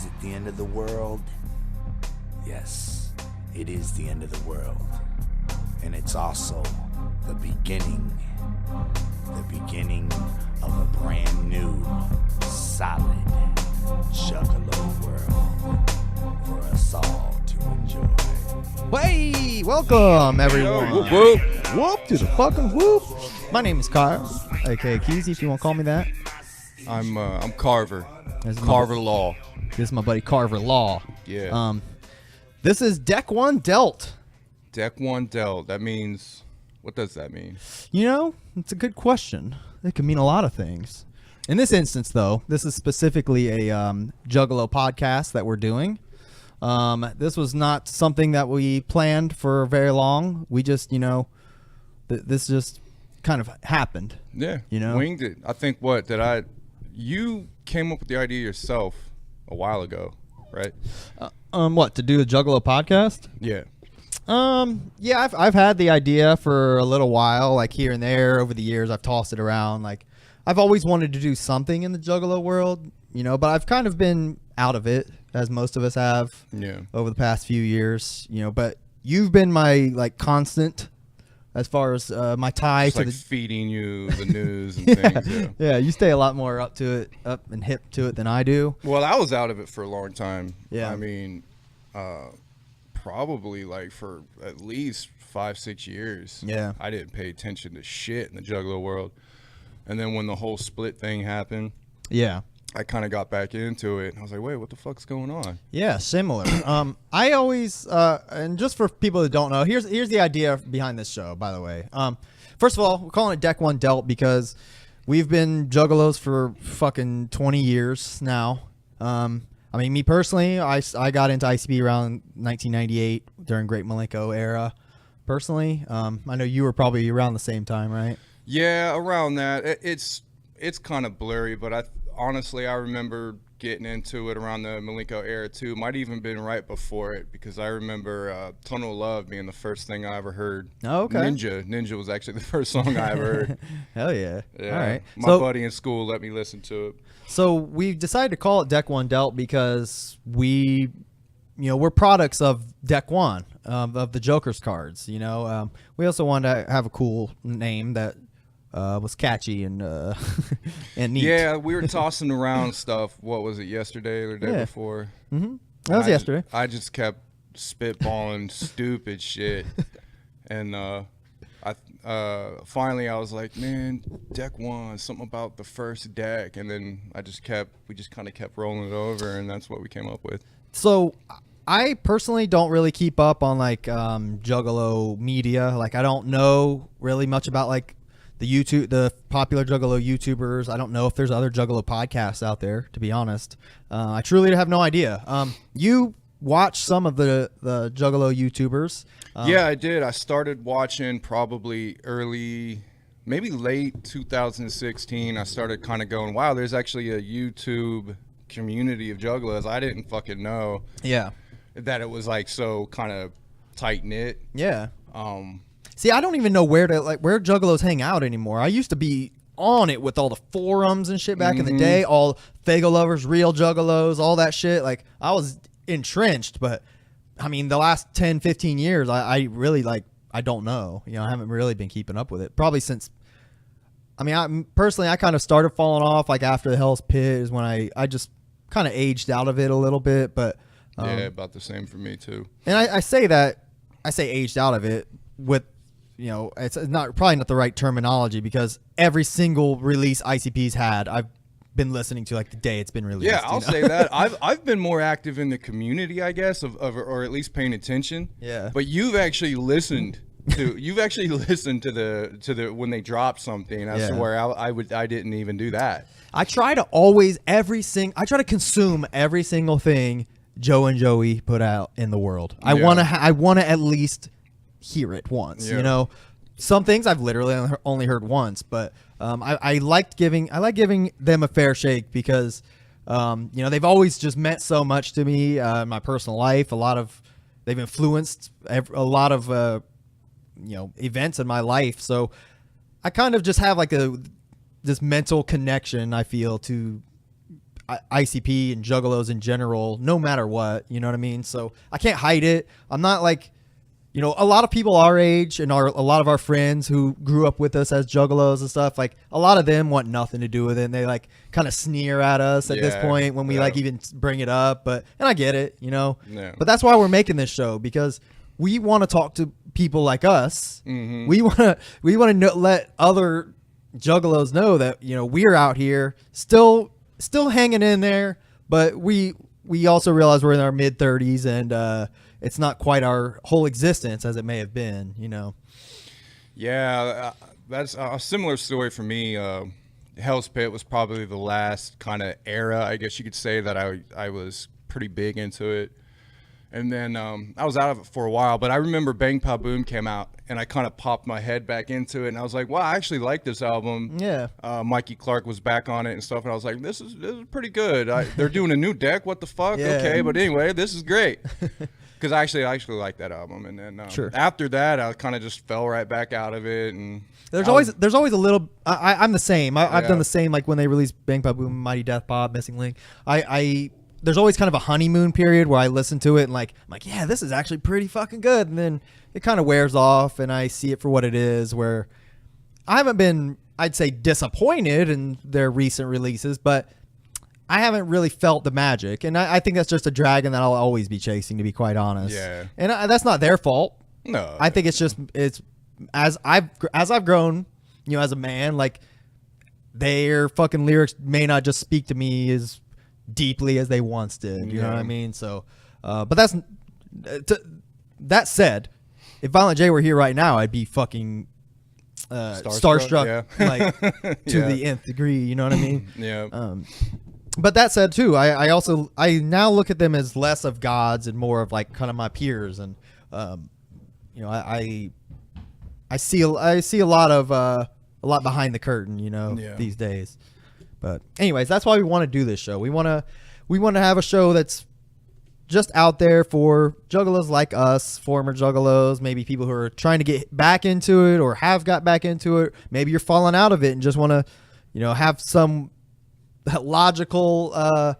Is it the end of the world? Yes, it is the end of the world. And it's also the beginning of a brand new, solid juggalo world for us all to enjoy. Hey, welcome everyone. Whoop, whoop. Whoop to the fucking whoop. My name is Kyle, aka Keezy, if you want to call me that. I'm Carver. This is Carver Law. This is my buddy Carver Law. Yeah. This is deck one dealt. Deck one dealt. That means, what does that mean? You know, it's a good question. It can mean a lot of things. In this instance, though, this is specifically a Juggalo podcast that we're doing. This was not something that we planned for very long. We just, this just kind of happened. Yeah. You know? Winged it. I think you came up with the idea yourself a while ago, right? What, to do a Juggalo podcast? Yeah. Yeah, I've had the idea for a little while, like here and there over the years. I've tossed it around. Like, I've always wanted to do something in the Juggalo world, but I've kind of been out of it, as most of us have, over the past few years, But you've been my constant, as far as my tie Just to the feeding you the news and things. Yeah. Yeah, you stay a lot more up and hip to it than I do. Well, I was out of it for a long time. Yeah. I mean, probably for at least 5-6 years. Yeah. I didn't pay attention to shit in the Juggalo world. And then when the whole split thing happened, yeah, I kind of got back into it. I was like, wait, what the fuck's going on? Yeah, similar. I always, and just for people that don't know, here's the idea behind this show, by the way. First of all, we're calling it Deck One Dealt because we've been juggalos for fucking 20 years now. I mean, me personally, I got into ICP around 1998 during Great Malenko era. Personally, I know you were probably around the same time, right? Yeah, around that. It's kind of blurry, but honestly, I remember getting into it around the Malenko era too. Might even been right before it, because I remember Tunnel of Love being the first thing I ever heard. Oh, okay. Ninja was actually the first song I ever heard. Hell yeah. Yeah. All right. My buddy in school let me listen to it. So we decided to call it Deck One Dealt because we're products of Deck One, of the Joker's cards. We also wanted to have a cool name that was catchy and and neat. Yeah, we were tossing around stuff. What was it, yesterday or the day before? Mm-hmm. That was yesterday. I just kept spitballing stupid shit, and finally I was like, man, deck one, something about the first deck, and then we just kind of kept rolling it over, and that's what we came up with. So I personally don't really keep up on Juggalo media. I don't know really much about the popular Juggalo YouTubers. I don't know if there's other Juggalo podcasts out there, to be honest. I truly have no idea. You watch some of the Juggalo YouTubers. Yeah, I did. I started watching probably maybe late 2016. I started kind of going, wow, there's actually a YouTube community of Juggalos. I didn't fucking know that it was so kind of tight-knit. Yeah. See, I don't even know where Juggalos hang out anymore. I used to be on it with all the forums and shit back in the day, all Fago lovers, real Juggalos, all that shit. I was entrenched, but I mean, the last 10, 15 years, I really I don't know. I haven't really been keeping up with it. Probably since, I personally, I kind of started falling off after the Hell's Pit is when I just kind of aged out of it a little bit. But yeah, about the same for me too. And I say aged out of it with, it's probably not the right terminology, because every single release ICP's had, I've been listening to the day it's been released. Yeah, I'll say that. I've been more active in the community, I guess, or at least paying attention. Yeah. But you've actually listened to the when they drop something. I swear I didn't even do that. I try to consume every single thing Joe and Joey put out in the world. I want to at least hear it once. Some things I've literally only heard once, but I like giving them a fair shake because they've always just meant so much to me in my personal life. They've influenced a lot of events in my life, so I kind of just have this mental connection, I feel, to ICP and juggalos in general, no matter what, you know what I mean? So I can't hide it. I'm not like, you know, a lot of people our age and a lot of our friends who grew up with us as juggalos and stuff, like a lot of them want nothing to do with it. And they like kind of sneer at us at this point when we like even bring it up. And I get it, you know, but that's why we're making this show, because we want to talk to people like us. We want to let other juggalos know that, you know, we're out here still hanging in there, but we also realize we're in our mid 30s and, it's not quite our whole existence as it may have been, you know? Yeah, that's a similar story for me. Hell's Pit was probably the last kind of era, I guess you could say, that I was pretty big into it. And then I was out of it for a while, but I remember Bang Pa Boom came out, and I kind of popped my head back into it, and I was like, wow, I actually like this album. Yeah. Mikey Clark was back on it and stuff, and I was like, this is pretty good. They're doing a new deck, what the fuck? Yeah. Okay, but anyway, this is great. Because I actually like that album, and then after that, I kind of just fell right back out of it. And there's always a little. I'm the same. I've done the same. Like when they released Bang Pa Boom, Mighty Death Bob, Missing Link. There's always kind of a honeymoon period where I listen to it and I'm like, yeah, this is actually pretty fucking good. And then it kind of wears off, and I see it for what it is. Where I haven't been, I'd say, disappointed in their recent releases, but I haven't really felt the magic, and I think that's just a dragon that I'll always be chasing, to be quite honest. Yeah. And that's not their fault. No. I think it's as I've grown, you know, as a man, like their fucking lyrics may not just speak to me as deeply as they once did. You know what I mean? So, but that said, if Violent J were here right now, I'd be fucking starstruck like to the nth degree. You know what I mean? Yeah. But that said, too, I now look at them as less of gods and more of like kind of my peers, and you know, I see a lot behind the curtain, you know, these days. But anyways, that's why we want to do this show. We want to have a show that's just out there for juggalos like us, former juggalos, maybe people who are trying to get back into it or have got back into it. Maybe you're falling out of it and just want to, you know, have some logical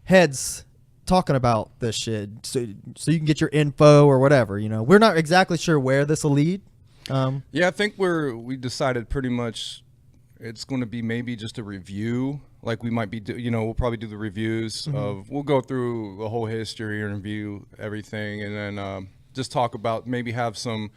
heads talking about this shit, so you can get your info or whatever. You know, we're not exactly sure where this will lead. I think we decided pretty much it's going to be maybe just a review. Like we might be, we'll probably do the reviews of. We'll go through the whole history and review everything, and then just talk about, maybe have some.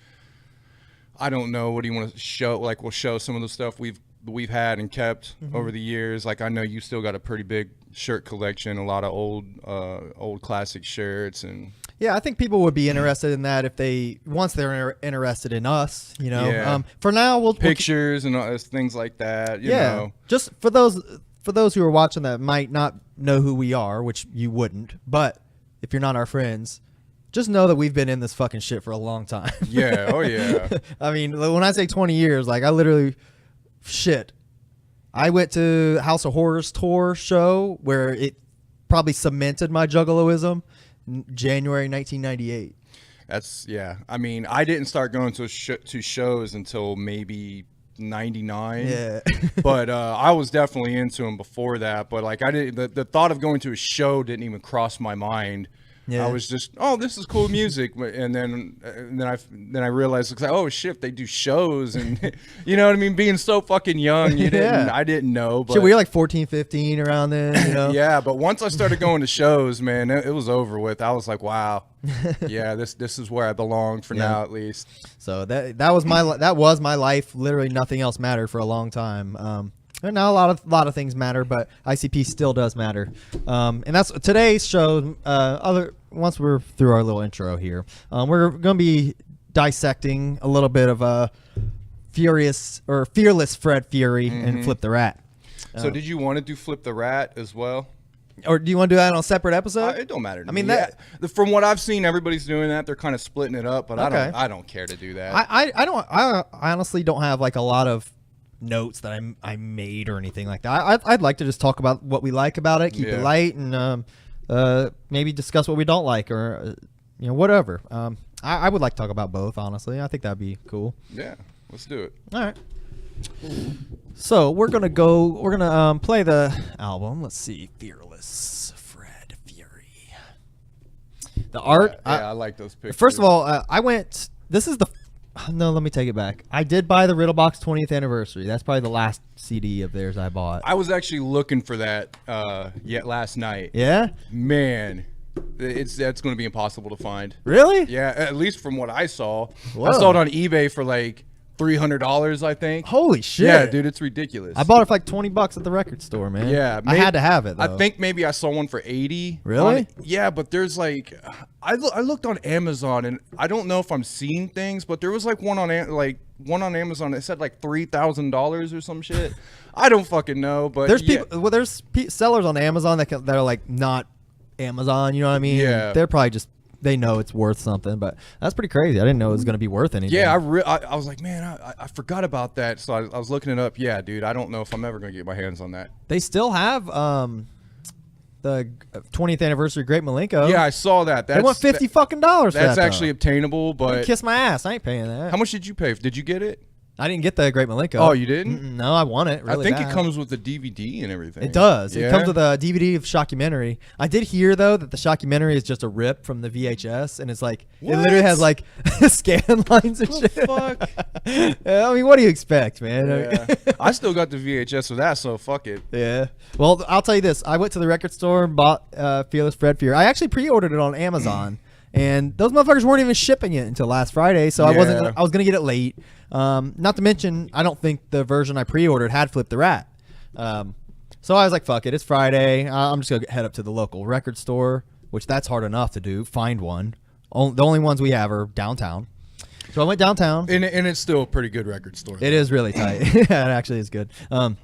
I don't know. What do you want to show? Like we'll show some of the stuff we've had and kept over the years. Like I know you still got a pretty big shirt collection, a lot of old classic shirts, and I think people would be interested in that once they're interested in us, you know. For now, we'll pictures and things like that. You know. Just for those who are watching that might not know who we are, which you wouldn't, but if you're not our friends, just know that we've been in this fucking shit for a long time. Yeah. Oh yeah. I mean, when I say 20 years, like I literally. I went to House of Horrors tour show where it probably cemented my juggaloism in January 1998. I mean, I didn't start going to shows until maybe 99. Yeah. But I was definitely into them before that. But like the thought of going to a show didn't even cross my mind. Yeah. I was just, this is cool music, and then I realized, like, oh shit, they do shows, and you know what I mean. Being so fucking young, I didn't know. But shit, we were like 14, 15 around then, you know. Yeah, but once I started going to shows, man, it was over with. I was like, wow, yeah, this is where I belong for now, at least. So that was my life. Literally, nothing else mattered for a long time. And now a lot of things matter, but ICP still does matter. And that's today's show. Once we're through our little intro here, we're going to be dissecting a little bit of fearless Fred Fury and Flip the Rat. So did you want to do Flip the Rat as well? Or do you want to do that on a separate episode? It don't matter to me. From what I've seen, everybody's doing that. They're kind of splitting it up, but I don't care to do that. I honestly don't have like a lot of notes that I made or anything like that. I'd like to just talk about what we like about it, keep it light, and maybe discuss what we don't like, or whatever. I would like to talk about both, honestly. I think that'd be cool. Yeah, let's do it. All right. So we're gonna play the album. Let's see, Fearless, Fred Fury. The art. I like those pictures. First of all, I went. This is the. No, let me take it back. I did buy the Riddlebox 20th anniversary. That's probably the last CD of theirs I bought. I was actually looking for that last night. Yeah. Man, that's going to be impossible to find. Really? Yeah, at least from what I saw. Whoa. I saw it on eBay for like $300, I think. Holy shit. Yeah, dude, it's ridiculous. I bought it for like $20 at the record store, man. Yeah, I had to have it, though. I think maybe I saw one for 80. Really? Yeah, but there's like, I looked on Amazon, and I don't know if I'm seeing things, but there was like one on Amazon that said like $3,000 or some shit. I don't fucking know, but there's people. Well, there's sellers on Amazon that are like not Amazon. You know what I mean? Yeah. They're probably just. They know it's worth something, but that's pretty crazy. I didn't know it was going to be worth anything. Yeah, I was like, man, I forgot about that. So I was looking it up. Yeah, dude, I don't know if I'm ever going to get my hands on that. They still have the 20th anniversary Great Malenko. Yeah, I saw that. They want $50 fucking dollars for that. That's actually obtainable, but kiss my ass. I ain't paying that. How much did you pay? Did you get it? I didn't get the Great Malenko. Oh, you didn't? No, I want it. Really I think bad. it comes with the DVD and everything. It does. Yeah? It comes with a DVD of Shockumentary. I did hear though that the Shockumentary is just a rip from the VHS, and it's like it literally has like scan lines and shit. Fuck. I mean, what do you expect, man? Yeah. I still got the VHS of that, so fuck it. Yeah. Well, I'll tell you this. I went to the record store and bought Fearless Fred Fury. I actually pre-ordered it on Amazon. And those motherfuckers weren't even shipping it until last Friday, so I was gonna get it late. Not to mention, I don't think the version I pre-ordered had Flip the Rat. So I was like, fuck it, it's Friday. I'm just gonna head up to the local record store, which that's hard enough to do. Find one. The only ones we have are downtown. So I went downtown. And it's still a pretty good record store. It is really tight. It actually is good.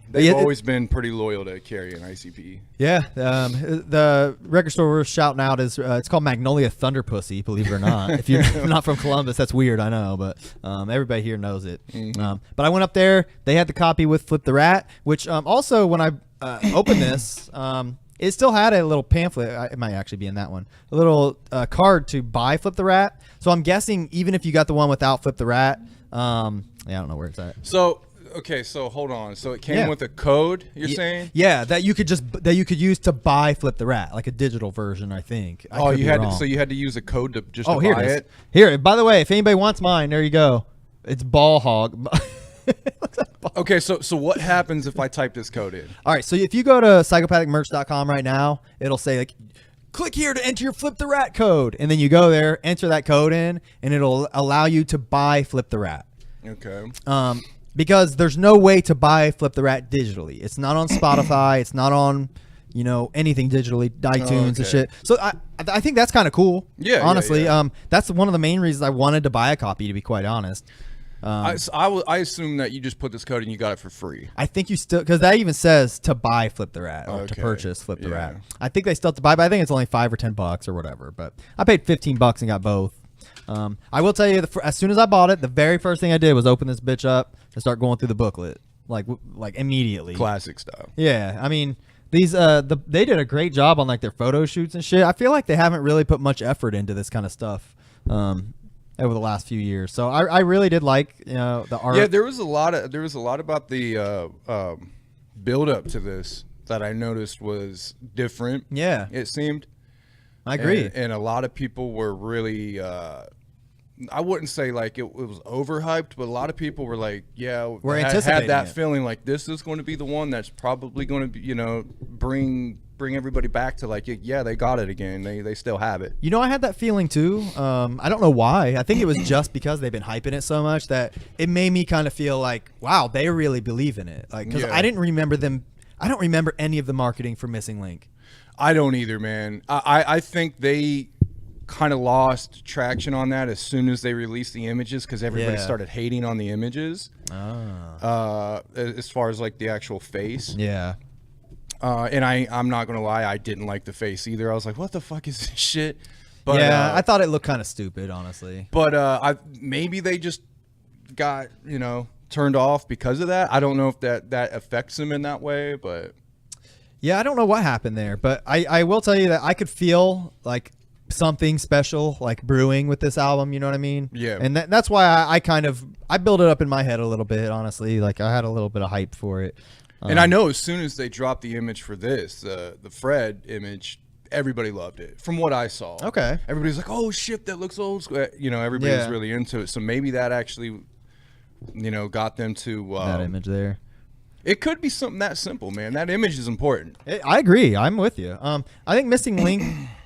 They've always been pretty loyal to Carrie and ICP. Yeah. The record store we're shouting out is it's called Magnolia Thunder Pussy, believe it or not. If you're not from Columbus, that's weird, I know, but everybody here knows it. Mm-hmm. But I went up there. They had the copy with Flip the Rat, which also when I opened this, it still had a little pamphlet. It might actually be in that one. A little card to buy Flip the Rat. So I'm guessing even if you got the one without Flip the Rat, I don't know where it's at. So okay, so hold on. So it came with a code. You're saying? Yeah, that you could use to buy Flip the Rat, like a digital version, I think. Oh, you had so you had to use a code to just to here buy it is. it. Here, by the way, if anybody wants mine, there you go. It's Ball Hog. Okay, so what happens if I type this code in? All right, so if you go to psychopathicmerch.com right now, it'll say like, click here to enter your Flip the Rat code, and then you go there, enter that code in, and it'll allow you to buy Flip the Rat. Okay. Because there's no way to buy Flip the Rat digitally. It's not on Spotify. It's not on, anything digitally, iTunes and shit. So I think that's kind of cool. Yeah. Honestly, yeah. that's one of the main reasons I wanted to buy a copy, to be quite honest. I assume that you just put this code and you got it for free. I think you still, because that even says to buy Flip the Rat or to purchase Flip the Rat. I think they still have to buy, but I think it's only $5 or $10 or whatever. But I paid $15 and got both. I will tell you, as soon as I bought it, the very first thing I did was open this bitch up and start going through the booklet, like immediately. Classic style. Yeah, I mean, these they did a great job on like their photo shoots and shit. I feel like they haven't really put much effort into this kind of stuff over the last few years. So I really did like the art. Yeah, there was a lot about the build up to this that I noticed was different. Yeah, it seemed. I agree. And a lot of people were really, I wouldn't say like it was overhyped, but a lot of people were like, yeah, we're had anticipating that it. Feeling like this is going to be the one that's probably going to be, bring everybody back to like, yeah, they got it again. They still have it. I had that feeling too. I don't know why. I think it was just because they've been hyping it so much that it made me kind of feel like, wow, they really believe in it. Like, because I didn't remember them. I don't remember any of the marketing for Missing Link. I don't either, man. I think they kind of lost traction on that as soon as they released the images because everybody started hating on the images. As far as like the actual face. Yeah. And I'm not going to lie, I didn't like the face either. I was like, what the fuck is this shit? But, yeah, I thought it looked kind of stupid, honestly. But maybe they just got, turned off because of that. I don't know if that affects them in that way, but... Yeah, I don't know what happened there, but I will tell you that I could feel like something special like brewing with this album. You know what I mean? Yeah. And that's why I built it up in my head a little bit. Honestly, like I had a little bit of hype for it. And I know as soon as they dropped the image for this, the Fred image, everybody loved it. From what I saw, Okay. everybody's like, "Oh shit, that looks old school." You know, everybody was really into it. So maybe that actually, you know, got them to that image there. It could be something that simple, man. That image is important. I agree. I'm with you. I think Missing Link.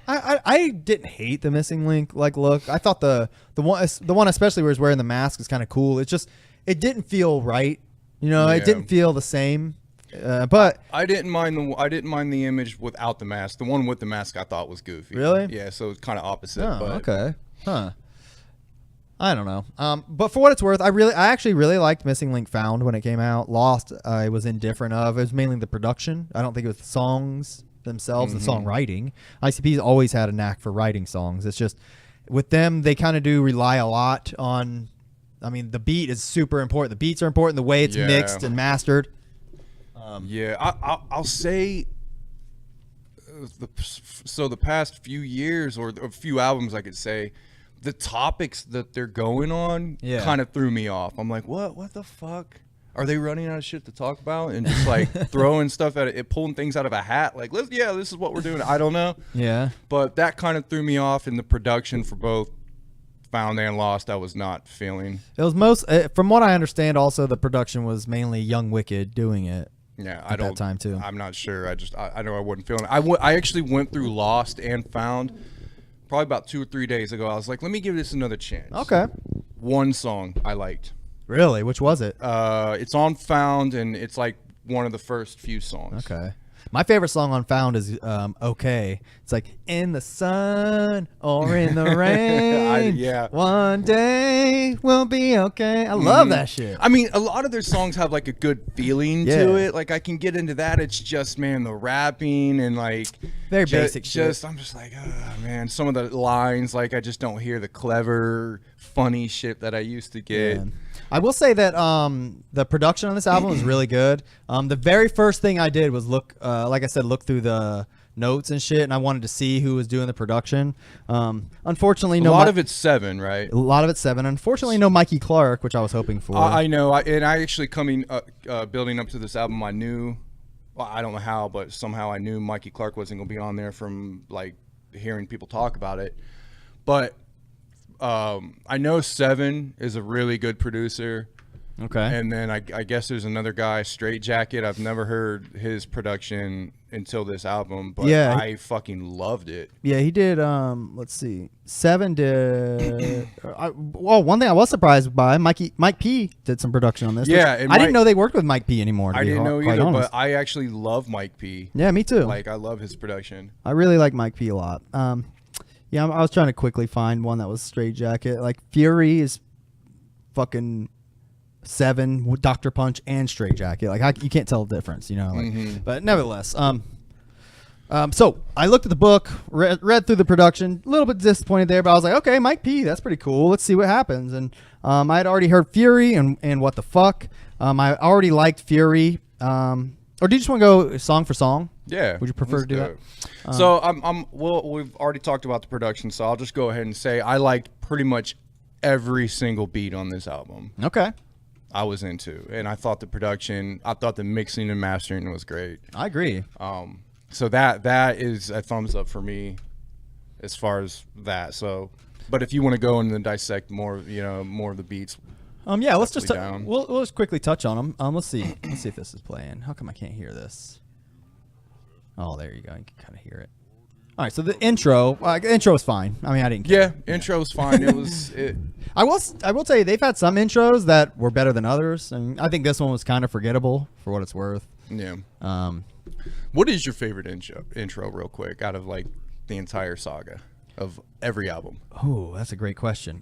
I didn't hate the Missing Link like look. I thought the one especially where he's wearing the mask is kind of cool. It's just it didn't feel right. You know, it didn't feel the same. But I didn't mind the image without the mask. The one with the mask I thought was goofy. Really? Yeah. So it's kind of opposite. oh, but okay, huh? I don't know. But for what it's worth, I actually really liked Missing Link Found when it came out. Lost, I was indifferent of. It was mainly the production. I don't think it was the songs themselves, the songwriting. ICP's always had a knack for writing songs. It's just with them, they kind of do rely a lot on. I mean, the beat is super important. The beats are important. The way it's mixed and mastered. I'll say. The past few years or a few albums, I could say. The topics that they're going on kind of threw me off. I'm like, what the fuck? Are they running out of shit to talk about and just like throwing stuff at it, pulling things out of a hat? Like, this is what we're doing. I don't know. Yeah. But that kind of threw me off in the production for both Found and Lost. I was not feeling. It was from what I understand, also the production was mainly Young Wicked doing it. Yeah, at that time too. I'm not sure. I know I wasn't feeling it. I actually went through Lost and Found. Probably about 2 or 3 days ago, I was like, let me give this another chance. Okay. One song I liked. Really? Which was it? It's on Found, and it's like one of the first few songs. Okay. My favorite song on Found is Okay. It's like, in the sun or in the rain. One day we'll be okay. I love that shit. I mean, a lot of their songs have like a good feeling to it. Like, I can get into that. It's just, man, the rapping and like very basic shit. I'm just like, oh, man, some of the lines, like, I just don't hear the clever, funny shit that I used to get. Man. I will say that the production on this album is really good. The very first thing I did was look through the notes and shit, and I wanted to see who was doing the production. Unfortunately, no. A lot of it's Seven, right? A lot of it's Seven. Unfortunately, no Mikey Clark, which I was hoping for. I know. And I actually building up to this album, I knew. Well, I don't know how, but somehow I knew Mikey Clark wasn't gonna be on there from like hearing people talk about it, but. I know Seven is a really good producer. Okay. And then I guess there's another guy, Straight Jacket. I've never heard his production until this album, but I fucking loved it. Yeah, he did. Let's see. Seven did. One thing I was surprised by, Mike P did some production on this. Yeah, I didn't know they worked with Mike P anymore. I didn't know either, but I actually love Mike P. Yeah, me too. Like, I love his production. I really like Mike P a lot. Yeah, I was trying to quickly find one that was Straight Jacket. Like Fury is fucking Seven, Dr. Punch, and Straight Jacket. Like you can't tell the difference, you know. Like, but nevertheless, so I looked at the book, read through the production, a little bit disappointed there, but I was like, okay, Mike P, that's pretty cool. Let's see what happens. And I had already heard Fury and What the Fuck. I already liked Fury. Or do you just want to go song for song? Yeah. Would you prefer to do that? So we've already talked about the production, so I'll just go ahead and say I liked pretty much every single beat on this album. Okay. I was into, and I thought the mixing and mastering was great. I agree. So that is a thumbs up for me as far as that. So, but if you want to go and then dissect more, more of the beats. Yeah, let's just we'll just quickly touch on them. Let's see if this is playing. How come I can't hear this? Oh, there you go. You can kind of hear it. All right, so the intro is fine. I mean, I didn't care. Yeah, intro was fine. It was. I will tell you, they've had some intros that were better than others, and I think this one was kind of forgettable for what it's worth. Yeah. What is your favorite intro, real quick, out of like the entire saga of every album? Oh, that's a great question.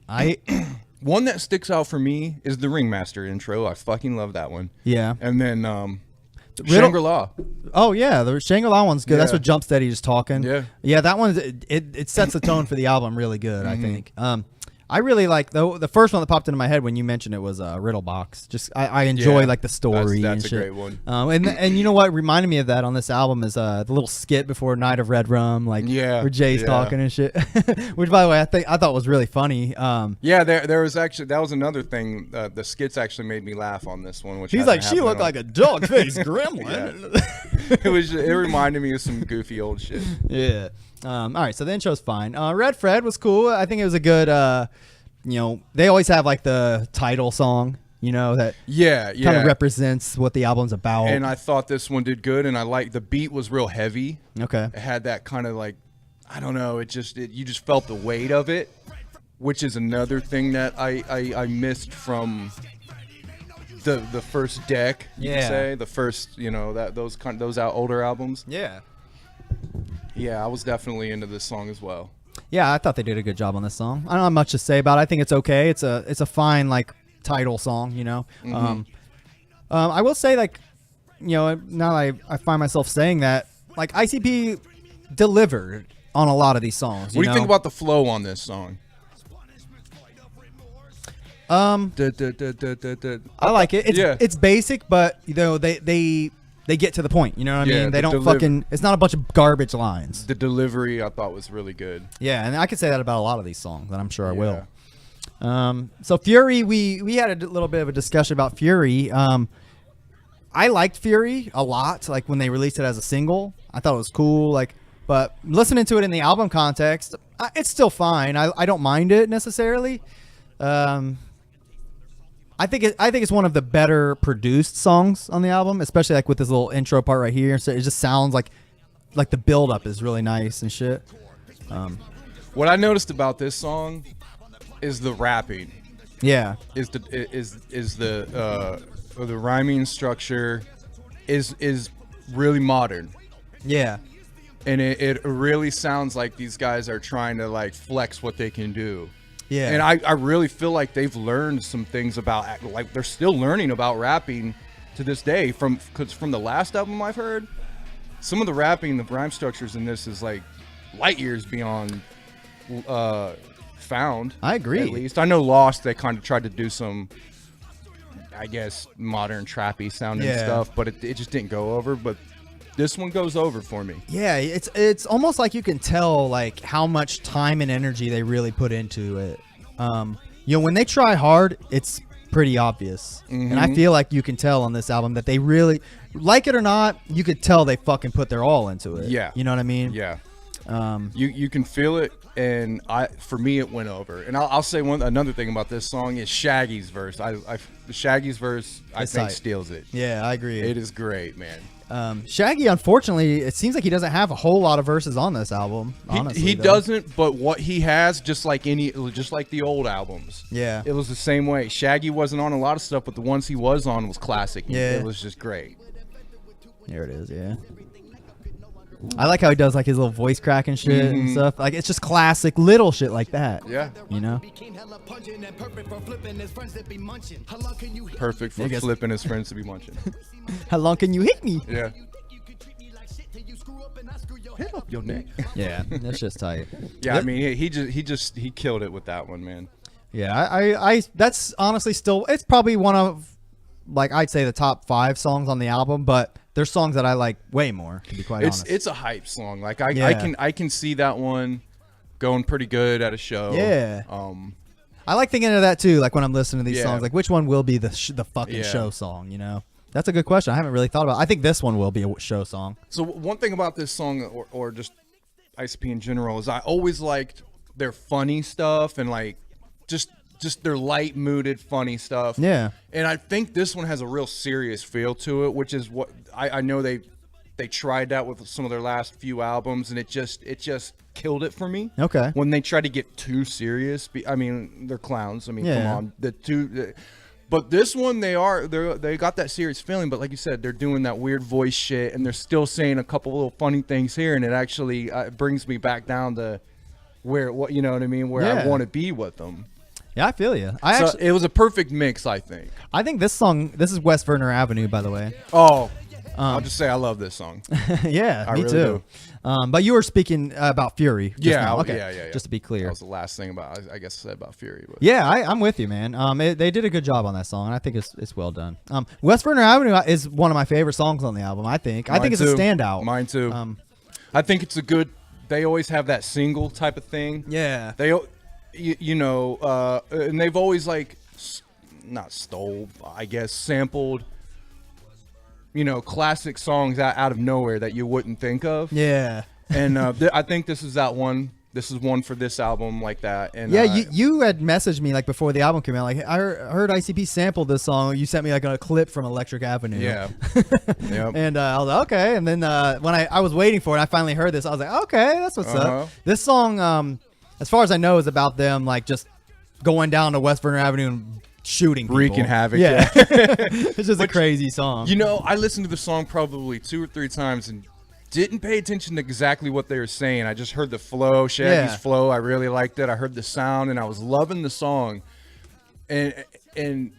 One that sticks out for me is the Ringmaster intro. I fucking love that one. Yeah. And then Shangri-La. Oh yeah, the Shangri-La one's good. Yeah. That's what Jumpsteady is talking. Yeah. Yeah, that one it sets the tone for the album really good. I think. I really like the first one that popped into my head when you mentioned it was Riddle Box. Just I enjoy like the story. That's and a shit. great one. And you know what reminded me of that on this album is the little skit before Night of Red Rum, like where Jay's talking and shit. Which, by the way, I thought was really funny. There was actually that was another thing. The skits actually made me laugh on this one. Which he's like, she looked like a dog-faced gremlin. It reminded me of some goofy old shit. Yeah. All right, so the intro's fine. Red Fred was cool. I think it was a good, they always have like the title song, that kind of represents what the album's about. And I thought this one did good, and I liked the beat was real heavy. Okay. It had that kind of like, I don't know, you just felt the weight of it, which is another thing that I missed from the first deck, you could say, the first, those older albums. Yeah. Yeah, I was definitely into this song as well. Yeah, I thought they did a good job on this song. I don't have much to say about it. I think it's okay. It's a fine like title song, Mm-hmm. I will say like, now I find myself saying that like ICP delivered on a lot of these songs. What do you think about the flow on this song? I like it. It's basic, but they get to the point, you know what I mean? They don't it's not a bunch of garbage lines. The delivery I thought was really good. Yeah, and I could say that about a lot of these songs, and I'm sure I will. So Fury, we had a little bit of a discussion about Fury. I liked Fury a lot, like when they released it as a single. I thought it was cool, but listening to it in the album context, it's still fine. I don't mind it necessarily. I think it's one of the better produced songs on the album, especially like with this little intro part right here. So it just sounds like the build up is really nice and shit. What I noticed about this song is the rapping. Yeah. Is the rhyming structure is really modern. Yeah. And it really sounds like these guys are trying to like flex what they can do. Yeah. And I really feel like they've learned some things about, like they're still learning about rapping to this day because from the last album I've heard, some of the rapping, the rhyme structures in this is like light years beyond found. I agree. At least I know Lost, they kind of tried to do some, I guess, modern trappy sounding stuff, but it just didn't go over. But this one goes over for me. Yeah, it's almost like you can tell like how much time and energy they really put into it. When they try hard, it's pretty obvious. Mm-hmm. And I feel like you can tell on this album that they really, like it or not, you could tell they fucking put their all into it. Yeah. You know what I mean? Yeah. You can feel it, and for me it went over. And I'll say another thing about this song is Shaggy's verse. Shaggy's verse I think steals it. Yeah, I agree. It is great, man. Shaggy, unfortunately, it seems like he doesn't have a whole lot of verses on this album. Honestly, he doesn't. But what he has, just like the old albums, it was the same way. Shaggy wasn't on a lot of stuff, but the ones he was on was classic. Yeah, it was just great. There it is. Yeah, I like how he does like his little voice crack and shit and stuff. Like it's just classic little shit like that. Yeah, perfect for flipping his friends to be munching. How long can you hit me? Yeah. Hit up your neck. Yeah, that's just tight. Yeah, I mean, he killed it with that one, man. Yeah, I that's honestly still, it's probably one of, like, I'd say the top 5 songs on the album, but there's songs that I like way more, to be quite honest. It's a hype song. Like I can see that one going pretty good at a show. Yeah. I like thinking of that too. Like when I'm listening to these songs, like which one will be the fucking show song? That's a good question. I haven't really thought about it. I think this one will be a show song. So one thing about this song, or just ICP in general, is I always liked their funny stuff and like just their light mooded funny stuff. Yeah. And I think this one has a real serious feel to it, which is what I know they tried that with some of their last few albums, and it just killed it for me. Okay. When they try to get too serious, I mean, they're clowns. I mean, come on. But this one, they got that serious feeling. But like you said, they're doing that weird voice shit, and they're still saying a couple little funny things here, and it actually brings me back down to where I want to be with them. Yeah, I feel you. It was a perfect mix, I think. I think this song, this is West Verner Avenue, by the way. Oh, I'll just say I love this song. Yeah, I me really too. But you were speaking about Fury. Just now. Okay. Yeah. Just to be clear. That was the last thing about I guess I said about Fury. But. Yeah, I'm with you, man. They did a good job on that song, and I think it's well done. West Vernon Avenue is one of my favorite songs on the album. I think it's a standout. Mine too. I think it's a good. They always have that single type of thing. Yeah. They, and they've always like, not stole, I guess, sampled. Classic songs out of nowhere that you wouldn't think of. Yeah. And I think this is that one. This is one for this album like that. And yeah, you had messaged me like before the album came out. Like I heard ICP sampled this song. You sent me like a clip from Electric Avenue. Yeah. Yep. And I was like, okay. And then when I was waiting for it, I finally heard this. I was like, okay, that's what's up. This song, as far as I know, is about them like just going down to West Vernon Avenue and shooting people. Wreaking havoc. Yeah. It's just a crazy song. I listened to the song probably 2 or 3 times and didn't pay attention to exactly what they were saying. I just heard the flow, Shaggy's flow. I really liked it. I heard the sound, and I was loving the song. And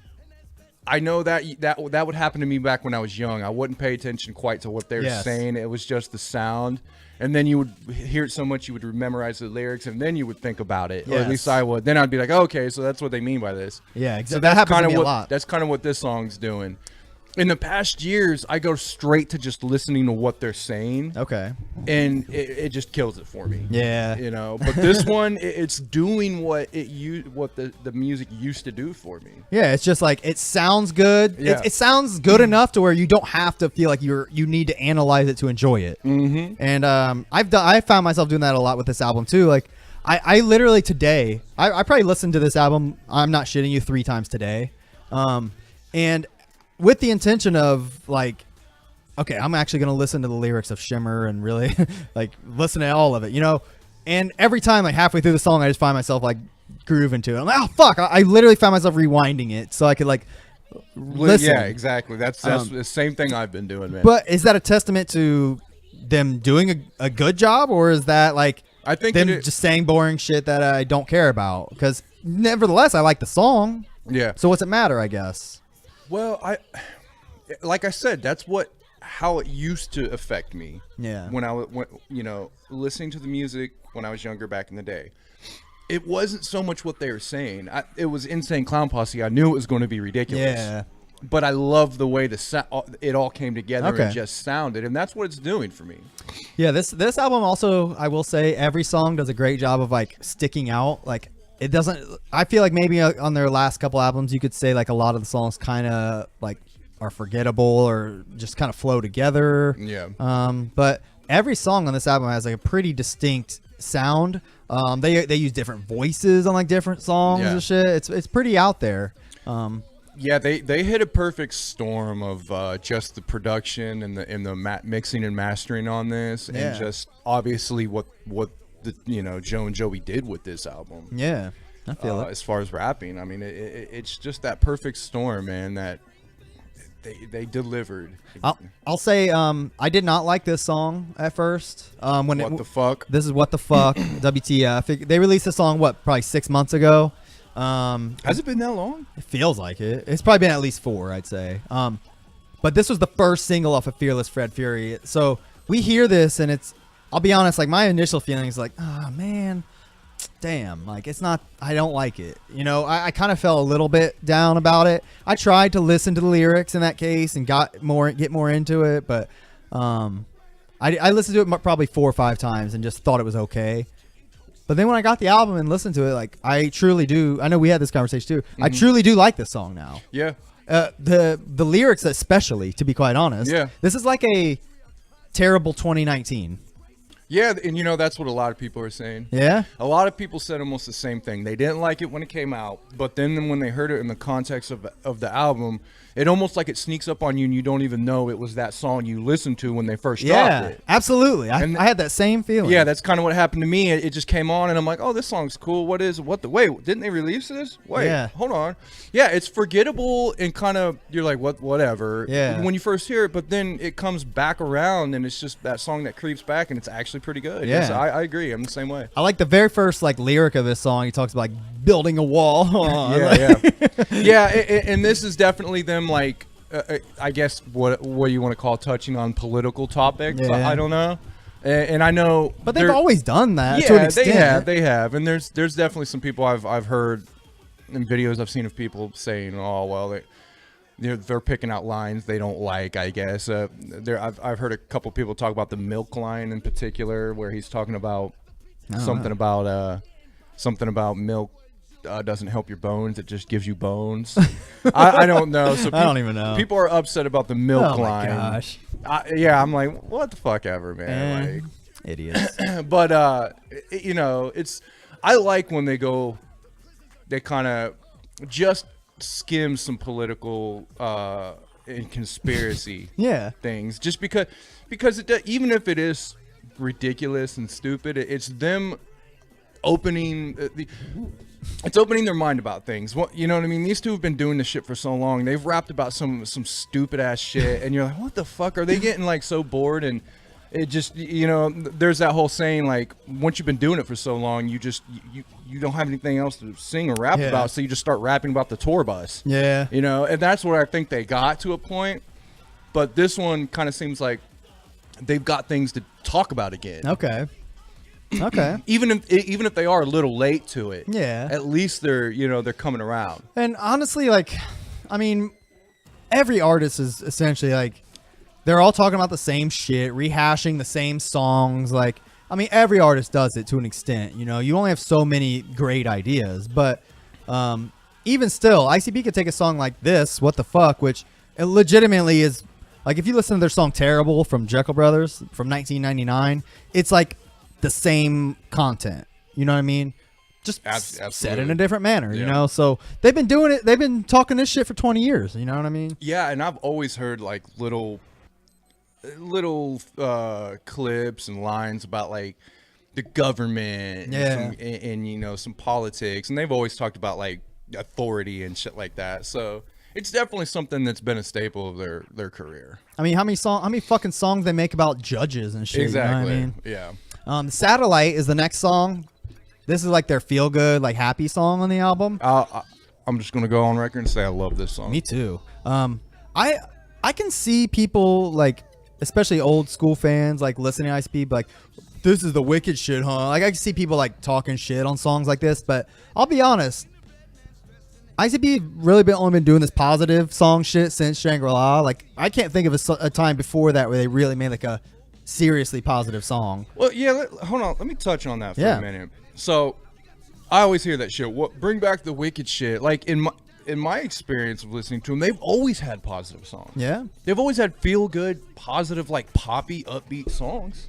I know that would happen to me back when I was young. I wouldn't pay attention quite to what they were saying. It was just the sound. And then you would hear it so much you would memorize the lyrics, and then you would think about it. Or at least I would. Then I'd be like, okay, so that's what they mean by this. Yeah, exactly. So that happens to me a lot. That's kind of what this song's doing. In the past years, I go straight to just listening to what they're saying. Okay. And it just kills it for me. Yeah. But this one, it's doing what the music used to do for me. Yeah, it's just like it sounds good. Yeah. It sounds good enough to where you don't have to feel like you need to analyze it to enjoy it. Mm-hmm. And I found myself doing that a lot with this album too. Like I literally today, I probably listened to this album, I'm not shitting you, 3 times today. And with the intention of like, okay, I'm actually going to listen to the lyrics of Shimmer and really like listen to all of it, and every time like halfway through the song, I just find myself like grooving to it. I'm like, oh fuck. I literally found myself rewinding it so I could like listen. Yeah, exactly. That's the same thing I've been doing, man. But is that a testament to them doing a good job, or is that like I think them just saying boring shit that I don't care about? Because nevertheless, I like the song. Yeah. So what's it matter, I guess? Well, like I said, that's how it used to affect me. Yeah. When listening to the music when I was younger back in the day, it wasn't so much what they were saying. It was Insane Clown Posse. I knew it was going to be ridiculous. Yeah. But I love the way it all came together and just sounded, and that's what it's doing for me. Yeah. This album also, I will say, every song does a great job of like sticking out. Like it doesn't. I feel like maybe on their last couple albums, you could say like a lot of the songs kind of like are forgettable or just kind of flow together. Yeah. But every song on this album has like a pretty distinct sound. They use different voices on like different songs and shit. It's pretty out there. Yeah, they hit a perfect storm of just the production and the mixing and mastering on this, and just obviously what the Joe and Joey did with this album. Yeah, I feel it. As far as rapping, I mean, it's just that perfect storm, man. That they delivered. I'll say I did not like this song at first. What the fuck? This is What the Fuck. WTF. They released this song probably 6 months ago. Has it been that long? It feels like it. It's probably been at least 4, I'd say. But this was the first single off of Fearless Fred Fury. So we hear this, and I'll be honest, like my initial feeling is like, oh man, damn, like it's not, I don't like it. I kind of felt a little bit down about it. I tried to listen to the lyrics in that case and get more into it, but I listened to it probably 4 or 5 times and just thought it was okay. But then when I got the album and listened to it, like I truly do. I know we had this conversation too. I truly do like this song now. Yeah. The lyrics especially, to be quite honest. Yeah. This is like a terrible 2019. Yeah, and that's what a lot of people are saying. Yeah? A lot of people said almost the same thing. They didn't like it when it came out, but then when they heard it in the context of the album, it almost like it sneaks up on you and you don't even know it was that song you listened to when they first dropped it. Absolutely. I had that same feeling. Yeah, that's kind of what happened to me. It just came on and I'm like, oh, this song's cool. Wait, didn't they release this? Wait, hold on. Yeah, it's forgettable and kind of, you're like, whatever. Yeah. When you first hear it, but then it comes back around and it's just that song that creeps back and it's actually pretty good. Yeah. Yes, I agree. I'm the same way. I like the very first like lyric of this song. He talks about like building a wall. Yeah. And this is definitely them like I guess what you want to call touching on political topics. Yeah. I don't know. And I know, but they've always done that to an extent. They have, and there's definitely some people I've heard in videos I've seen of people saying, oh well, they're picking out lines they don't like. I guess I've heard a couple people talk about the milk line in particular, where he's talking about something about milk. Doesn't help your bones, it just gives you bones. I don't know. So I don't even know. People are upset about the milk line. Oh my gosh. Yeah, I'm like, what the fuck ever, man. Like, idiots. But you know, I like when they kind of just skim some political and conspiracy things, just because even if it is ridiculous and stupid, it's them opening it's opening their mind about things. Well, you know what I mean? These two have been doing this shit for so long. They've rapped about some stupid ass shit, and you're like, what the fuck? Are they getting like so bored? And it just, you know, there's that whole saying, like, once you've been doing it for so long, you don't have anything else to sing or rap about, so you just start rapping about the tour bus. Yeah. You know, and that's where I think they got to a point. But this one kind of seems like they've got things to talk about again. Okay. Even if they are a little late to it, at least they're coming around. And honestly, like, I mean, every artist is essentially like, they're all talking about the same shit, rehashing the same songs. Like, I mean, every artist does it to an extent. You know, you only have so many great ideas, but even still, ICP could take a song like this, "What the Fuck," which it legitimately is. Like, if you listen to their song "Terrible" from Jekyll Brothers from 1999, it's like the same content, you know what I mean? Just said in a different manner, you know? So they've been doing it. They've been talking this shit for 20 years. You know what I mean? Yeah. And I've always heard like little clips and lines about like the government and you know, some politics. And they've always talked about like authority and shit like that. So it's definitely something that's been a staple of their career. I mean, how many fucking songs they make about judges and shit? Exactly. You know what I mean? Yeah. Satellite is the next song. This is like their feel good, like happy song on the album. I'm just gonna go on record and say I love this song. Me too. I can see people like, especially old school fans, like listening to ICP, like, this is the wicked shit, huh? Like, I can see people like talking shit on songs like this, but I'll be honest, ICP really only been doing this positive song shit since Shangri-La. Like, I can't think of a time before that where they really made like a seriously positive song. Well, yeah, hold on. Let me touch on that for a minute. So, I always hear that shit. Bring back the wicked shit. Like, in my experience of listening to them, they've always had positive songs. Yeah. They've always had feel good, positive, like poppy, upbeat songs.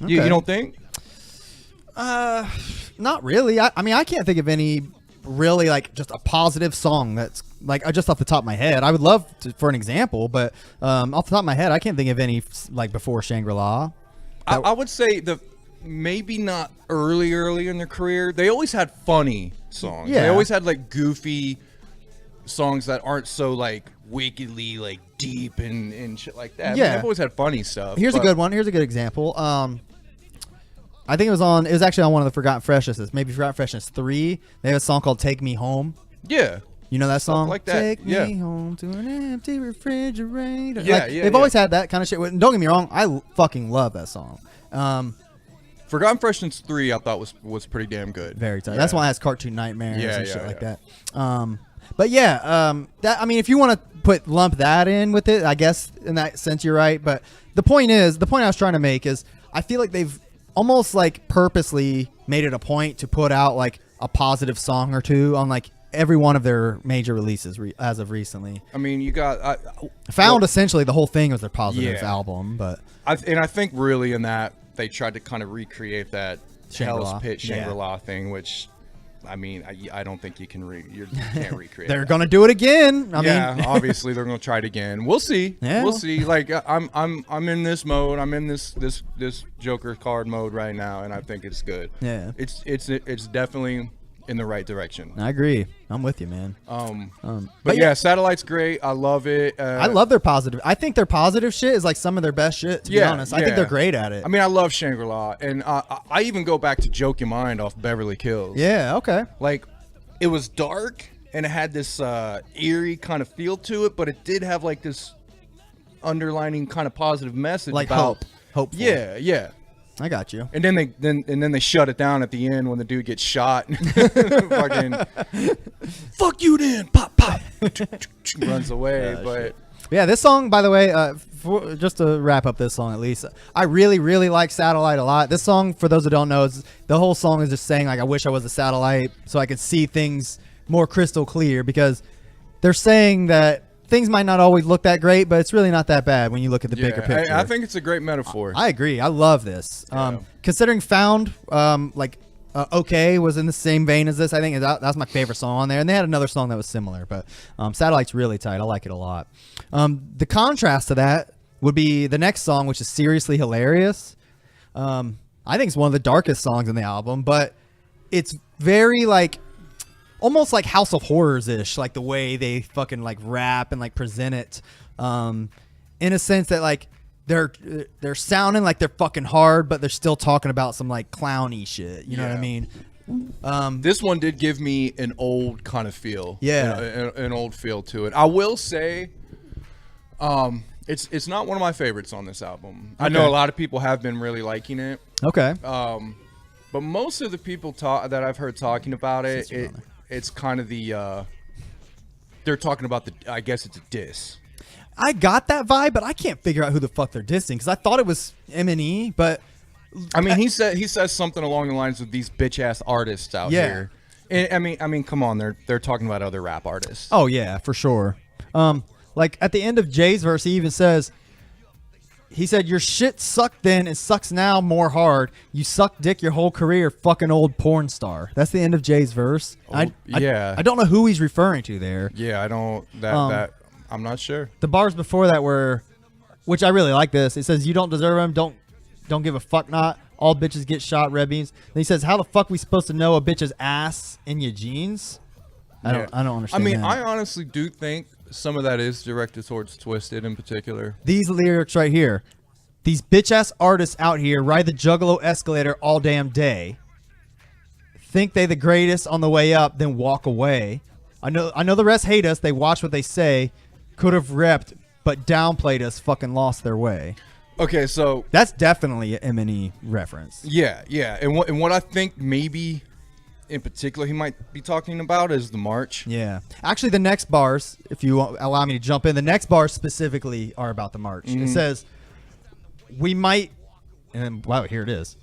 Okay. You don't think? Not really. I mean, I can't think of any really like just a positive song that's like just off the top of my head. I would love for an example, but off the top of my head, I can't think of any like before Shangri-La. I would say maybe not early in their career. They always had funny songs. Yeah. They always had like goofy songs that aren't so like wickedly like deep and shit like that. Yeah. I mean, they've always had funny stuff. Here's a good one. Here's a good example. I think it was actually on one of the Forgotten Freshnesses, maybe Forgotten Freshness 3. They have a song called "Take Me Home." Yeah. You know that song? Stuff like that. Take me home to an empty refrigerator. Yeah, like, they've always had that kind of shit. Don't get me wrong, I fucking love that song. Forgotten Freshness 3 I thought was pretty damn good. Very tight. That's why it has Cartoon Nightmares and shit like yeah. that. But yeah, that, I mean, if you want to lump that in with it, I guess in that sense you're right. But the point I was trying to make is I feel like they've almost like purposely made it a point to put out like a positive song or two on like every one of their major releases as of recently. I mean, you got essentially the whole thing was their positive album, but I think really in that they tried to kind of recreate that Hell's Pit Shangri-La thing, which I mean, I don't think you can't recreate. They're gonna do it again. I mean, obviously they're gonna try it again. We'll see. Yeah. We'll see. Like I'm in this mode. I'm in this Joker card mode right now, and I think it's good. Yeah. It's definitely in the right direction. I agree. I'm with you, man. But yeah, Satellite's great. I love it. I love their positive. I think their positive shit is like some of their best shit, to be honest. I think they're great at it. I mean, I love Shangri-La, and I even go back to Joke Your Mind off Beverly Kills. Yeah, okay. Like, it was dark, and it had this eerie kind of feel to it, but it did have like this underlining kind of positive message, Like about hope. Yeah. I got you. And then they shut it down at the end when the dude gets shot. Fucking, fuck you then, pop, runs away. But yeah, this song, by the way, just to wrap up this song at least, I really, really like Satellite a lot. This song, for those who don't know, the whole song is just saying, like, I wish I was a satellite so I could see things more crystal clear, because they're saying that things might not always look that great, but it's really not that bad when you look at the bigger picture. I think it's a great metaphor. I agree. I love this. Yeah. Considering Found, OK was in the same vein as this. I think that's my favorite song on there. And they had another song that was similar, but Satellite's really tight. I like it a lot. The contrast to that would be the next song, which is Seriously Hilarious. I think it's one of the darkest songs in the album, but it's very like almost like House of Horrors-ish, like the way they fucking like rap and like present it, in a sense that like they're sounding like they're fucking hard, but they're still talking about some like clowny shit. You know what I mean? This one did give me an old kind of feel. Yeah, an old feel to it. I will say, it's not one of my favorites on this album. I know a lot of people have been really liking it. Okay. But most of the people that I've heard talking about it, it's kind of the they're talking about I guess it's a diss. I got that vibe, but I can't figure out who the fuck they're dissing, because I thought it was M&E, but I mean, he says something along the lines of these bitch ass artists out here. And, I mean, come on, they're talking about other rap artists. Oh yeah, for sure. Like at the end of Jay's verse, he even says, he said, "Your shit sucked then and sucks now more hard. You sucked dick your whole career, fucking old porn star." That's the end of Jay's verse. I don't know who he's referring to there. Yeah, I don't. I'm not sure. The bars before that were, which I really like this. It says, "You don't deserve them. Don't give a fuck not. All bitches get shot, red beans." Then he says, "How the fuck we supposed to know a bitch's ass in your jeans?" I don't understand. I mean, that. I honestly do think some of that is directed towards Twisted in particular. These lyrics right here. "These bitch ass artists out here ride the juggalo escalator all damn day. Think they the greatest on the way up, then walk away. I know the rest hate us. They watch what they say. Could have repped, but downplayed us. Fucking lost their way." Okay, so that's definitely an M&E reference. Yeah, and what I think maybe in particular he might be talking about is the march. Yeah, actually, the next bars, if you allow me to jump in, the next bars specifically are about the march. It says, "We might," and wow, here it is.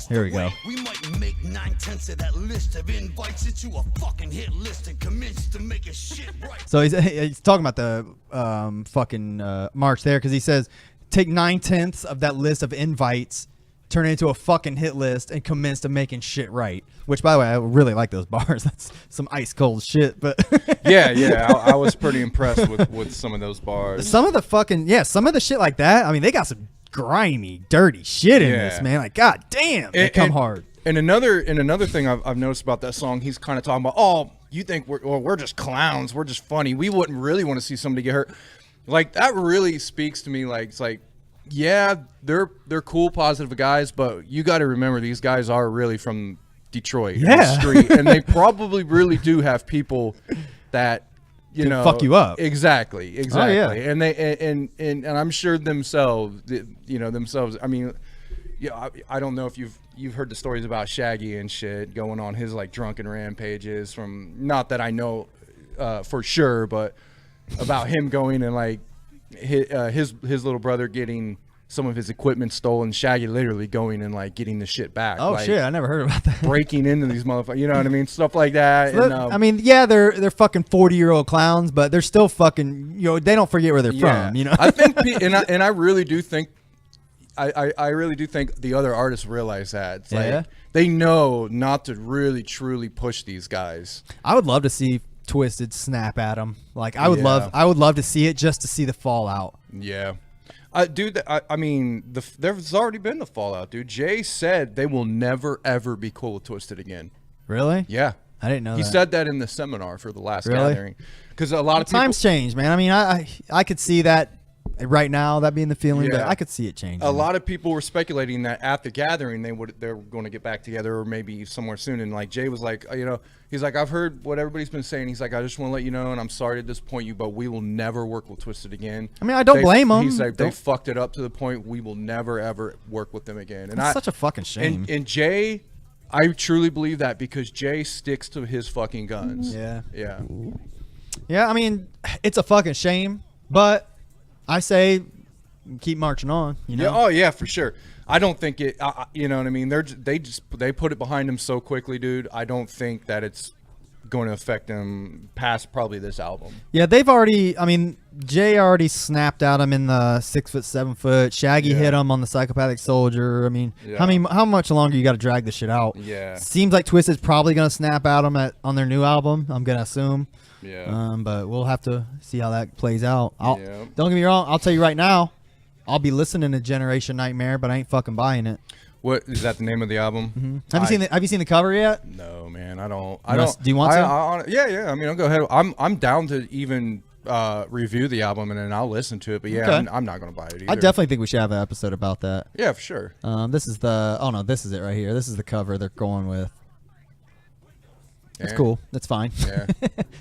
Here we go. "We might make 9/10 of that list of invites into a fucking hit list and commence to make a shit right." So he's talking about the fucking march there, because he says, "Take 9/10 of that list of invites, turn it into a fucking hit list, and commence to making shit right." Which, by the way, I really like those bars. That's some ice cold shit. But yeah, I was pretty impressed with some of those bars. Some of the shit like that. I mean, they got some grimy, dirty shit in this, man. Like, god damn, they come hard. And another thing I've noticed about that song, he's kind of talking about, "Oh, you think we're just clowns, we're just funny. We wouldn't really want to see somebody get hurt." Like, that really speaks to me. Like, it's like, yeah, they're cool, positive guys, but you got to remember these guys are really from Detroit, the street, and they probably really do have people that fuck you up. Exactly. Oh, yeah. And they and I'm sure themselves. I mean, I don't know if you've heard the stories about Shaggy and shit going on his like drunken rampages, from, not that I know for sure, but about him going and like his little brother getting some of his equipment stolen, Shaggy literally going and like getting the shit back. Oh, like, shit, I never heard about that. Breaking into these motherfuckers, you know what I mean? Stuff like that. So I mean, yeah, they're fucking 40-year-old clowns, but they're still fucking, they don't forget where they're from, I think, and I really do think, I really do think the other artists realize that. It's like, they know not to really truly push these guys. I would love to see Twisted snap at them. Like, I would love to see it, just to see the fallout. Yeah. Dude, I mean, there's already been the fallout, dude. Jay said they will never, ever be cool with Twisted again. Really? Yeah. I didn't know that. He said that in the seminar for the last gathering. Because a lot of people... Times change, man. I mean, I could see that right now, that being the feeling, but Yeah. I could see it changing. A lot of people were speculating that at the gathering they were going to get back together, or maybe somewhere soon. And like Jay was like, he's like, I've heard what everybody's been saying. He's like, I just want to let you know, and I'm sorry to disappoint you, but we will never work with Twisted again. I mean, I don't blame them. He's like, they fucked it up to the point we will never ever work with them again. And It's such a fucking shame. And Jay, I truly believe that because Jay sticks to his fucking guns. Yeah. Yeah. Yeah, I mean, it's a fucking shame, but I say keep marching on. You know? Yeah, oh yeah, for sure. I don't think it. You know what I mean? They put it behind them so quickly, dude. I don't think that it's going to affect them past probably this album. Yeah, they've already. I mean, Jay already snapped at him in the 6 foot, 7 foot. Shaggy hit him on the Psychopathic Soldier. I mean, how much longer you got to drag this shit out? Yeah. Seems like Twisted's probably gonna snap at him on their new album. I'm gonna assume. Yeah. But we'll have to see how that plays out. Yeah. Don't get me wrong. I'll tell you right now. I'll be listening to Generation Nightmare, but I ain't fucking buying it. What is that? The name of the album? Mm-hmm. Have you seen the cover yet? No, man. I don't. Do you want to? Yeah. I mean, I'll go ahead. I'm down to even review the album and then I'll listen to it. But yeah, Okay. I'm not gonna buy it either. I definitely think we should have an episode about that. Yeah, for sure. This is the. Oh no, this is it right here. This is the cover they're going with. It's Yeah. cool. That's fine. Yeah.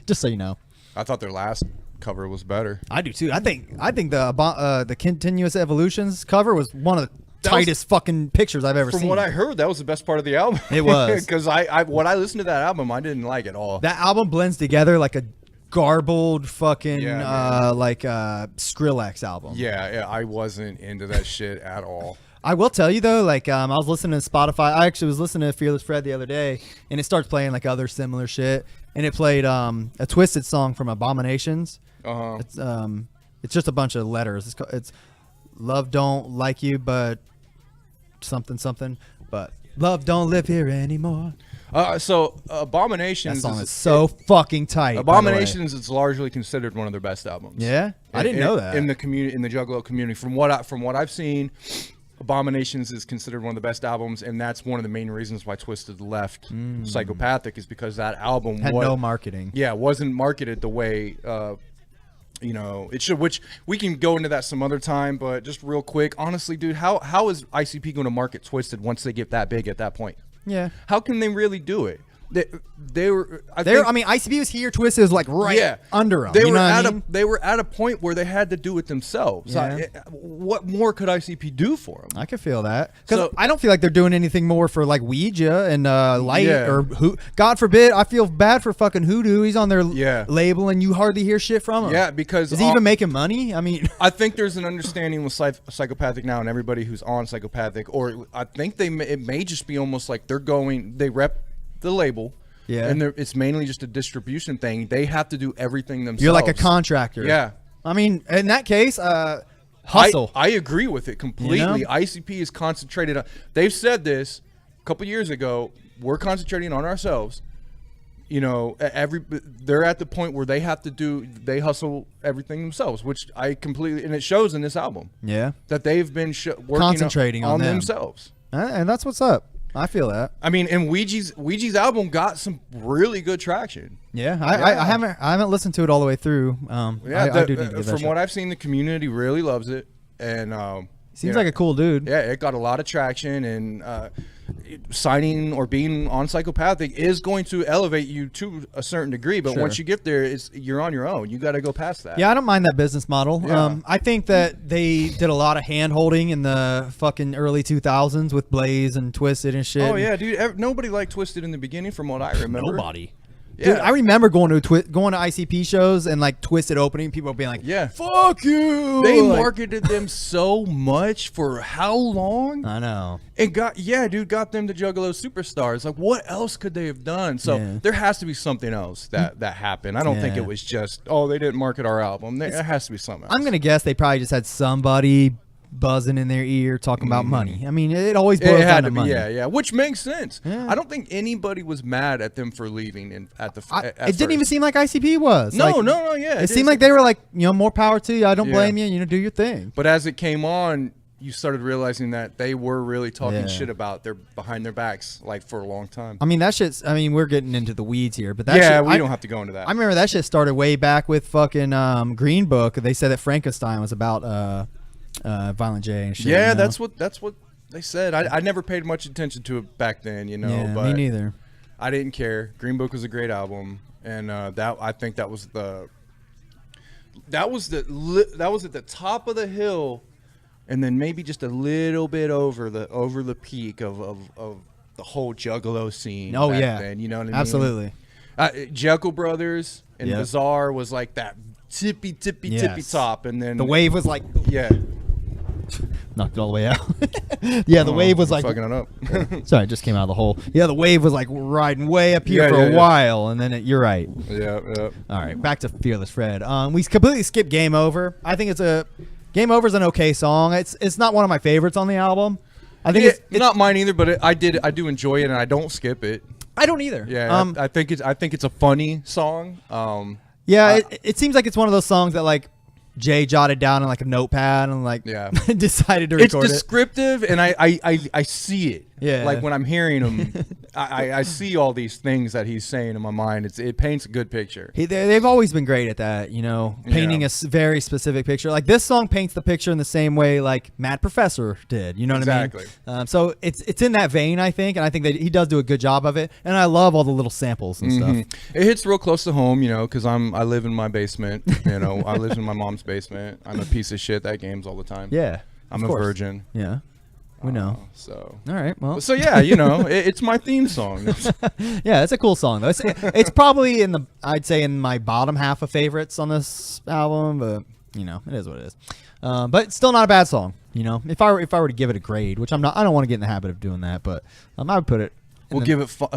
Just so you know. I thought their last cover was better. I do too. I think the Continuous Evolutions cover was one of the tightest fucking pictures I've ever seen. From what I heard, that was the best part of the album. It was. Because when I listened to that album, I didn't like it at all. That album blends together like a garbled fucking Yeah, Skrillex album. Yeah, I wasn't into that shit at all. I will tell you though, like I was listening to Spotify. I actually was listening to Fearless Fred the other day, and it starts playing like other similar shit. And it played a Twisted song from Abominations. It's just a bunch of letters. It's love don't like you, but something. But love don't live here anymore. So Abominations. That song is so fucking tight. Abominations is largely considered one of their best albums. Yeah, I didn't know that in the community, in the Juggalo community. From what I've seen, Abominations is considered one of the best albums, and that's one of the main reasons why Twisted left Psychopathic is because that album had no marketing. Yeah, wasn't marketed the way it should. Which we can go into that some other time, but just real quick, honestly, dude, how is ICP going to market Twisted once they get that big at that point? Yeah, how can they really do it? They were. I mean, ICP was here. Twisted was like under them. They were at a point where they had to do it themselves. Yeah. What more could ICP do for them? I could feel that because I don't feel like they're doing anything more for like Ouija and Light or who. God forbid, I feel bad for fucking Hoodoo. He's on their label, and you hardly hear shit from him. Yeah, because is he even making money? I mean, I think there's an understanding with Psychopathic now, and everybody who's on Psychopathic, or I think it may just be almost like they rep the label, and it's mainly just a distribution thing. They have to do everything themselves. You're like a contractor. Yeah, I mean, in that case, hustle. I agree with it completely. You know? ICP is concentrated on. They've said this a couple years ago. We're concentrating on ourselves. You know, they're at the point where they hustle everything themselves, which I completely, and it shows in this album. Yeah, that they've been working concentrating on themselves, and that's what's up. I feel that. I mean, and Ouija's album got some really good traction. Yeah, I haven't listened to it all the way through. I do need to give that from what I've seen, the community really loves it, and seems like a cool dude. Yeah, it got a lot of traction, and signing or being on Psychopathic is going to elevate you to a certain degree. But once you get there, you're on your own. You got to go past that. Yeah, I don't mind that business model. Yeah. I think that they did a lot of hand holding in the fucking early 2000s with Blaze and Twisted and shit. Oh yeah, dude. Nobody liked Twisted in the beginning, from what I remember. Nobody. Yeah. Dude, I remember going to ICP shows and like Twisted opening, people being like, "Yeah, fuck you." They marketed them so much for how long? I know. It got them to Juggalo superstars. Like, what else could they have done? So there has to be something else that happened. I don't think it was just they didn't market our album. There has to be something else. I'm gonna guess they probably just had somebody buzzing in their ear talking about money. I mean, it always boils down to money. Yeah, which makes sense. Yeah. I don't think anybody was mad at them for leaving. It didn't even seem like ICP was. No. Yeah, it seemed like they were like, more power to you. I don't blame you. Do your thing. But as it came on, you started realizing that they were really talking Yeah. shit about their behind their backs like for a long time. I mean, that shit's. I mean, we're getting into the weeds here, but that Yeah, shit, we don't have to go into that. I remember that shit started way back with fucking Green Book. They said that Frankenstein was about Violent J and shit. Yeah, you know? that's what they said. I never paid much attention to it back then, you know. Yeah, but me neither. I didn't care. Green Book was a great album, and I think that was at the top of the hill, and then maybe just a little bit over the peak of the whole juggalo scene. Oh back yeah, then, you know what I mean? Absolutely. Jekyll Brothers and Yep. Bizarre was like that tippy Yes. top, and then The wave was like yeah, knocked it all the way out. Yeah, the wave was like. fucking it up. Sorry, it just came out of the hole. Yeah, the wave was like riding way up here Yeah, for yeah, a yeah. while, and then you're right. yeah. All right, back to Fearless Fred. We completely skipped Game Over. I think Game Over's an okay song. It's not one of my favorites on the album. I think it's not mine either, but I do enjoy it, and I don't skip it. I don't either. Yeah, I think it's a funny song. Yeah, it seems like it's one of those songs that like Jay jotted down in like a notepad and like Yeah. decided to It's record it. descriptive, and I see it. Yeah. Like when I'm hearing him, I see all these things that he's saying in my mind. It paints a good picture. They've always been great at that, you know, painting Yeah. a very specific picture. Like this song paints the picture in the same way like Mad Professor did. You know what Exactly. I mean? So it's in that vein, I think, and I think that he does do a good job of it. And I love all the little samples and stuff. It hits real close to home, you know, because I live in my basement. You know, I live in my mom's basement. I'm a piece of shit that games all the time. Yeah, I'm of a course. virgin. Yeah, we know. So. All right, well, So yeah, you know, it's my theme song. yeah, it's a cool song though. It's probably I'd say in my bottom half of favorites on this album, but you know, it is what it is. But it's still not a bad song. You know, if I were to give it a grade, which I'm not, I don't want to get in the habit of doing that, but I would put it. We'll give it 5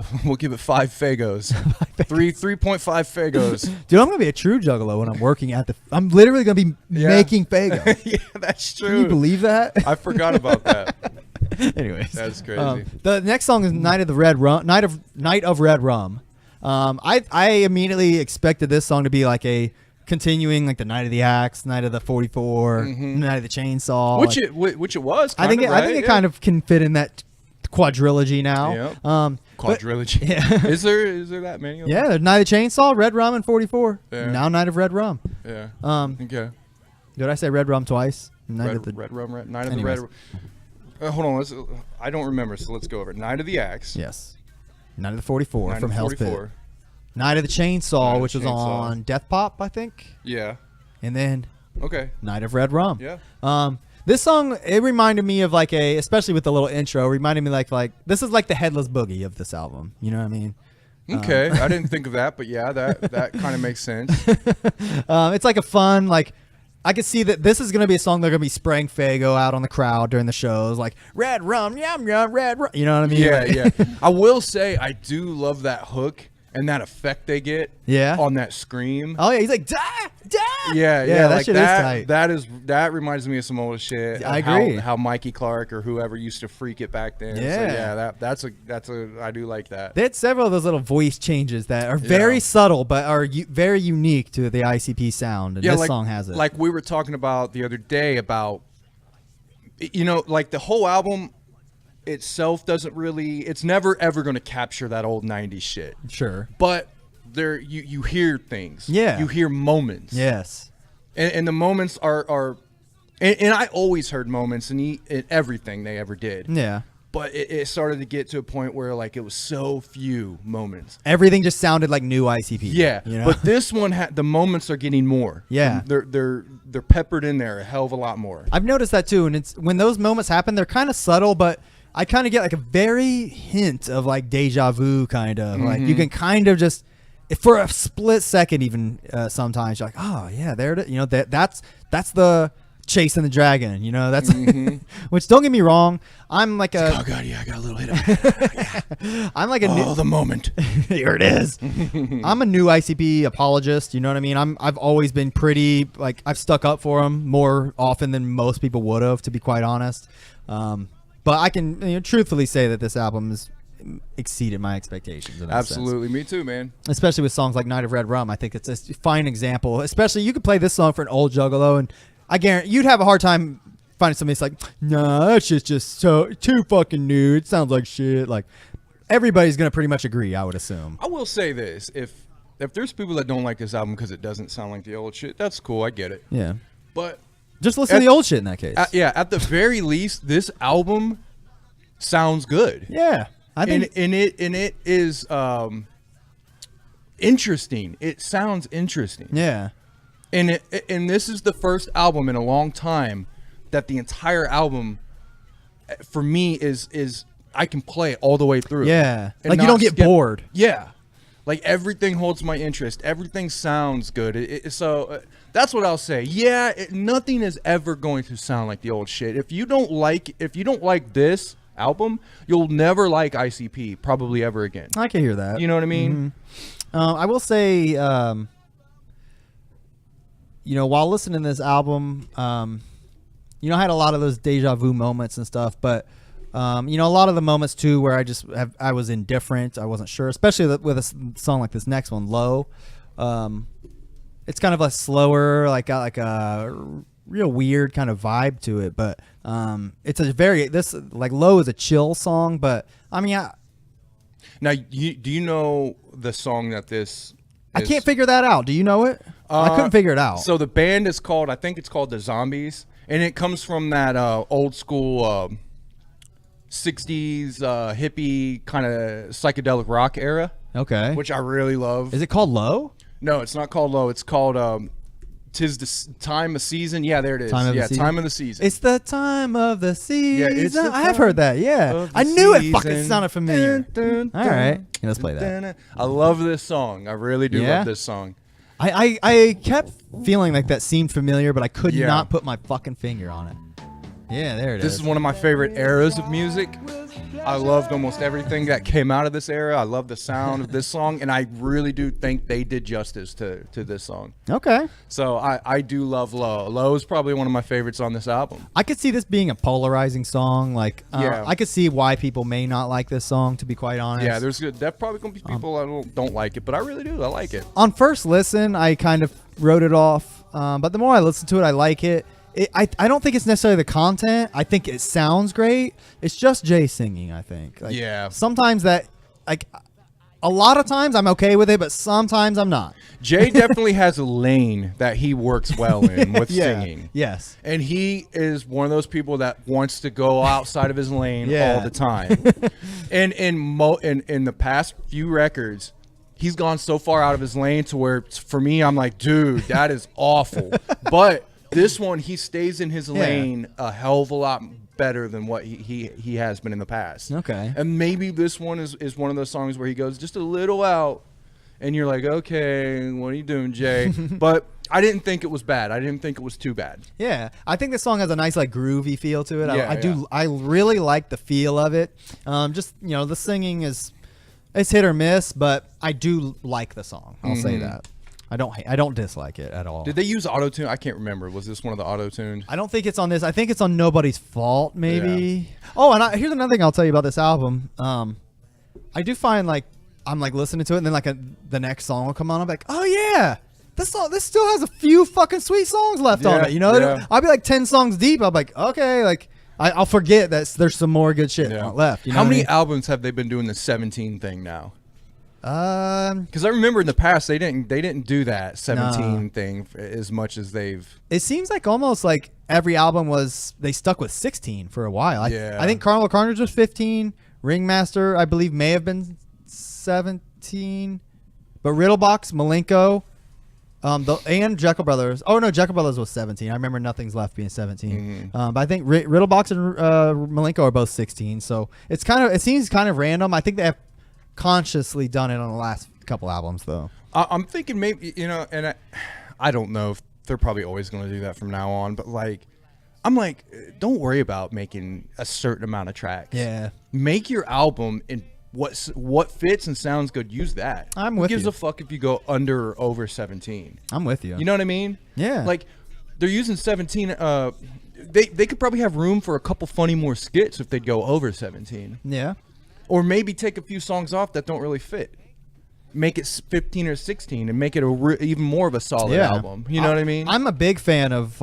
Fagos. 3.5 Fagos. Dude, I'm gonna be a true juggalo when I'm working at the. I'm literally gonna be Yeah. making Fago. Yeah, that's true. Can you believe that? I forgot about that. Anyways, That's crazy. The next song is Night of Red Rum. I immediately expected this song to be like a continuing like the Night of the Axe, Night of the 44, Night of the Chainsaw. Which it was. I think kinda, it kind of can fit in that quadrilogy now. Yep. Quadrilogy. Yeah. Is there that many of them? Yeah, there's Night of the Chainsaw, Red Rum, and 44. Yeah. Now Night of Red Rum. Yeah. Okay. Did I say Red Rum twice? Night Red, of the Red Rum, Night of Anyways. the Red. Hold on. I don't remember, so let's go over it. Night of the Axe. Yes. Night of the 44 Night from of Hell's Pit. 44. Night of the Chainsaw, Night of which the was Chainsaw. on Death Pop, I think. Yeah. And then Okay. Night of Red Rum. Yeah. This song, it reminded me of like especially with the little intro, reminded me like this is like the Headless Boogie of this album. You know what I mean? Okay. I didn't think of that, but yeah, that kind of makes sense. It's like a fun, like, I could see that this is going to be a song they're going to be spraying Fago out on the crowd during the shows, like, Red Rum, yum, yum, Red Rum. You know what I mean? Yeah, Like- yeah. I will say I do love that hook and that effect they get. Yeah. On that scream. Oh, yeah, he's like, da, da. Yeah, that like shit is tight. That reminds me of some old shit. I of agree. How Mikey Clark or whoever used to freak it back then. So Yeah. that's a I do like that. They had several of those little voice changes that are very Yeah. subtle, but are very unique to the ICP sound. And this song has it. Like we were talking about the other day about, you know, like the whole album itself doesn't really. It's never ever going to capture that old '90s shit. Sure. But there, you hear things. Yeah. You hear moments. Yes. And the moments are and I always heard moments in everything they ever did. Yeah. But it started to get to a point where like it was so few moments. Everything just sounded like new ICP. Yeah, You know? but this one the moments are getting more. Yeah. they're peppered in there a hell of a lot more. I've noticed that too, and it's when those moments happen, they're kind of subtle, but I kind of get like a very hint of like deja vu, kind of like you can kind of just for a split second, even sometimes you're like, oh yeah, there it is. You know that's the chasing the dragon. You know that's which don't get me wrong, I'm like Oh god, yeah, I got a little hit of I'm like a new, the moment. here it is. I'm a new ICP apologist. You know what I mean? I've always been pretty like I've stuck up for them more often than most people would have, to be quite honest. But I can truthfully say that this album has exceeded my expectations. In that Absolutely, me too, man. sense. Especially with songs like Night of Red Rum. I think it's a fine example. Especially you could play this song for an old juggalo, and I guarantee you'd have a hard time find somebody's like, nah, that shit's just so too fucking new. It sounds like shit. Like everybody's gonna pretty much agree, I would assume. I will say this: if there's people that don't like this album because it doesn't sound like the old shit, that's cool. I get it. Yeah. But just listen to the old shit in that case. At the very least, this album sounds good. Yeah, I think, and it is interesting. It sounds interesting. Yeah. And this is the first album in a long time that the entire album, for me, is I can play it all the way through. Yeah, and like you not don't get bored. Yeah, like everything holds my interest. Everything sounds good. So that's what I'll say. Yeah, nothing is ever going to sound like the old shit. If you don't like this album, you'll never like ICP probably ever again. I can hear that. You know what I mean? I will say, while listening to this album, I had a lot of those deja vu moments and stuff, but a lot of the moments too where I was indifferent. I wasn't sure, especially with a song like this next one, Low. It's kind of a slower, got like a real weird kind of vibe to it, but it's Low is a chill song, but I mean, now do you know the song that this? I can't figure that out. Do you know it? I couldn't figure it out. So the band is called, I think it's called The Zombies, and it comes from that old school 60s hippie kind of psychedelic rock era. Okay. Which I really love. Is it called Low? No, it's not called Low. It's called 'Tis the Time of Season. Yeah, there it is. Time of the Season. It's the time of the season. Yeah, it's the I have heard that. Yeah, I knew it fucking sounded familiar. Dun, All right, let's play that. I love this song. I really do love this song. I kept feeling like that seemed familiar, but I could not put my fucking finger on it. Yeah, there it is. This is one of my favorite eras of music. I loved almost everything that came out of this era. I love the sound of this song, and I really do think they did justice to this song. Okay. So I do love Low. Low is probably one of my favorites on this album. I could see this being a polarizing song. I could see why people may not like this song, to be quite honest. Yeah, there's probably going to be people that don't like it, but I really do. I like it. On first listen, I kind of wrote it off, but the more I listen to it, I like it. I don't think it's necessarily the content. I think it sounds great. It's just Jay singing, I think. Sometimes a lot of times I'm okay with it, but sometimes I'm not. Jay definitely has a lane that he works well in with singing. Yes. And he is one of those people that wants to go outside of his lane all the time. And in the past few records, he's gone so far out of his lane to where, for me, I'm like, dude, that is awful. But this one, he stays in his lane a hell of a lot better than what he has been in the past. Okay. And maybe this one is one of those songs where he goes just a little out, and you're like, okay, what are you doing, Jay? But I didn't think it was bad. I didn't think it was too bad. Yeah, I think this song has a nice groovy feel to it. I really like the feel of it. The singing it's hit or miss, but I do like the song. I'll say that. I don't dislike it at all. Did they use auto-tune? I can't remember. Was this one of the auto-tuned? I don't think it's on this. I think it's on Nobody's Fault, maybe. Yeah. Oh, and here's another thing I'll tell you about this album. I do find I'm listening to it, and then the next song will come on. I'm like, oh yeah, this still has a few fucking sweet songs left on it. I'll be 10 songs deep. I'm like, okay, I'll forget that there's some more good shit left. How many albums have they been doing the 17 thing now? Because I remember in the past they didn't do that 17 thing as much as they've. It seems almost like every album they stuck with 16 for a while. I think Carnival Carnage was 15. Ringmaster, I believe, may have been 17, but Riddlebox, Malenko, and Jekyll Brothers. Oh no, Jekyll Brothers was 17. I remember Nothing's Left being 17. But I think Riddlebox and Malenko are both 16. So it seems kind of random. I think they have consciously done it on the last couple albums though. I'm thinking maybe, and I don't know if they're probably always going to do that from now on, but I'm like, don't worry about making a certain amount of tracks. Yeah. Make your album and what fits and sounds good, use that. I'm with you. Who gives a fuck if you go under or over 17? I'm with you. You know what I mean? Yeah. They're using 17 they could probably have room for a couple funny more skits if they'd go over 17. Yeah. Or maybe take a few songs off that don't really fit. Make it 15 or 16 and make it even more of a solid album. You know what I mean? I'm a big fan of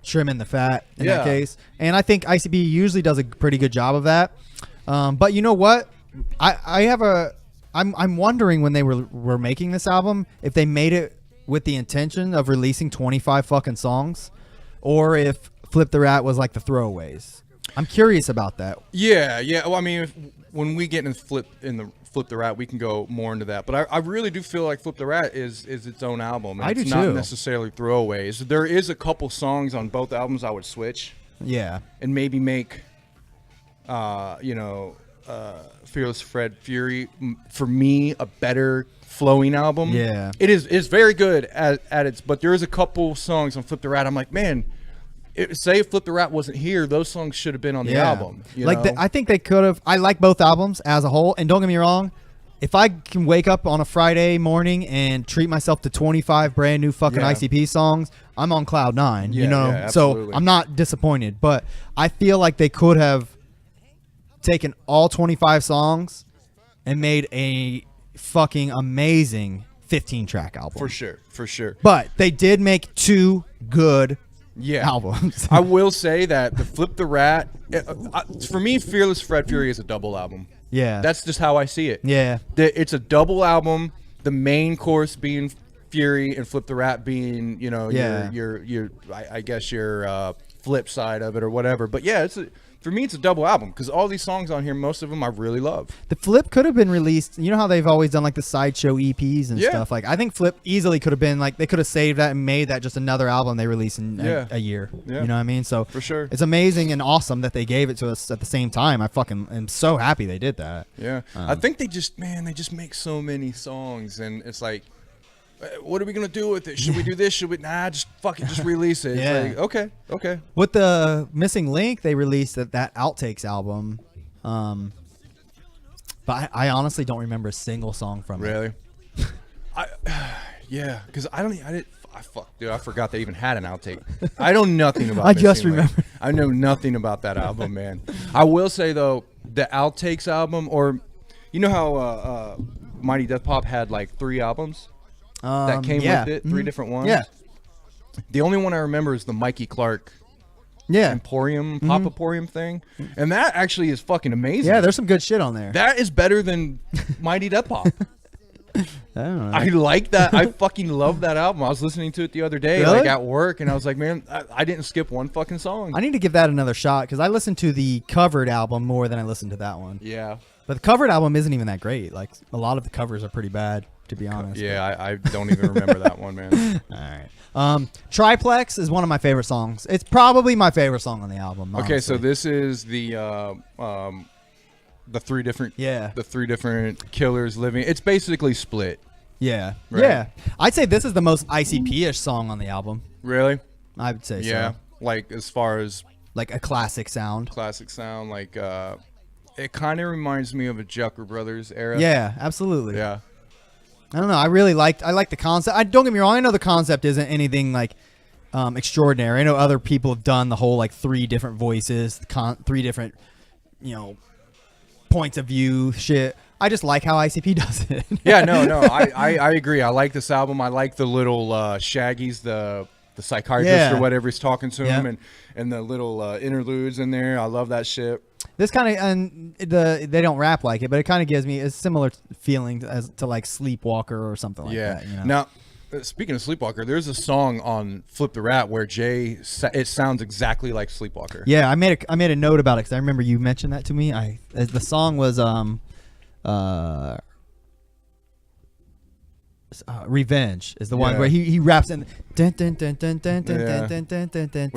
trimming the fat in that case. And I think ICP usually does a pretty good job of that. But you know what? I'm wondering when they were making this album if they made it with the intention of releasing 25 fucking songs, or if Flip the Rat was like the throwaways. I'm curious about that. Yeah. Well, I mean, when we get in Flip the Rat, we can go more into that. But I really do feel like Flip the Rat is its own album. And it's not necessarily throwaways. There is a couple songs on both albums I would switch. Yeah. And maybe make, Fearless Fred Fury, for me, a better flowing album. Yeah. It's very good at its, but there is a couple songs on Flip the Rat. I'm like, man, say if Flip the Rat wasn't here, those songs should have been on the album. I think they could have. I like both albums as a whole, and don't get me wrong, if I can wake up on a Friday morning and treat myself to 25 brand new fucking ICP songs, I'm on cloud nine. So I'm not disappointed. But I feel like they could have taken all 25 songs and made a fucking amazing 15-track album. For sure. But they did make 2 good albums. I will say that the Flip the Rat, for me, Fearless Fred Fury is a double album. Yeah. That's just how I see it. Yeah. It's a double album, the main course being Fury and Flip the Rat being, your I guess your flip side of it or whatever. But yeah, for me, it's a double album because all these songs on here, most of them I really love. The Flip could have been released. You know how they've always done like the sideshow EPs and stuff. Like I think Flip easily could have been like they could have saved that and made that just another album they release in a year. Yeah. You know what I mean? So for sure, it's amazing and awesome that they gave it to us at the same time. I fucking am so happy they did that. Yeah, I think they just make so many songs and it's like, what are we gonna do with it? Should we do this? Should we? Nah, just fucking just release it. It's like, okay. With the Missing Link, they released that Outtakes album, but I honestly don't remember a single song from it. Really? Because I forgot they even had an outtake. I know nothing about. I just remember. I know nothing about that album, man. I will say though, the Outtakes album, or you know how Mighty Death Pop had like 3 albums. That came with it, 3 different ones. Yeah. The only one I remember is the Mikey Clark Emporium, Pop Emporium thing. And that actually is fucking amazing. Yeah, there's some good shit on there. That is better than Mighty Death Pop. I don't know. I like that. I fucking love that album. I was listening to it the other day, like at work, and I was like, man, I didn't skip one fucking song. I need to give that another shot because I listened to the covered album more than I listened to that one. Yeah. But the covered album isn't even that great. Like a lot of the covers are pretty bad, to be honest. Yeah, I don't even remember that one, man. All right. Triplex is one of my favorite songs. It's probably my favorite song on the album. Okay, so this is the 3 different killers living. It's basically split. Yeah. Right? Yeah. I'd say this is the most ICP-ish song on the album. Really? I would say so. Yeah. Like as far as like a classic sound. Like it kind of reminds me of a Jucker Brothers era. Yeah, absolutely. Yeah. I don't know. I like the concept. Don't get me wrong. I know the concept isn't anything like extraordinary. I know other people have done the whole like 3 different voices, 3 different, points of view shit. I just like how ICP does it. Yeah, no. I agree. I like this album. I like the little Shaggy's, the psychiatrist or whatever he's talking to him, and the little interludes in there. I love that shit. This kind of, and they don't rap like it, but it kind of gives me a similar feeling to like Sleepwalker or something like that. Now, speaking of Sleepwalker, there's a song on Flip the Rat where it sounds exactly like Sleepwalker. Yeah, I made a note about it because I remember you mentioned that to me. The song was Revenge is the one where he raps in which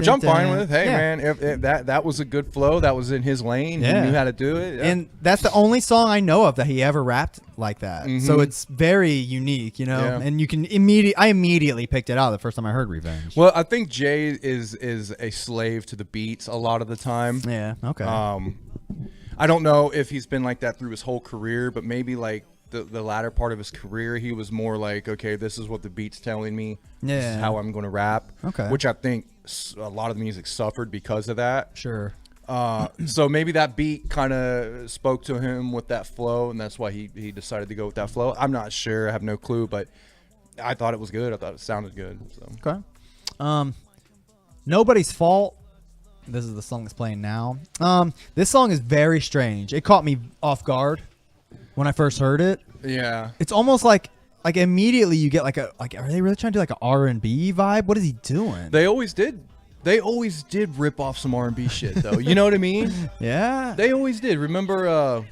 I'm fine with. Hey man, if that was a good flow, that was in his lane. He knew how to do it. And that's the only song I know of that he ever rapped like that. So it's very unique, and you can I immediately picked it out the first time I heard Revenge. Well, I think Jay is a slave to the beats a lot of the time. Yeah. Okay. I don't know if he's been like that through his whole career, but maybe like the latter part of his career, he was more like, okay, this is what the beat's telling me. This is how I'm going to rap. Okay. Which I think a lot of the music suffered because of that. Sure. So maybe that beat kind of spoke to him with that flow, and that's why he decided to go with that flow. I'm not sure. I have no clue, but I thought it was good. I thought it sounded good. So. Okay. Nobody's Fault. This is the song that's playing now. This song is very strange. It caught me off guard when I first heard it. Yeah. It's almost like immediately you get like are they really trying to do like an R&B vibe? What is he doing? They always did. They always did rip off some R&B shit though. You know what I mean? Yeah. They always did. Remember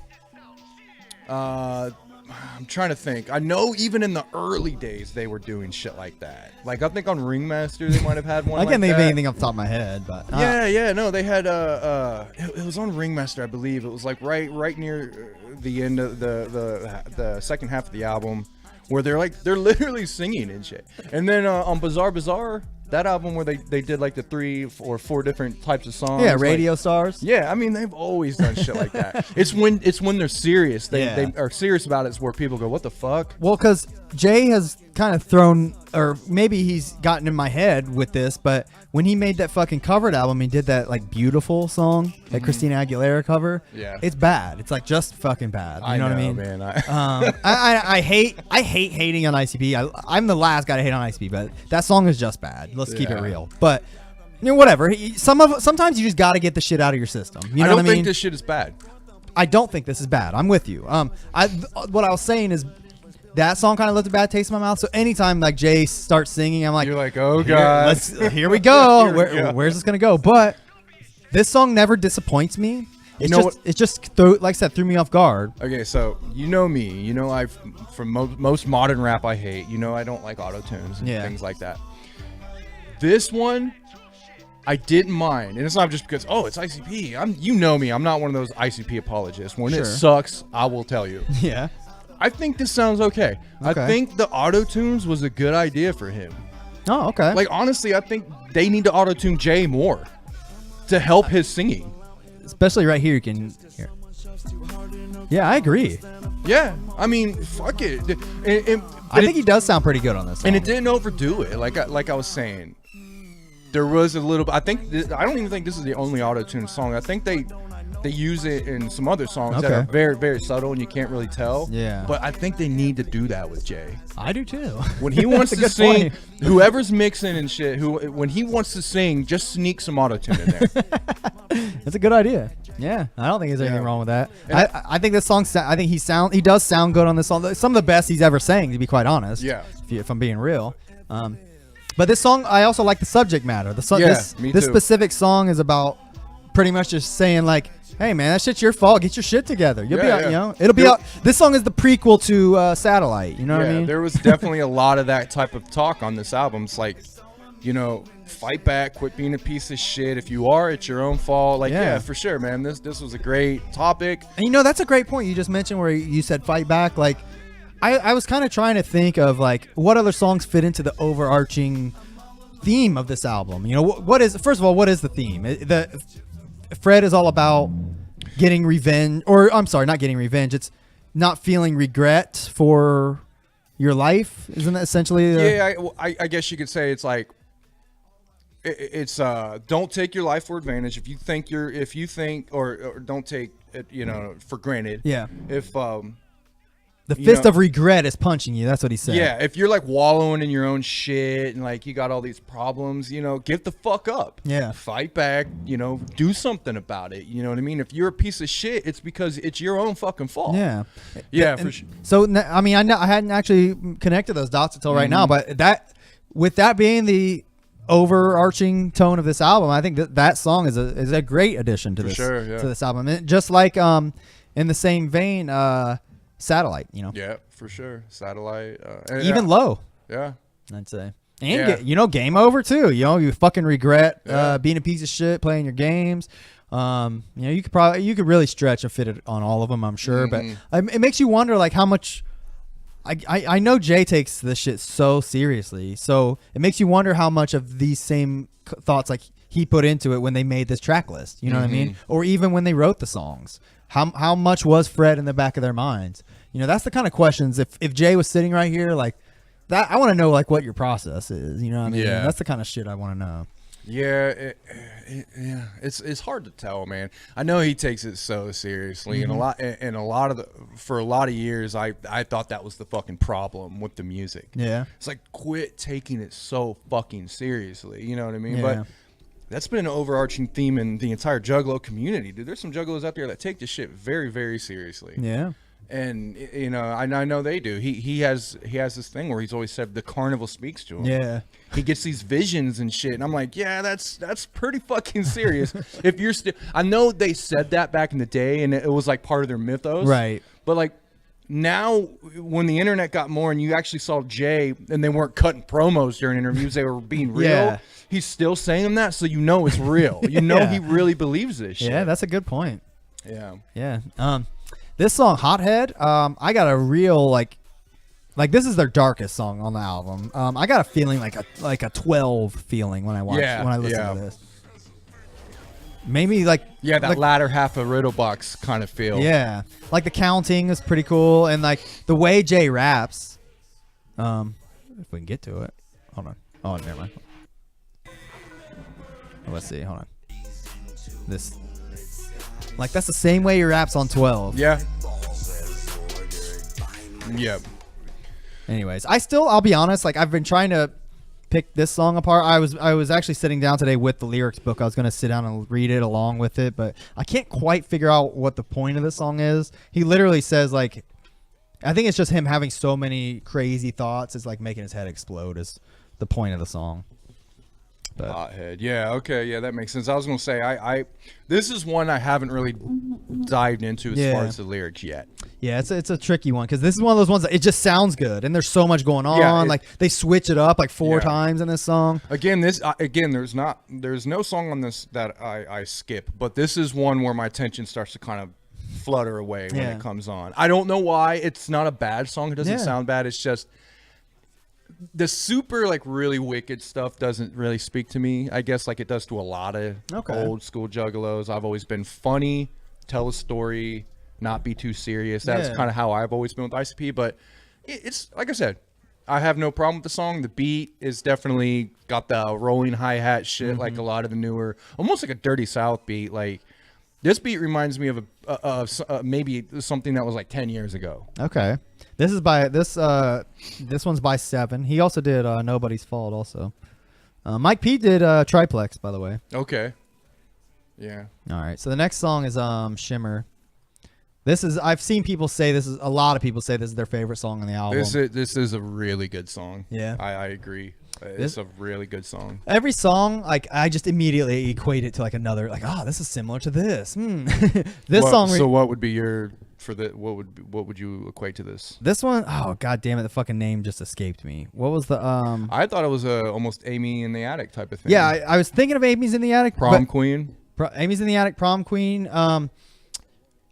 I'm trying to think. I know even in the early days they were doing shit like that. Like I think on Ringmaster they might have had one. I can't like think of that. anything off the top of my head, but No, they had it was on Ringmaster, I believe. It was like right near the end of the second half of the album, where they're literally singing and shit. And then on Bizarre, that album where they did like the 3 or 4 different types of songs. Yeah, Radio Stars. Yeah, I mean they've always done shit like that. It's when they're serious. They are serious about it. It's where people go, what the fuck? Well, because Jay has kind of thrown, or maybe he's gotten in my head with this, but when he made that fucking covered album, he did that like Beautiful song, that Christina Aguilera cover. Yeah, it's bad. It's like just fucking bad. You know what I mean? Man. I hate hating on ICP. I'm the last guy to hate on ICP, but that song is just bad. Let's keep it real. But you know, whatever. Sometimes you just got to get the shit out of your system. You know I don't what I mean? think this shit is bad. I don't think this is bad. I'm with you. What I was saying is that song kind of left a bad taste in my mouth. So anytime like Jay starts singing, I'm like, you're like, oh god, here we go. Where's this gonna go? But this song never disappoints me. It just like I said, threw me off guard. Okay, so you know me. You know from most modern rap I hate. You know I don't like auto-tunes and things like that. This one, I didn't mind, and it's not just because it's ICP. You know me. I'm not one of those ICP apologists. When it sucks, I will tell you. Yeah. I think this sounds okay. I think the auto-tunes was a good idea for him. Oh, okay. Like honestly, I think they need to auto-tune Jay more to help his singing. Especially right here, you can hear. Yeah, I agree. Yeah, I mean, fuck it. I think he does sound pretty good on this song. And it didn't overdo it. Like I was saying, there was a little. I don't even think this is the only auto-tune song. I think they use it in some other songs that are very, very subtle and you can't really tell. Yeah. But I think they need to do that with Jay. I do too. When he wants to sing, whoever's mixing and shit, when he wants to sing, just sneak some auto-tune in there. That's a good idea. Yeah, I don't think there's anything wrong with that. I think this song. I think he does sound good on this song. Some of the best he's ever sang, to be quite honest. Yeah. If I'm being real. But this song, I also like the subject matter. me This too. specific song is about pretty much just saying like, hey man, that shit's your fault. Get your shit together. You'll be out. You know, it'll be out. This song is the prequel to Satellite. You know what I mean? There was definitely a lot of that type of talk on this album. It's like, fight back, quit being a piece of shit. If you are, it's your own fault. Like, yeah for sure, man. This was a great topic. And that's a great point you just mentioned where you said fight back. Like, I was kind of trying to think of like what other songs fit into the overarching theme of this album. First of all, what is the theme? Fred is all about getting revenge, or I'm sorry, not getting revenge. It's not feeling regret for your life. Isn't that essentially? I guess you could say it's like, it's don't take your life for advantage. If you think or don't take it, for granted. Yeah. If the fist of regret is punching you. That's what he said. Yeah, if you're like wallowing in your own shit and like you got all these problems, get the fuck up. Yeah. Fight back, do something about it. You know what I mean? If you're a piece of shit, it's because it's your own fucking fault. Yeah. Yeah, for sure. So, I mean, I hadn't actually connected those dots until right now, but with that being the overarching tone of this album, I think that song is a great addition to this album. And just like in the same vein, Satellite, Yeah, for sure. Satellite. Even Low. Yeah. I'd say. And Game Over too. You fucking regret being a piece of shit playing your games. You could really stretch and fit it on all of them, I'm sure. But it makes you wonder like how much. I know Jay takes this shit so seriously, so it makes you wonder how much of these same thoughts like he put into it when they made this track list. You know what I mean? Or even when they wrote the songs. How much was Fred in the back of their minds? That's the kind of questions. If Jay was sitting right here, like that, I want to know like what your process is. You know what I mean? Yeah. That's the kind of shit I want to know. Yeah, it's hard to tell, man. I know he takes it so seriously, and for a lot of years, I thought that was the fucking problem with the music. Yeah, it's like quit taking it so fucking seriously. You know what I mean? Yeah. But that's been an overarching theme in the entire juggalo community, dude. There's some juggalos out there that take this shit very, very seriously. Yeah. And you know, I know they do. He has this thing where he's always said the carnival speaks to him. Yeah. He gets these visions and shit, and I'm like, yeah, that's pretty fucking serious. If you're still, I know they said that back in the day, and it was like part of their mythos, Right. But like now, when the internet got more, and you actually saw Jay, and they weren't cutting promos during interviews, they were being real. Yeah. He's still saying that, so you know it's real. You know Yeah. he really believes this shit. Yeah, that's a good point. Yeah. Yeah. This song, Hothead, I got a real like this is their darkest song on the album. I got a feeling like a 12 feeling when I listen to this. Maybe that latter half of Riddlebox kind of feel. Yeah, like the counting is pretty cool, and like the way Jay raps. If we can get to it, hold on. Oh, never mind. Let's see. Hold on. This. Like, that's the same way he raps on 12. Yeah. Yep. Anyways, I'll be honest, like, I've been trying to pick this song apart. I was actually sitting down today with the lyrics book. I was going to sit down and read it along with it, but I can't quite figure out what the point of the song is. He literally says, like, I think it's just him having so many crazy thoughts. It's like making his head explode is the point of the song. But Hothead. Yeah, okay, yeah, that makes sense. I was gonna say I this is one I haven't really dived into as far as the lyrics yet. Yeah, it's a tricky one because this is one of those ones that it just sounds good and there's so much going on. Like they switch it up like 4 times in this song. Again, there's no song on this that I skip, but this is one where my attention starts to kind of flutter away when it comes on. I don't know why. It's not a bad song. It doesn't sound bad. It's just the super like really wicked stuff doesn't really speak to me. I guess like it does to a lot of old school juggalos. I've always been funny, tell a story, not be too serious. That's kind of how I've always been with ICP. But it's like I said, I have no problem with the song. The beat is definitely got the rolling hi-hat shit like a lot of the newer, almost like a Dirty South beat. Like this beat reminds me of maybe something that was like 10 years ago. Okay. This one's by Seven. He also did Nobody's Fault also. Mike P did Triplex, by the way. Okay. Yeah. All right. So the next song is Shimmer. I've seen people say a lot of people say this is their favorite song on the album. This is a really good song. Yeah. I agree. It's a really good song. Every song, like I just immediately equate it to like another, like, oh, this is similar to this. Song. So what would be your what would you equate to this? This one, oh god damn it, the fucking name just escaped me. What was the I thought it was almost Amy in the Attic type of thing. Yeah, I was thinking of Amy's in the Attic. Prom Queen. Amy's in the Attic, Prom Queen.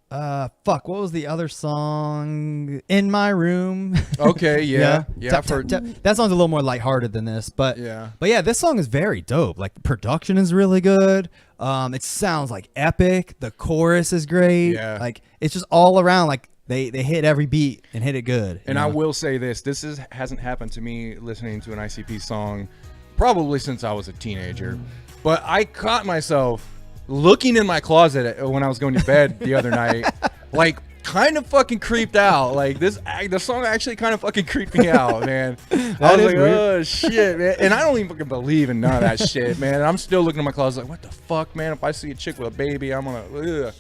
What was the other song? In My Room. Okay, yeah. That song's a little more lighthearted than this, but yeah, this song is very dope. Like the production is really good. It sounds like epic. The chorus is great. Yeah, like it's just all around. Like they hit every beat and hit it good. And I will say this hasn't happened to me listening to an ICP song probably since I was a teenager, but I caught myself looking in my closet when I was going to bed the other night, like kind of fucking creeped out. Like the song actually kind of fucking creeped me out, man. I was like, weird. Oh shit, man. And I don't even fucking believe in none of that shit, man. And I'm still looking in my closet like, what the fuck, man? If I see a chick with a baby, I'm gonna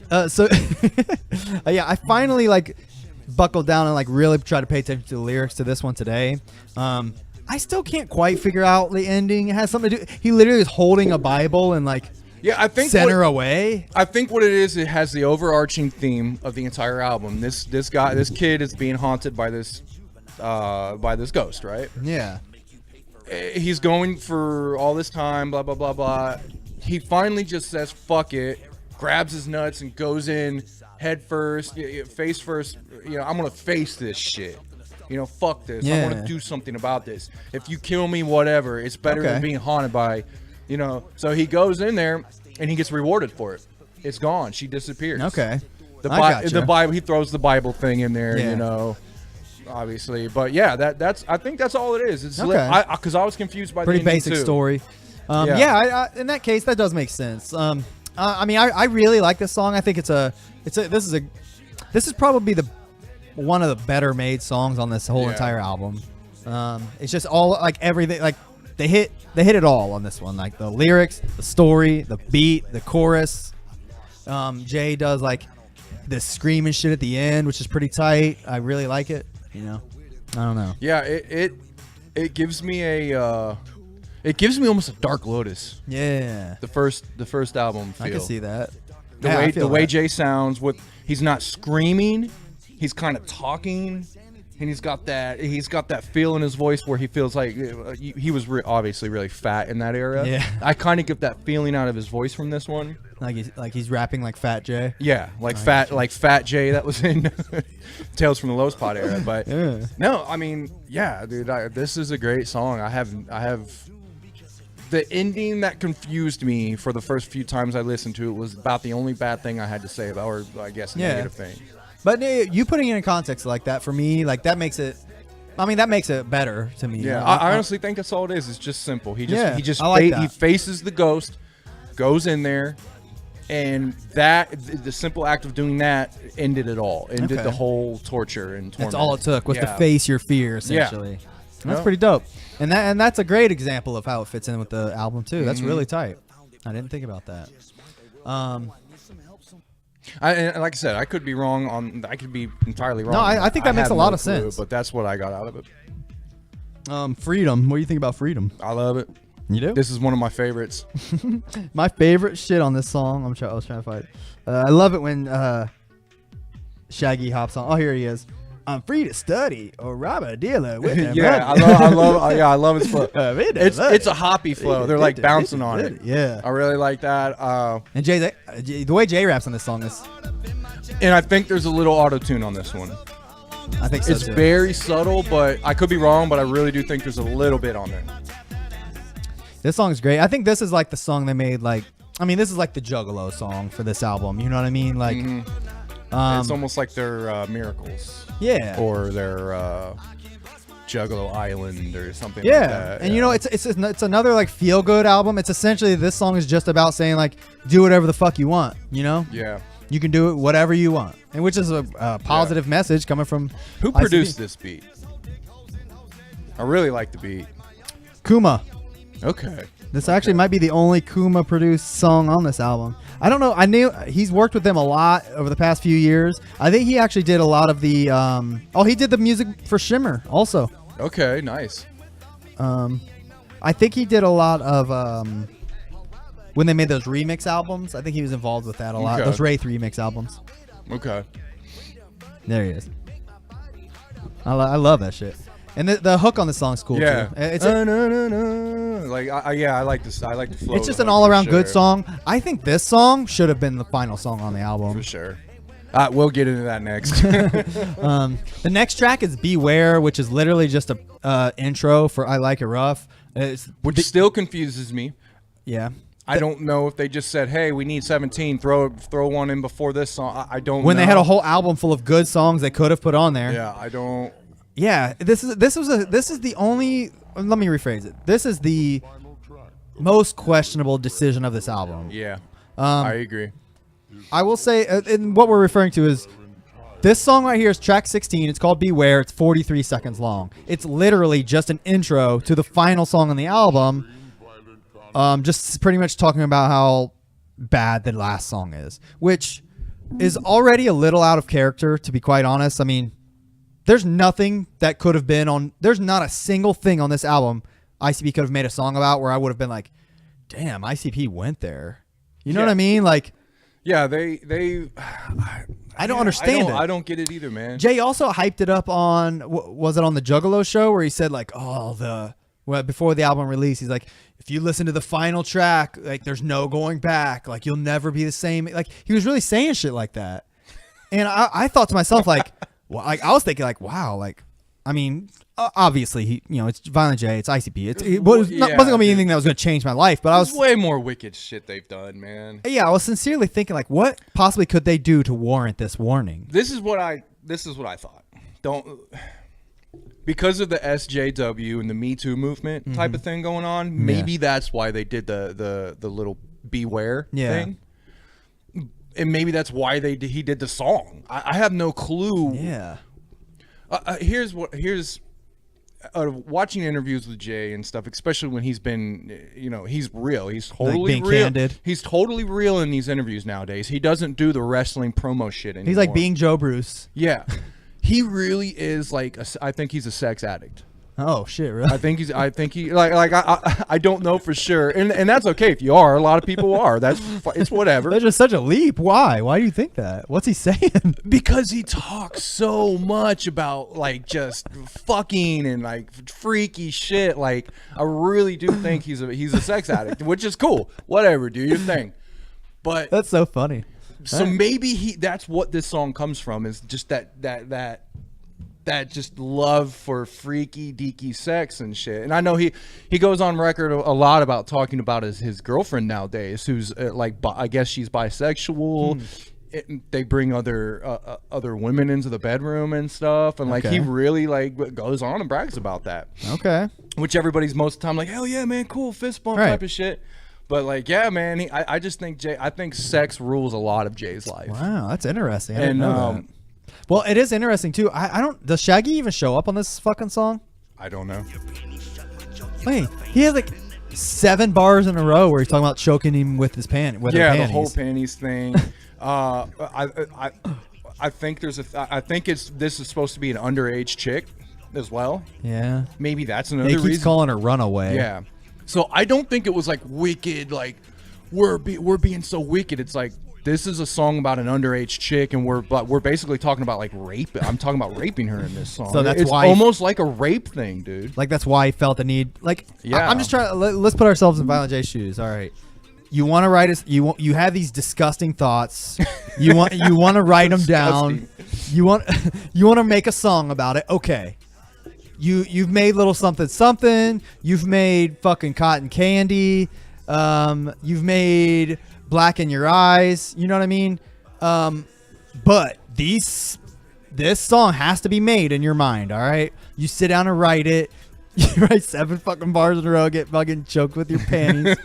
I finally like buckled down and like really try to pay attention to the lyrics to this one today. I still can't quite figure out the ending. It has something to do. He literally is holding a Bible and like I think center away. I think what it is, it has the overarching theme of the entire album. This kid is being haunted by this ghost, right? Yeah. He's going for all this time, blah blah blah blah. He finally just says fuck it, grabs his nuts and goes in head first, face first. I'm gonna face this shit. Fuck this. I want to do something about this. If you kill me, whatever. It's better than being haunted by. So he goes in there and he gets rewarded for it. It's gone. She disappears. Okay. The Bible. He throws the Bible thing in there. Obviously, but yeah, I think that's all it is. It's okay. Because I was confused by pretty the basic too. Story. In that case, that does make sense. I really like this song. I think this is probably one of the better made songs on this whole entire album. It's just all like everything like. they hit it all on this one. Like the lyrics, the story, the beat, the chorus. Jay does like this screaming shit at the end, which is pretty tight. I really like it. You know, I don't know. Yeah, it gives me a it gives me almost a Dark Lotus. Yeah, The first album feel. I can see that. The way Jay sounds, he's not screaming, he's kind of talking, and he's got that feel in his voice where he feels like he was obviously really fat in that era. Yeah, I kind of get that feeling out of his voice from this one. Like he's rapping like Fat Jay. Yeah, like Fat Jay that was in Tales from the Lowe's Pod era. But Yeah. No, I mean, yeah, dude, this is a great song. I have the ending that confused me for the first few times I listened to it was about the only bad thing I had to say about, or I guess negative thing. But you putting it in context like that for me, like that makes it. I mean, that makes it better to me. Yeah, I honestly think that's all it is. It's just simple. He faces the ghost, goes in there, and the simple act of doing that ended it all. Ended the whole torture and torment. That's all it took was to face your fear, essentially. Yeah. That's pretty dope. And that's a great example of how it fits in with the album too. That's really tight. I didn't think about that. And like I said, I could be wrong I could be entirely wrong. No, I think that makes a lot of sense. But that's what I got out of it. Freedom. What do you think about Freedom? I love it. You do? This is one of my favorites. My favorite shit on this song. I was trying to find. I love it when Shaggy hops on. Oh, here he is. I'm free to study or rob a dealer with a I love his flow. It's a hoppy flow. They're like bouncing on it. Yeah, I really like that. And the way Jay raps on this song is, and I think there's a little auto tune on this one. I think so it's too. very subtle, but I could be wrong. But I really do think there's a little bit on there. This song is great. I think this is like the song they made. Like, I mean, this is like the Juggalo song for this album. You know what I mean? Like, it's almost like their Miracles. Yeah. Or their Juggalo Island or something like that. And you know, it's another like feel good album. It's essentially, this song is just about saying like, do whatever the fuck you want, you know? Yeah. You can do it whatever you want. And which is a positive message coming from Who produced this beat? I really like the beat. Kuma. Okay. This actually might be the only Kuma produced song on this album. I don't know. I knew he's worked with them a lot over the past few years. I think he actually did a lot of the he did the music for Shimmer also. Okay, nice. I think he did a lot of when they made those remix albums. I think he was involved with that a lot. Those Wraith remix albums. Okay. There he is. I love that shit. And the hook on the song's cool too. It's I like this. I like the flow. It's just an all-around good song. I think this song should have been the final song on the album. For sure. We'll get into that next. The next track is Beware, which is literally just a intro for I Like It Rough. Which still confuses me. Yeah. I don't know if they just said, "Hey, we need 17. Throw one in before this song." I don't. When they had a whole album full of good songs they could have put on there. Yeah, I don't. Yeah, this is the only. Let me rephrase it. This is the most questionable decision of this album. Yeah, I agree. I will say, and what we're referring to is this song right here is track 16. It's called Beware. It's 43 seconds long. It's literally just an intro to the final song on the album. Just pretty much talking about how bad the last song is, which is already a little out of character, to be quite honest. I mean, there's nothing that could have been on. There's not a single thing on this album ICP could have made a song about where I would have been like, damn, ICP went there. You know what I mean? Like, yeah, I don't understand it. I don't get it either, man. Jay also hyped it up on, was it on the Juggalo show where he said like, before the album release, he's like, if you listen to the final track, like there's no going back, like you'll never be the same. Like he was really saying shit like that. And I thought to myself like, well, like I was thinking like, wow, like, I mean, obviously it's Violent J, it's ICP. It wasn't gonna be anything that was gonna change my life, but There's way more wicked shit they've done, man. Yeah, I was sincerely thinking like, what possibly could they do to warrant this warning? This is what I thought. Because of the SJW and the Me Too movement type of thing going on, maybe that's why they did the little Beware thing. And maybe that's why he did the song. I have no clue. Yeah. Here's watching interviews with Jay and stuff, especially when he's been, he's real. He's totally being real. candid. He's totally real in these interviews nowadays. He doesn't do the wrestling promo shit anymore. He's like being Joe Bruce. Yeah. He really is like, I think he's a sex addict. Oh shit! Really? I think I don't know for sure, and that's okay if you are. A lot of people are. It's whatever. That's just such a leap. Why? Why do you think that? What's he saying? Because he talks so much about like just fucking and like freaky shit. Like I really do think he's a sex addict, which is cool. Whatever, do your thing. But that's so funny. So maybe that's what this song comes from, is just that just love for freaky deaky sex and shit. And I know he goes on record a lot about talking about his girlfriend nowadays, who's I guess she's bisexual. They bring other women into the bedroom and stuff, and like he really like goes on and brags about that. Okay. Which everybody's most of the time like, hell yeah, man, cool, fist bump type of shit. But like, yeah, man, I just think I think sex rules a lot of Jay's life. Wow, that's interesting. I didn't know that. Well, it is interesting too. I don't. Does Shaggy even show up on this fucking song? I don't know. Wait, he has like 7 bars in a row where he's talking about choking him with his panties. Yeah, the whole panties thing. I think this is supposed to be an underage chick as well. Yeah. Maybe that's another reason. He keeps calling her Runaway. Yeah. So I don't think it was like wicked. Like we're being so wicked. It's like, this is a song about an underage chick, and we're basically talking about like rape. I'm talking about raping her in this song. So that's it's why almost like a rape thing, dude. Like that's why he felt the need. Like, yeah. I'm just trying. Let's put ourselves in Violent J's shoes. All right, you want to write us. You have these disgusting thoughts. You want to write them down. You want to make a song about it. Okay. You've made little something. You've made fucking cotton candy. You've made Black in Your Eyes, you know what I mean? But this song has to be made in your mind, all right? You sit down and write it. You write 7 fucking bars in a row, get fucking choked with your panties.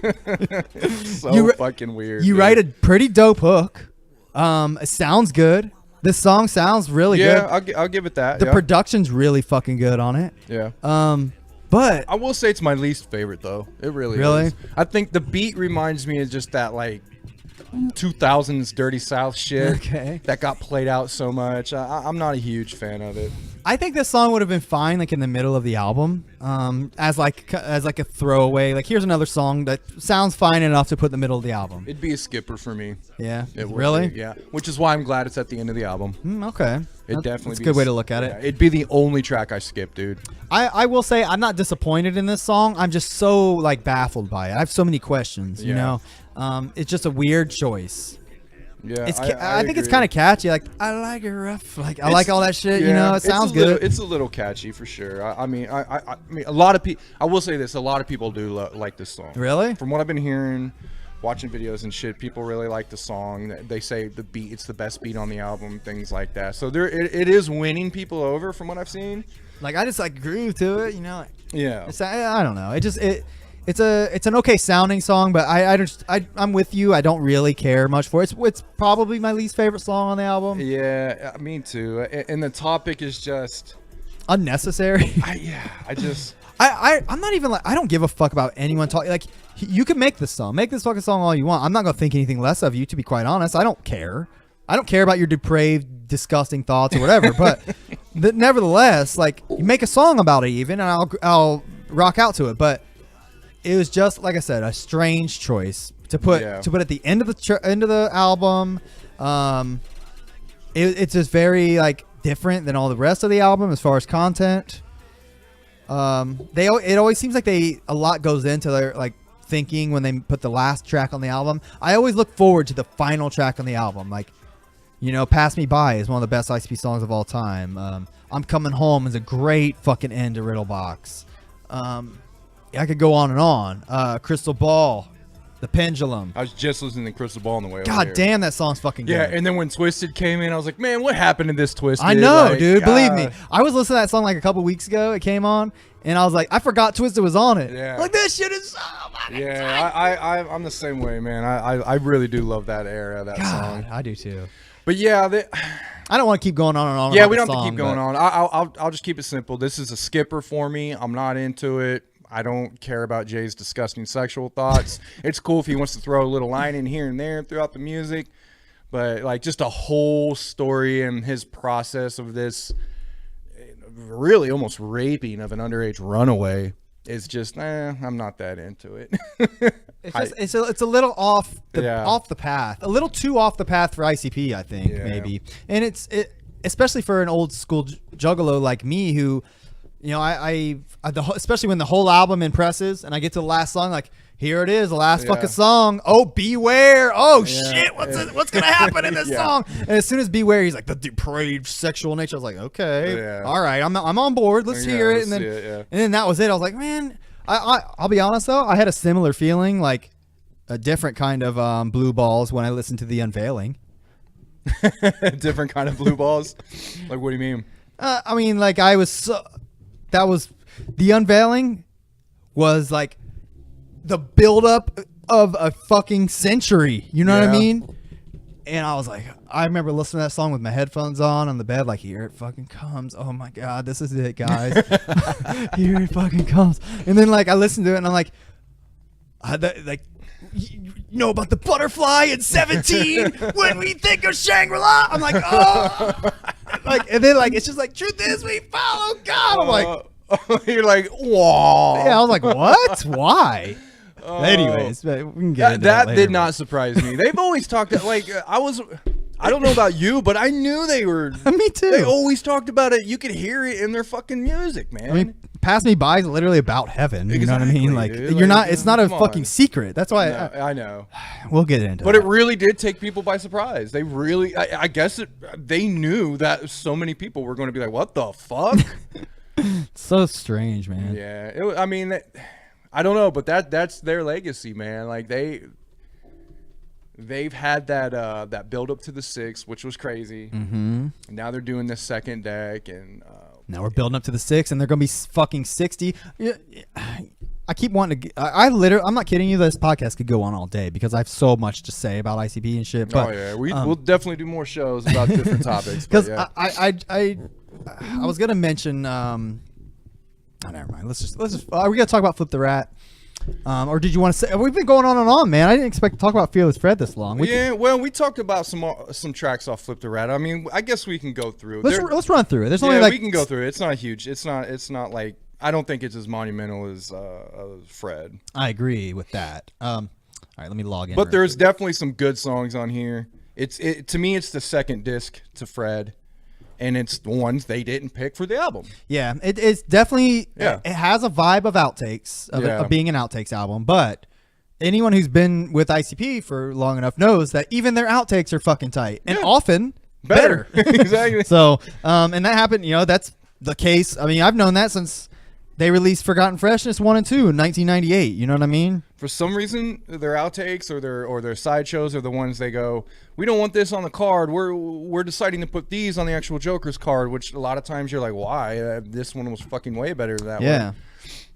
Fucking weird. You write a pretty dope hook. It sounds good. This song sounds really good. Yeah, I'll give it that. The production's really fucking good on it. Yeah. But I will say it's my least favorite though. It really is. I think the beat reminds me of just that like 2000s Dirty South shit that got played out so much. I'm not a huge fan of it. I think this song would have been fine like in the middle of the album, as like a throwaway. Like here's another song that sounds fine enough to put in the middle of the album. It'd be a skipper for me. Yeah. It would really? Be, yeah. Which is why I'm glad it's at the end of the album. Okay. That's a good way to look at it. It'd be the only track I skip, dude. I will say I'm not disappointed in this song. I'm just so like baffled by it. I have so many questions. You know, it's just a weird choice. Yeah, I think it's kind of catchy. Like I like it rough. Like I like all that shit. Yeah, you know, it sounds good. It's a little catchy for sure. I mean, a lot of people. I will say this: a lot of people do like this song. Really? From what I've been hearing, watching videos and shit, people really like the song. They say the beat, it's the best beat on the album, things like that. So it is winning people over from what I've seen. Like I just like groove to it. You know. Yeah. I don't know. It's an okay sounding song, but I'm with you. I don't really care much for it. It's probably my least favorite song on the album. Yeah, me too. And the topic is just unnecessary. I'm not even like I don't give a fuck about anyone talking. Like you can make this fucking song all you want. I'm not gonna think anything less of you. To be quite honest, I don't care. I don't care about your depraved, disgusting thoughts or whatever. But nevertheless, like you make a song about it, even, and I'll rock out to it. But it was just like I said, a strange choice to put at the end of the album. It's just very like different than all the rest of the album as far as content. It always seems like a lot goes into their like thinking when they put the last track on the album. I always look forward to the final track on the album. Like, you know, "Pass Me By" is one of the best ICP songs of all time. "I'm Coming Home" is a great fucking end to Riddle Box. I could go on and on. "Crystal Ball," "The Pendulum." I was just listening to "Crystal Ball" on the way over God here. damn, that song's fucking good. Yeah, and then when "Twisted" came in, I was like, man, what happened to this "Twisted"? I know, like, dude. Believe me. I was listening to that song like a couple weeks ago. It came on, and I was like, I forgot "Twisted" was on it. Yeah. Like, this shit is so fucking I'm the same way, man. I really do love that era, that song. I do too. But yeah, I don't want to keep going on and on. yeah, about we the don't have to song, keep going but- on. I'll just keep it simple. This is a skipper for me. I'm not into it. I don't care about Jay's disgusting sexual thoughts. It's cool if he wants to throw a little line in here and there throughout the music, but like just a whole story and his process of this really almost raping of an underage runaway is just, I'm not that into it. It's a little off the Yeah. path, a little too off the path for ICP, I think, Yeah. maybe. And it's especially for an old school juggalo like me, who, you know, especially when the whole album impresses, and I get to the last song, like, here it is, the last fucking song. Oh, beware! Oh shit! What's gonna happen in this song? And as soon as beware, he's like the depraved sexual nature. I was like, okay, all right, I'm on board. Let's hear it. And then that was it. I was like, man, I'll be honest though, I had a similar feeling, like a different kind of blue balls when I listened to The Unveiling. Different kind of blue balls. Like, what do you mean? I mean, like that was The Unveiling was like the buildup of a fucking century. You know what I mean? And I was like, I remember listening to that song with my headphones on the bed, like, here it fucking comes. Oh my God, this is it, guys. Here it fucking comes. And then like I listened to it and I'm like, you know about the butterfly in 17 when we think of Shangri-La? I'm like, oh. Like, and then like it's just like, truth is we follow God. I'm like, you're like, whoa. yeah, I was like, what? Why? Anyways, we can get into that later, did not surprise me. They've always talked like I don't know about you, but I knew they were. Me too. They always talked about it. You could hear it in their fucking music, man. I mean, Pass Me By is literally about heaven. You know what I mean? Like, Exactly, dude. you're Like, not. It's not a come fucking on. secret. That's why. I know. We'll get into. But that. it really did take people by surprise. They really, I guess they knew that so many people were going to be like, what the fuck? So strange, man. Yeah. I mean, I don't know, but that's their legacy, man. Like they've had that build up to the 6, which was crazy. Mm-hmm. And now they're doing this second deck, and Now we're building up to the 6, and they're gonna be fucking 60. I keep wanting to. I'm not kidding you. This podcast could go on all day because I have so much to say about ICP and shit. But, we'll definitely do more shows about different topics. Because yeah. I was gonna mention. Oh, never mind. Let's just. Are we gonna talk about Flip the Rat? Or did you want to say? We've been going on and on, man. I didn't expect to talk about Fearless Fred this long. We talked about some tracks off Flip the Rat. I mean, I guess we can go through. Let's run through it. There's only like we can go through it. It's not huge. It's not like, I don't think it's as monumental as Fred. I agree with that. All right, let me log in. But there's definitely some good songs on here. To me, it's the second disc to Fred, and it's the ones they didn't pick for the album. Yeah, it's definitely. Yeah. It has a vibe of outtakes of being an outtakes album, but anyone who's been with ICP for long enough knows that even their outtakes are fucking tight and often better. Exactly. So, and that happened. You know, that's the case. I mean, I've known that since they released Forgotten Freshness 1 and 2 in 1998. You know what I mean? For some reason, their outtakes or their sideshows are the ones they go, we don't want this on the card. We're deciding to put these on the actual Joker's card, which a lot of times you're like, why? This one was fucking way better than that one. Yeah.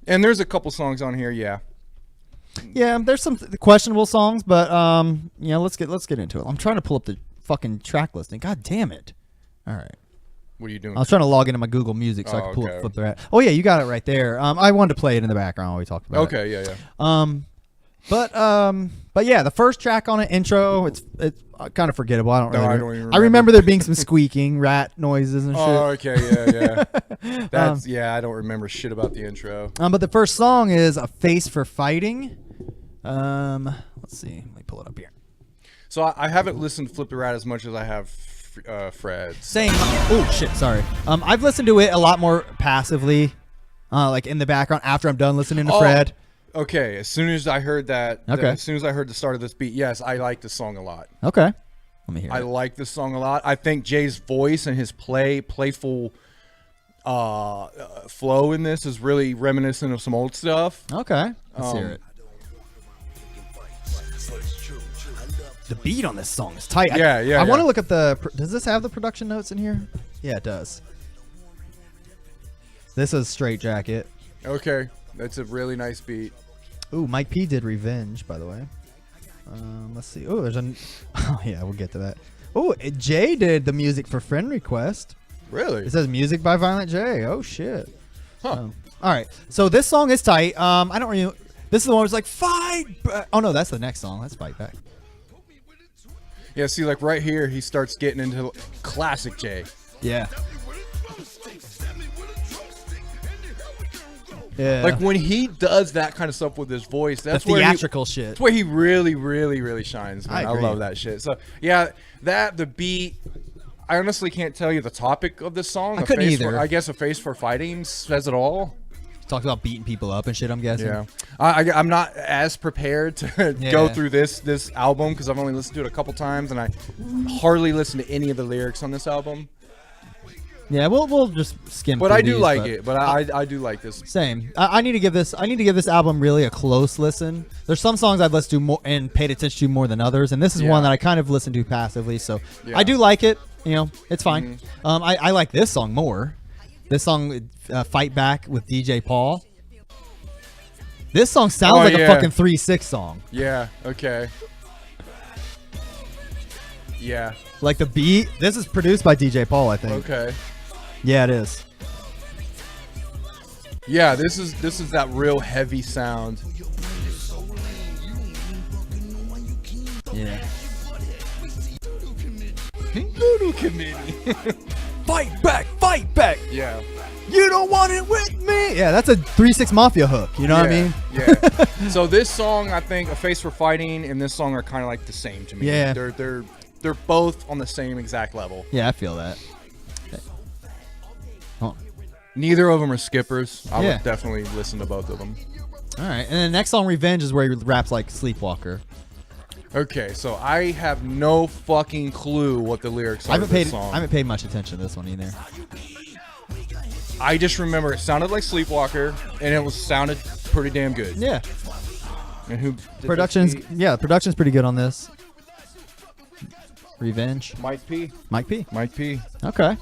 And there's a couple songs on here, yeah. Yeah, there's some questionable songs, but yeah, let's get into it. I'm trying to pull up the fucking track listing. God damn it! All right, What are you doing? I was trying to log into my Google Music so I could pull okay. up Flip the Rat. Oh yeah, you got it right there. I wanted to play it in the background while we talked about it. Okay, yeah. But yeah, the first track on it, intro, it's kind of forgettable. I don't even I remember there being some squeaking, rat noises and shit. Oh, okay, yeah. That's I don't remember shit about the intro. But the first song is A Face for Fighting. Let's see. Let me pull it up here. So I haven't listened to Flip the Rat as much as I have Fred. Same. Oh shit, sorry. I've listened to it a lot more passively, like in the background after I'm done listening to Fred. Okay, as soon as I heard that, Okay. as soon as I heard the start of this beat, yes, I like this song a lot. Okay. Let me hear I it. like this song a lot. I think Jay's voice and his playful flow in this is really reminiscent of some old stuff. Okay. Let's hear it. The beat on this song is tight. I want to look at does this have the production notes in here? Yeah, it does. This is Straight Jacket. Okay, that's a really nice beat. Ooh, Mike P did Revenge, by the way. Let's see. Oh, there's oh yeah, we'll get to that. Oh, Jay did the music for Friend Request. Really? It says music by Violent J. Oh shit. Huh. All right. So this song is tight. I don't really. This is the one where it's like fight. Oh no, that's the next song. That's Fight Back. Yeah, see, like right here, he starts getting into classic Jay. Yeah. Yeah. Like when he does that kind of stuff with his voice, that's the where theatrical shit. That's where he really, really, really shines. Man. I agree. love that shit. So yeah, the beat. I honestly can't tell you the topic of this song. I couldn't face either. I guess A Face for Fighting says it all. Talks about beating people up and shit. I'm guessing. Yeah, I'm not as prepared to go through this album because I've only listened to it a couple times and I hardly listen to any of the lyrics on this album. Yeah, we'll just skim. But through I do these, like it. But I do like this. Same. I need to give this album really a close listen. There's some songs I've listened to more and paid attention to more than others, and this is one that I kind of listened to passively. So I do like it. You know, it's fine. I like this song more. This song, Fight Back with DJ Paul. This song sounds like a fucking 3-6 song. Yeah. Okay. Yeah. Like the beat. This is produced by DJ Paul, I think. Okay. Yeah, it is. Yeah, this is that real heavy sound. Yeah. Voodoo Committee. Fight back, fight back. Yeah. You don't want it with me. Yeah, that's a 3-6 Mafia hook. You know what I mean? Yeah. So this song, I think, A Face for Fighting, and this song are kind of like the same to me. Yeah. They're both on the same exact level. Yeah, I feel that. Oh. Neither of them are skippers. I Yeah. would definitely listen to both of them. All right, and then the next song, Revenge, is where he raps like Sleepwalker. Okay, so I have no fucking clue what the lyrics are of this song. I haven't paid much attention to this one either. I just remember it sounded like Sleepwalker, and it sounded pretty damn good. Yeah. And who did Production's this beat? production's pretty good on this. Revenge. Mike P. Mike P. Mike P. Okay.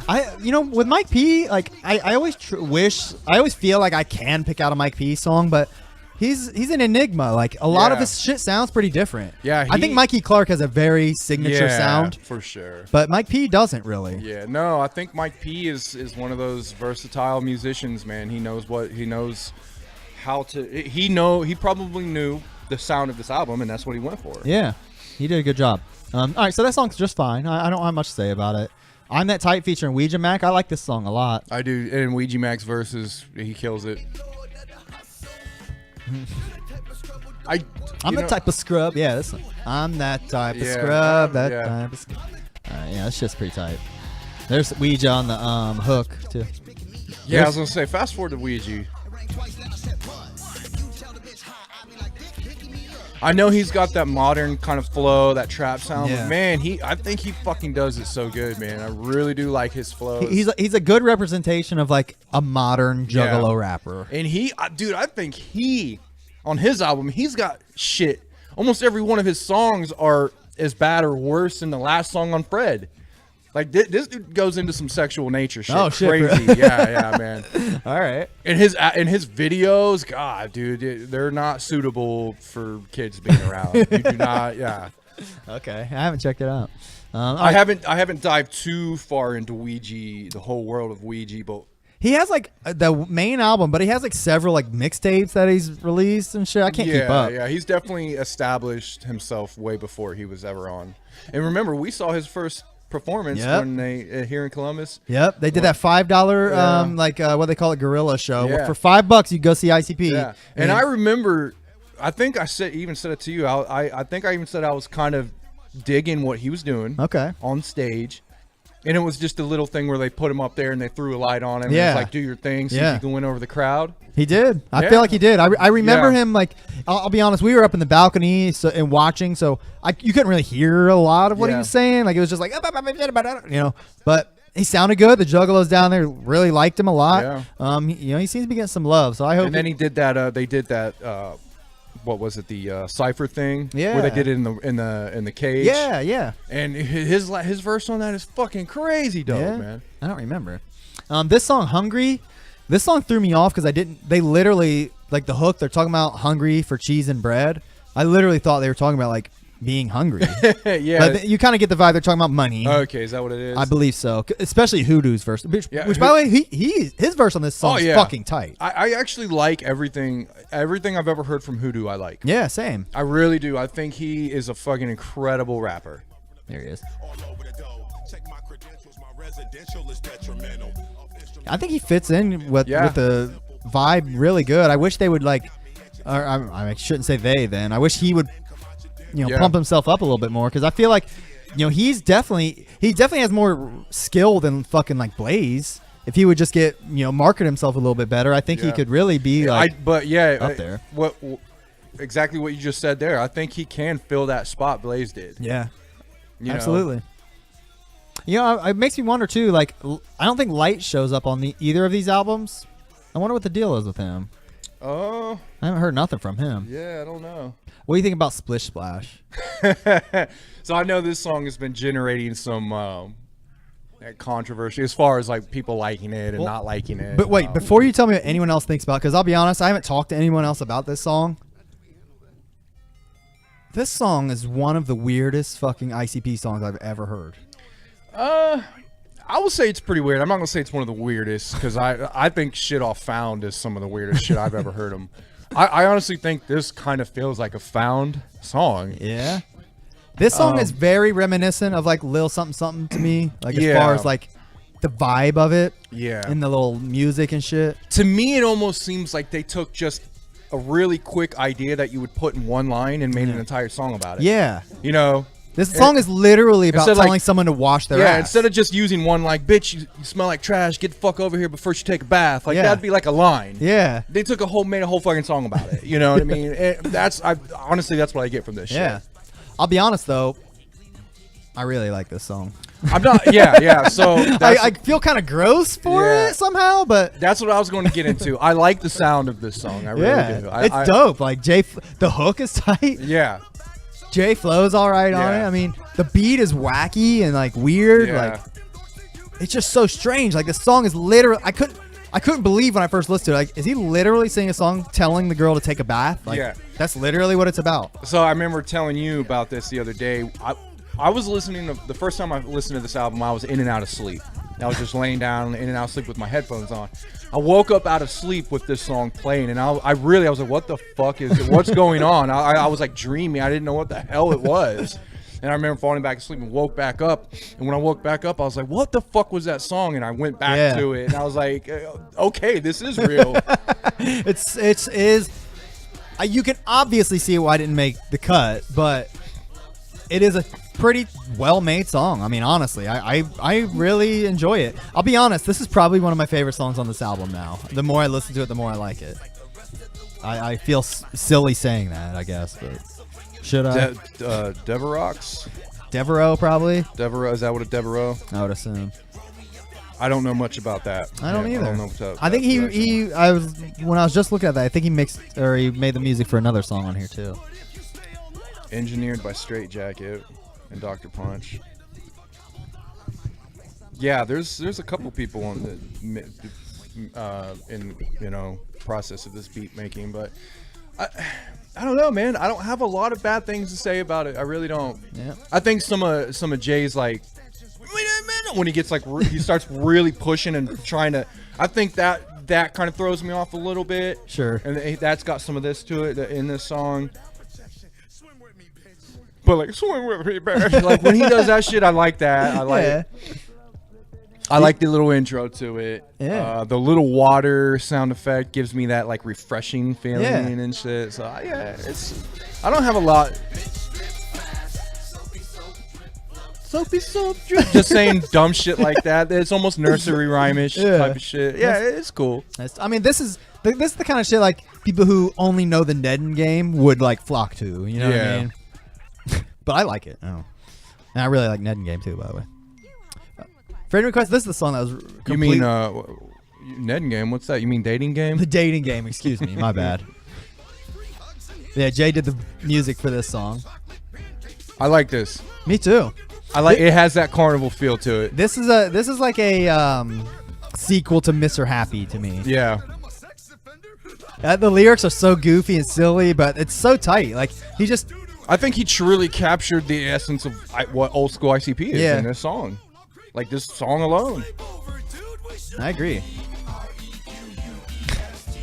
With Mike P, like I always I always feel like I can pick out a Mike P song, but he's an enigma. Like a lot of his shit sounds pretty different. Yeah, I think Mikey Clark has a very signature sound, for sure. but Mike P doesn't really. Yeah, no, I think Mike P is one of those versatile musicians, man. He knows how to. He probably knew the sound of this album, and that's what he went for. Yeah, he did a good job. All right, so that song's just fine. I don't have much to say about it. I'm That Type featuring Ouija Mac. I like this song a lot. I do, and Ouija Mac's verses, he kills it. I'm the type of scrub. Yeah, this one. I'm that type of scrub. That type of scrub. Yeah, that's just pretty tight. There's Ouija on the hook too. Yeah, I was gonna say, fast forward to Ouija. I know he's got that modern kind of flow, that trap sound, but man, I think he fucking does it so good, man. I really do like his flow. He's a good representation of like a modern juggalo rapper. And I think on his album, he's got shit. Almost every one of his songs are as bad or worse than the last song on Fred. Like this dude goes into some sexual nature shit. Oh shit, crazy. yeah, man. All right. And his videos, God, dude, they're not suitable for kids being around. You do not, yeah. Okay, I haven't checked it out. I haven't dived too far into Ouija, the whole world of Ouija, but he has like the main album, but he has like several like mixtapes that he's released and shit. I can't keep up. Yeah, he's definitely established himself way before he was ever on. And remember, we saw his first performance when they here in Columbus. Yep, they did that $5 what they call it, gorilla show. Yeah. For $5 you go see ICP. Yeah, and I remember, I think I said it to you. I think I even said I was kind of digging what he was doing. Okay. On stage. And it was just a little thing where they put him up there and they threw a light on him. Yeah. And it was like, do your thing, see if you can win over the crowd. He did. I feel like he did. I remember him, like, I'll be honest, we were up in the balcony and watching, so you couldn't really hear a lot of what he was saying. Like, it was just like, you know, but he sounded good. The Juggalos down there really liked him a lot. Yeah. He seems to be getting some love, so I hope. And then he did that, they did that, what was it, the Cypher thing? Yeah. Where they did it in the cage. Yeah, yeah. And his verse on that is fucking crazy dope, man. I don't remember. This song, Hungry, this song threw me off because they literally, like the hook, they're talking about hungry for cheese and bread. I literally thought they were talking about like being hungry. Yeah. But you kind of get the vibe they're talking about money. Okay, is that what it is? I believe so. Especially Hoodoo's verse. Which Yeah, by the way, his verse on this song is fucking tight. I actually like everything I've ever heard from Hoodoo. I like. Yeah, same. I really do. I think he is a fucking incredible rapper. There he is. I think he fits in with the vibe really good. I wish they would like, or I shouldn't say they then. I wish he would, pump himself up a little bit more, because I feel like, he definitely has more skill than fucking like Blaze. If he would just get, market himself a little bit better, I think he could really be like up there. What exactly what you just said there. I think he can fill that spot Blaze did. Yeah, absolutely. It makes me wonder too. Like, I don't think Light shows up on either of these albums. I wonder what the deal is with him. Oh, I haven't heard nothing from him. Yeah, I don't know. What do you think about Splish Splash? So I know this song has been generating some controversy as far as like people liking it and not liking it. But wait, before you tell me what anyone else thinks about, because I'll be honest, I haven't talked to anyone else about this song. This song is one of the weirdest fucking ICP songs I've ever heard. I will say it's pretty weird. I'm not gonna say it's one of the weirdest, because I think Shit Off Found is some of the weirdest shit I've ever heard him. I honestly think this kind of feels like a Found song. Yeah. This song is very reminiscent of like Lil Something Something to me. Like as far as like the vibe of it. Yeah. And the little music and shit. To me, it almost seems like they took just a really quick idea that you would put in one line and made an entire song about it. Yeah. This song is literally about telling someone to wash their ass. Yeah, instead of just using one like, bitch, you smell like trash, get the fuck over here, but first you take a bath. Like, that'd be like a line. Yeah. They made a whole fucking song about it. You know what I mean? Honestly, that's what I get from this shit. I'll be honest, though. I really like this song. I'm not, yeah. So I feel kind of gross for it somehow, but that's what I was going to get into. I like the sound of this song. I really do. It's dope. Like, the hook is tight. Yeah. J Flow's all right on it. I mean, the beat is wacky and like weird. Like, it's just so strange. Like, the song is literally. I couldn't believe when I first listened to it. Like, is he literally singing a song telling the girl to take a bath? Like, that's literally what it's about. So I remember telling you about this the other day. I was listening to the first time I listened to this album. I was in and out of sleep. I was just laying down in and out of sleep with my headphones on. I woke up out of sleep with this song playing, and I was like, what the fuck is it? What's going on? I was like dreaming. I didn't know what the hell it was. And I remember falling back asleep and woke back up. And when I woke back up, I was like, what the fuck was that song? And I went back to it, and I was like, okay, this is real. It is. You can obviously see why I didn't make the cut, but it is a pretty well-made song. I mean, honestly, I really enjoy it. I'll be honest, this is probably one of my favorite songs on this album now. The more I listen to it, the more I like it. I feel silly saying that, I guess, but should I? Deverox? Devereaux, probably. Devereaux, is that what a Devereaux? I would assume. I don't know much about that. I don't either. I don't know I think when I was just looking at that, I think he made the music for another song on here too. Engineered by Straight Jacket and Dr. Punch. Yeah, there's a couple people on the process of this beat making, but I don't know, man. I don't have a lot of bad things to say about it. I really don't. Yeah. I think some of Jay's like, wait a minute, when he gets like he starts really pushing and trying to. I think that kind of throws me off a little bit. Sure. And that's got some of this to it in this song. But like, swim with me, baby. Like when he does that shit, I like that. I like the little intro to it. Yeah. The little water sound effect gives me that like refreshing feeling and shit. So I don't have a lot. Soapy soap. Just saying dumb shit like that. It's almost nursery rhyme-ish type of shit. Yeah, it's cool. I mean, this is the kind of shit like people who only know the Nedden game would like flock to. You know what I mean? But I like it. Oh. And I really like Nedden game too, by the way. Friend request. This is the song that was. You mean Nedden game? What's that? You mean dating game? The dating game. Excuse me. My bad. Yeah, Jay did the music for this song. I like this. Me too. I like it. Has that carnival feel to it. This is like a sequel to Mr. Happy to me. Yeah. The lyrics are so goofy and silly, but it's so tight. Like I think he truly captured the essence of what old school ICP is in this song. Like this song alone. I agree.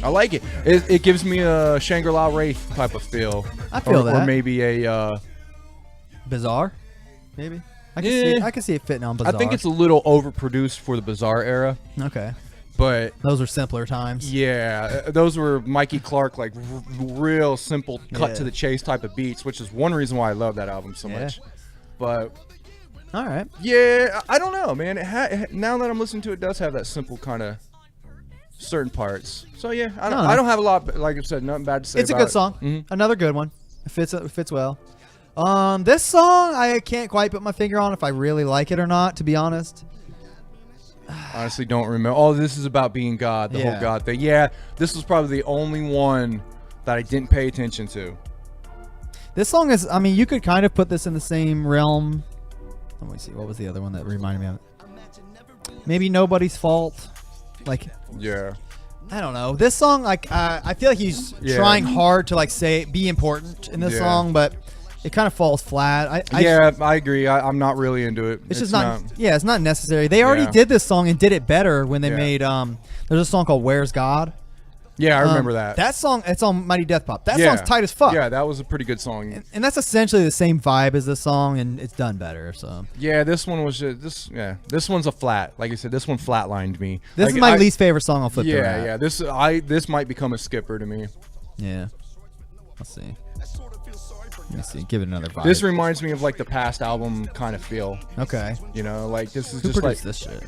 I like it. It gives me a Shangri-La Wraith type of feel. I feel that. Or maybe a Bizarre, maybe. I can see it fitting on Bizarre. I think it's a little overproduced for the Bizarre era. Okay. But those were simpler times. Yeah, those were Mikey Clark, like real simple, cut to the chase type of beats, which is one reason why I love that album so much. But all right, yeah, I don't know, man. Now that I'm listening to it, does have that simple kind of certain parts. So yeah, I don't have a lot. Like I said, nothing bad to say. It's a good song. Another good one. It fits well. This song I can't quite put my finger on if I really like it or not. To be honest. Honestly, don't remember. Oh, this is about being God, the whole God thing. Yeah, this was probably the only one that I didn't pay attention to. This song is, I mean, you could kind of put this in the same realm. Let me see. What was the other one that reminded me of it? Maybe Nobody's Fault. Like, yeah. I don't know. This song, like, I feel like he's trying hard to, like, be important in this song, but it kind of falls flat. I agree. I'm not really into it. It's just not. Yeah, it's not necessary. They already did this song and did it better when they made. There's a song called "Where's God." Yeah, I remember that. That song, it's on Mighty Death Pop. That song's tight as fuck. Yeah, that was a pretty good song. And that's essentially the same vibe as this song, and it's done better. So yeah, this one was just this one's a flat. Like you said, this one flatlined me. This is my least favorite song on Flip the Rap. Yeah. This might become a skipper to me. Yeah. Let's see. Let me see. Give it another vibe. This reminds me of like the past album kind of feel. Okay. You know, like this is Who just like this shit.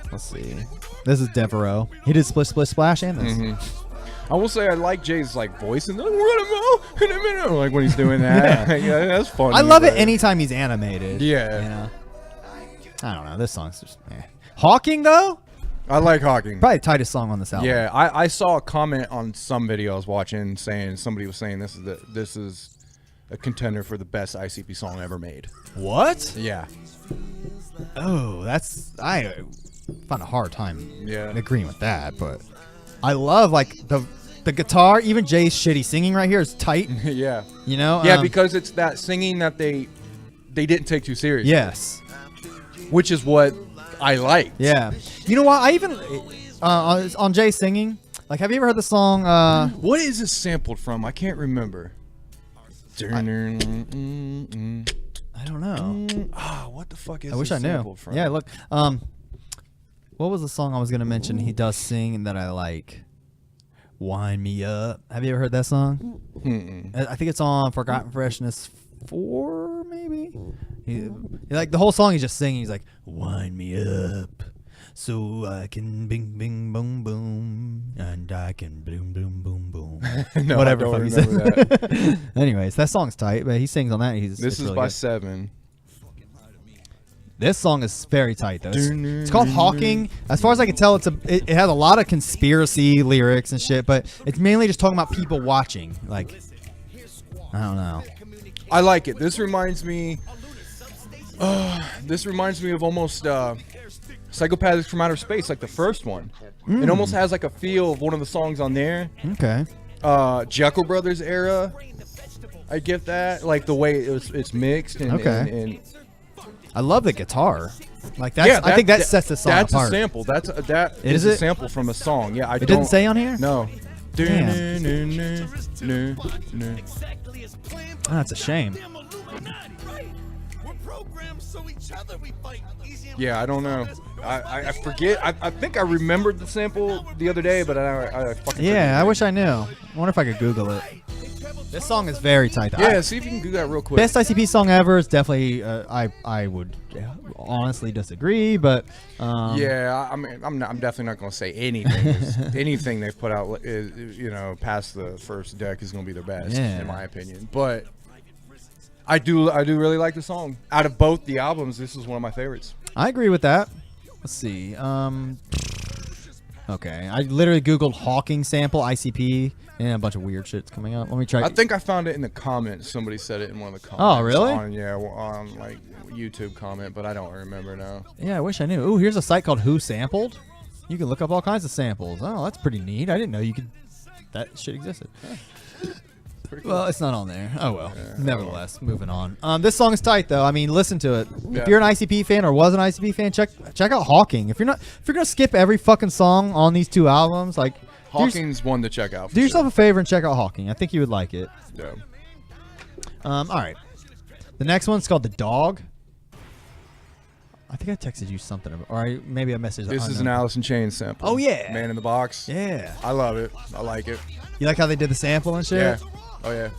Let's see. This is Devereaux. He did Split Split Splash and this. I will say I like Jay's like voice and we're gonna go in a minute. Like when he's doing that. Yeah, that's funny. I love it anytime he's animated. Yeah. You know? I don't know. This song's just Hawking though? I like Hawking. Probably the tightest song on this album. Yeah, I saw a comment on some video I was watching saying somebody was saying this is a contender for the best ICP song ever made. What? Yeah. Oh, I find a hard time agreeing with that, but I love like the guitar, even Jay's shitty singing right here is tight. Yeah. You know? Yeah, because it's that singing that they didn't take too seriously. Yes. Which is what I like. Yeah. You know what? I even on Jay singing. Like, have you ever heard the song? What is this sampled from? I can't remember. I don't know. What the fuck is? I wish I knew. From? Yeah. Look. What was the song I was gonna mention? He does sing and that I like. Wind Me Up. Have you ever heard that song? I think it's on Forgotten Freshness 4, maybe. Like the whole song, he's just singing. He's like, "Wind me up, so I can bing bing boom boom, and I can boom boom boom boom." No, whatever I don't the fuck he remember said. that. Anyways, that song's tight, but he sings on that. This is really by good. 7. This song is very tight though. It's called Hawking. As far as I can tell, it has a lot of conspiracy lyrics and shit, but it's mainly just talking about people watching. Like, I don't know. I like it. This reminds me of almost Psychopathic from Outer Space, like the first one. It almost has like a feel of one of the songs on there. Okay. Juggle Brothers era. I get that, like the way it's mixed and, and I love the guitar. Like that's I think that sets the song that's apart. A sample. That's is a sample from a song. Yeah, it didn't say on here. No. Oh, that's a shame. Yeah, I don't know. I forget. I think I remembered the sample the other day, but I fucking forget. I wish I knew. I wonder if I could Google it. This song is very tight. Yeah, see if you can do that real quick. Best ICP song ever is definitely. I would honestly disagree, but yeah, I mean, I'm definitely not going to say anything. Anything they've put out, past the first deck is going to be their best, in my opinion. But I do really like the song. Out of both the albums, this is one of my favorites. I agree with that. Let's see. Okay, I literally Googled Hawking sample ICP, and a bunch of weird shit's coming up. Let me try. I think I found it in the comments. Somebody said it in one of the comments. Oh, really? On like YouTube comment, but I don't remember now. Yeah, I wish I knew. Ooh, here's a site called Who Sampled. You can look up all kinds of samples. Oh, that's pretty neat. I didn't know you could that shit existed. Pretty cool. Well, it's not on there. Oh well. Nevertheless, moving on. This song is tight though. I mean, listen to it. Yeah. If you're an ICP fan or was an ICP fan, check out Hawking. If you're gonna skip every fucking song on these 2 albums, like Hawking's one to check out. do yourself a favor and check out Hawking. I think you would like it. Yeah. All right. The next one's called The Dog. I think I texted you something, or maybe I messaged. This is an Alice in Chains sample. Oh yeah. Man in the Box. Yeah. I love it. I like it. You like how they did the sample and shit? Yeah. Oh yeah.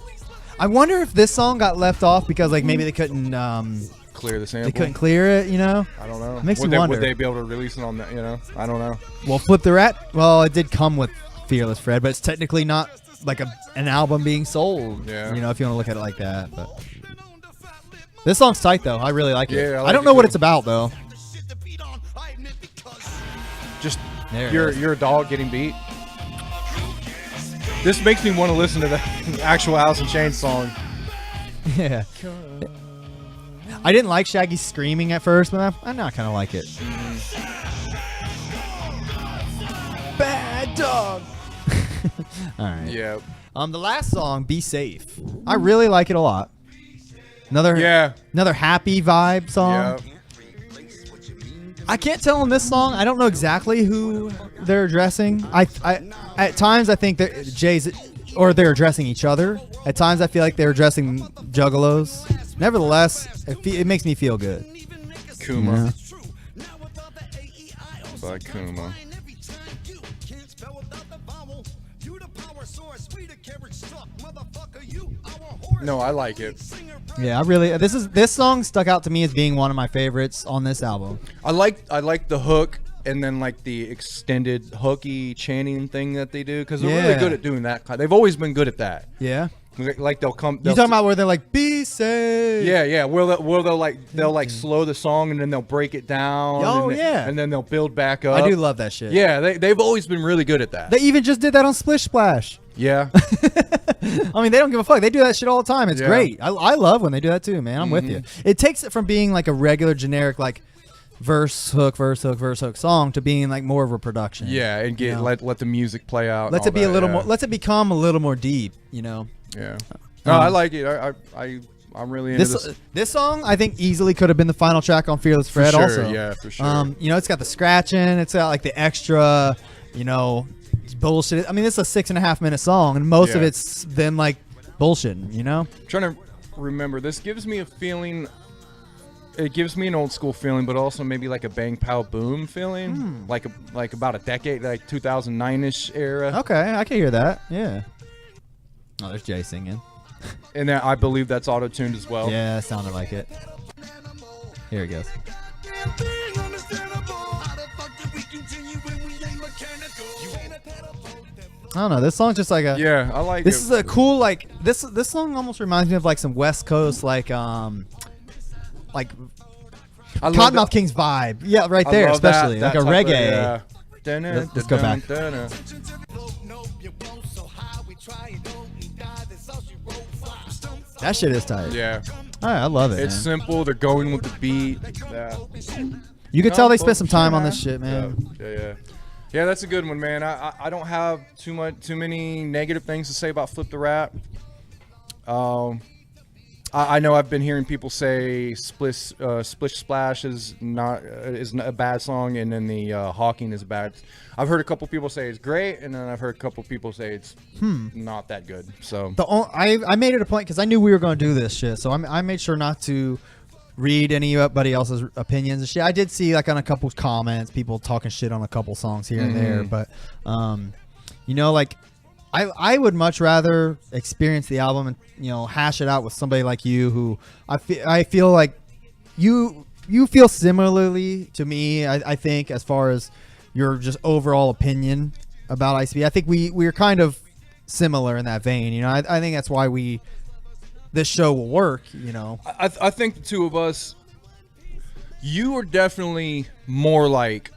I wonder if this song got left off because like maybe they couldn't Clear the sample. they couldn't clear it, you know? I don't know. Makes would me they, wonder. Would they be able to release it on that? You know, I don't know. Well, Flip the Rat. Well, it did come with Fearless Fred, but it's technically not like an album being sold. Yeah. You know, if you want to look at it like that. But this song's tight though. I really like it. Yeah, I I like don't it know what too. it's about though. Just There it you're is. a dog getting beat. This makes me want to listen to the actual Alice in Chains song. Yeah. I didn't like Shaggy screaming at first, but I now kind of like it. Bad dog. All right. Yeah. The last song, "Be Safe." I really like it a lot. Another happy vibe song. Yeah. I can't tell in this song. I don't know exactly who they're addressing. I at times I think that they're addressing each other. At times I feel like they're addressing juggalos. Nevertheless, it makes me feel good. Kuma. By Kuma. No, I like it. Yeah, I really. This song stuck out to me as being one of my favorites on this album. I like the hook and then like the extended hooky chanting thing that they do because they're really Yeah. good at doing that. They've always been good at that. Yeah. Like they'll come. You talking about where they're like, "Be safe"? Yeah, yeah. Where they'll slow the song and then they'll break it down. Oh, and yeah. and then they'll build back up. I do love that shit. Yeah, they've always been really good at that. They even just did that on Splish Splash. Yeah. I mean, they don't give a fuck. They do that shit all the time. It's Yeah. great. I love when they do that too, man. I'm with you. It takes it from being like a regular generic like verse hook song to being like more of a production. Yeah, and You know? let the music play out. Let's and it be all a that, little yeah. more. Let's it become a little more deep. You know. Yeah. No, I like it. I'm really into this. This song I think easily could have been the final track on Fearless Fred. sure, also, yeah, for sure. You know, it's got the scratching. It's got like the extra. You know, bullshit. I mean, it's a 6.5 minute song, and most of Yeah. it's them like bullshitting. You know. I'm trying to remember. This gives me a feeling. It gives me an old school feeling, but also maybe like a Bang Pow Boom feeling, like about a decade, like 2009ish era. Okay, I can hear that. Yeah. Oh, there's Jay singing. And I believe that's auto tuned as well. Yeah, it sounded like it. Here it goes. I don't know. This song's just like a. Yeah, I like This it. is a cool like this. This song almost reminds me of like some West Coast like I love Cottonmouth that- Kings vibe. Yeah, right I there, love that- especially that like a type of- reggae. yeah. Let's go back. That shit is tight. Yeah, All right, I love it. it's man. simple. They're going with the beat. Yeah. You could tell they spent some time on this shit, man. Yeah, that's a good one, man. I don't have too many negative things to say about Flip the Rat. I know I've been hearing people say Splish Splash is not a bad song, and then the Hawking is bad. I've heard a couple people say it's great, and then I've heard a couple people say it's not that good. So I made it a point because I knew we were going to do this shit, so I made sure not to read anybody else's opinions and shit. I did see like on a couple comments, people talking shit on a couple songs here and there, but you know, like I would much rather experience the album and, you know, hash it out with somebody like you who I feel like you feel similarly to me. I think as far as your just overall opinion about ICP, I think we're kind of similar in that vein. You know, I think that's why this show will work. You know, I think the two of us, you are definitely more like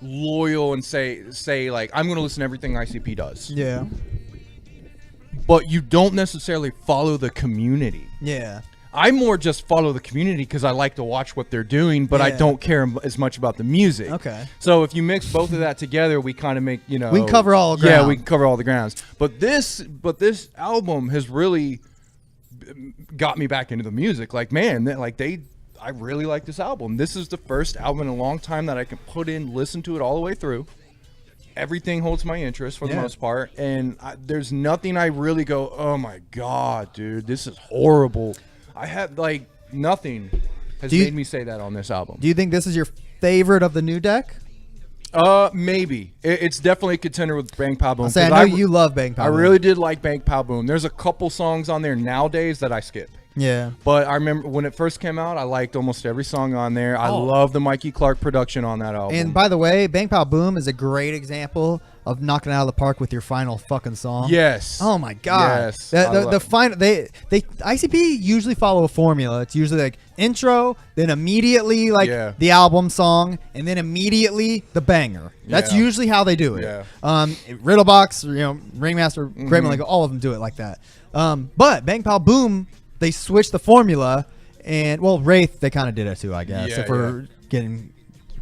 loyal and say like I'm going to listen to everything ICP does. yeah, But you don't necessarily follow the community. yeah. I more just follow the community because I like to watch what they're doing, but I don't care as much about the music. Okay. So if you mix both of that together, we kind of make, you know, we can cover all ground. Yeah, we can cover all the grounds. But this album has really got me back into the music. Like, man, I really like this album. This is the first album in a long time that I can put in, listen to it all the way through. Everything holds my interest for the most part, and there's nothing I really go, oh my god, dude, this is horrible. I have like nothing has made me say that on this album. Do you think this is your favorite of the new deck? Maybe it's definitely a contender with Bang Pow Boom. I know you love Bang Pow Boom. I really did like Bang Pow Boom. There's a couple songs on there nowadays that I skip. Yeah. But I remember when it first came out, I liked almost every song on there. I love the Mikey Clark production on that album. And by the way, Bang Pow Boom is a great example of knocking it out of the park with your final fucking song. Yes. Oh my god. Yes. The final ICP usually follow a formula. It's usually like intro, then immediately like the album song, and then immediately the banger. That's usually how they do it. Yeah. Riddlebox, you know, Ringmaster, Great Malenko, all of them do it like that. But Bang Pow Boom, they switched the formula, and well, Wraith, they kind of did it too, I guess, if we're getting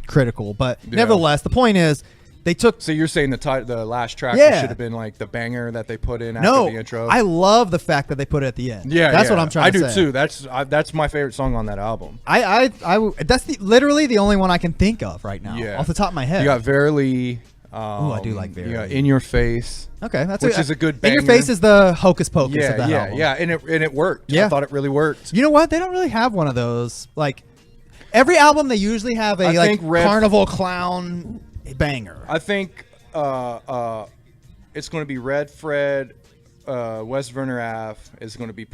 critical. But nevertheless, the point is, they took. So you're saying the last track should have been like the banger that they put in after the intro? I love the fact that they put it at the end. Yeah, that's what I'm trying to say. I do too. That's my favorite song on that album. That's literally the only one I can think of right now, off the top of my head. You got Verily. I do like Verily. Yeah, In Your Face. Okay, which is a good banger. In Your Face is the hocus pocus of that album. Yeah, and it worked. Yeah. I thought it really worked. You know what? They don't really have one of those. Like every album, they usually have a carnival clown banger. I think it's going to be Red Fred, West Werner Ave is going to be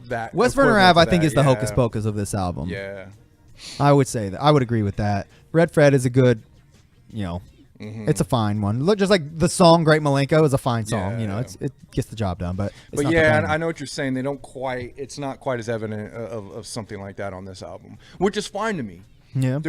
that. West Werner Ave, I think, is the hocus pocus of this album. Yeah, I would say that. I would agree with that. Red Fred is a good, you know. It's a fine one. Look, just like the song "Great Malenko" is a fine song. You know, it gets the job done. But I know what you're saying. They don't quite. It's not quite as evident of something like that on this album, which is fine to me. Yeah,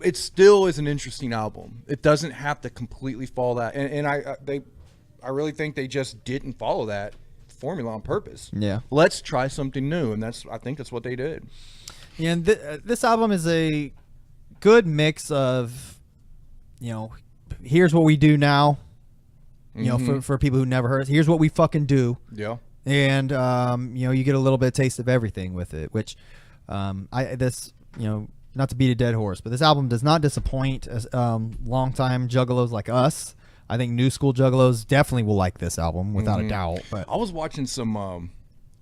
it still is an interesting album. It doesn't have to completely follow that, and I really think they just didn't follow that formula on purpose. Yeah, let's try something new, and I think that's what they did. Yeah, and this album is a good mix of. You know, here's what we do now. You know, for people who never heard it, here's what we fucking do. Yeah. And you know, you get a little bit of taste of everything with it, which you know, not to beat a dead horse, but this album does not disappoint longtime juggalos like us. I think new school juggalos definitely will like this album without a doubt. But I was watching some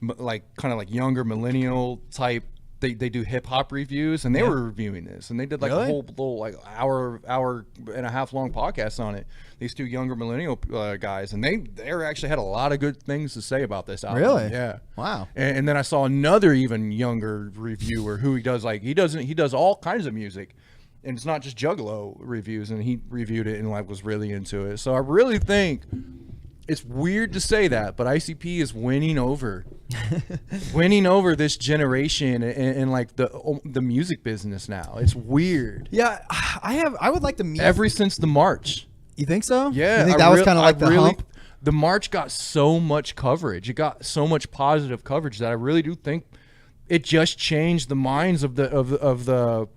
like kind of like younger millennial type. They do hip hop reviews, and they were reviewing this, and they did like a whole little like hour and a half long podcast on it. These two younger millennial guys, and they actually had a lot of good things to say about this album. Really? Yeah. Wow. And then I saw another even younger reviewer who he does all kinds of music, and it's not just Juggalo reviews, and he reviewed it and like was really into it. So I really think. It's weird to say that, but ICP is winning over this generation and like the music business now. It's weird. Yeah, I would like to meet ever since the March. You think so? Yeah, you think that was kind of like the hump? The March got so much coverage. It got so much positive coverage that I really do think it just changed the minds of the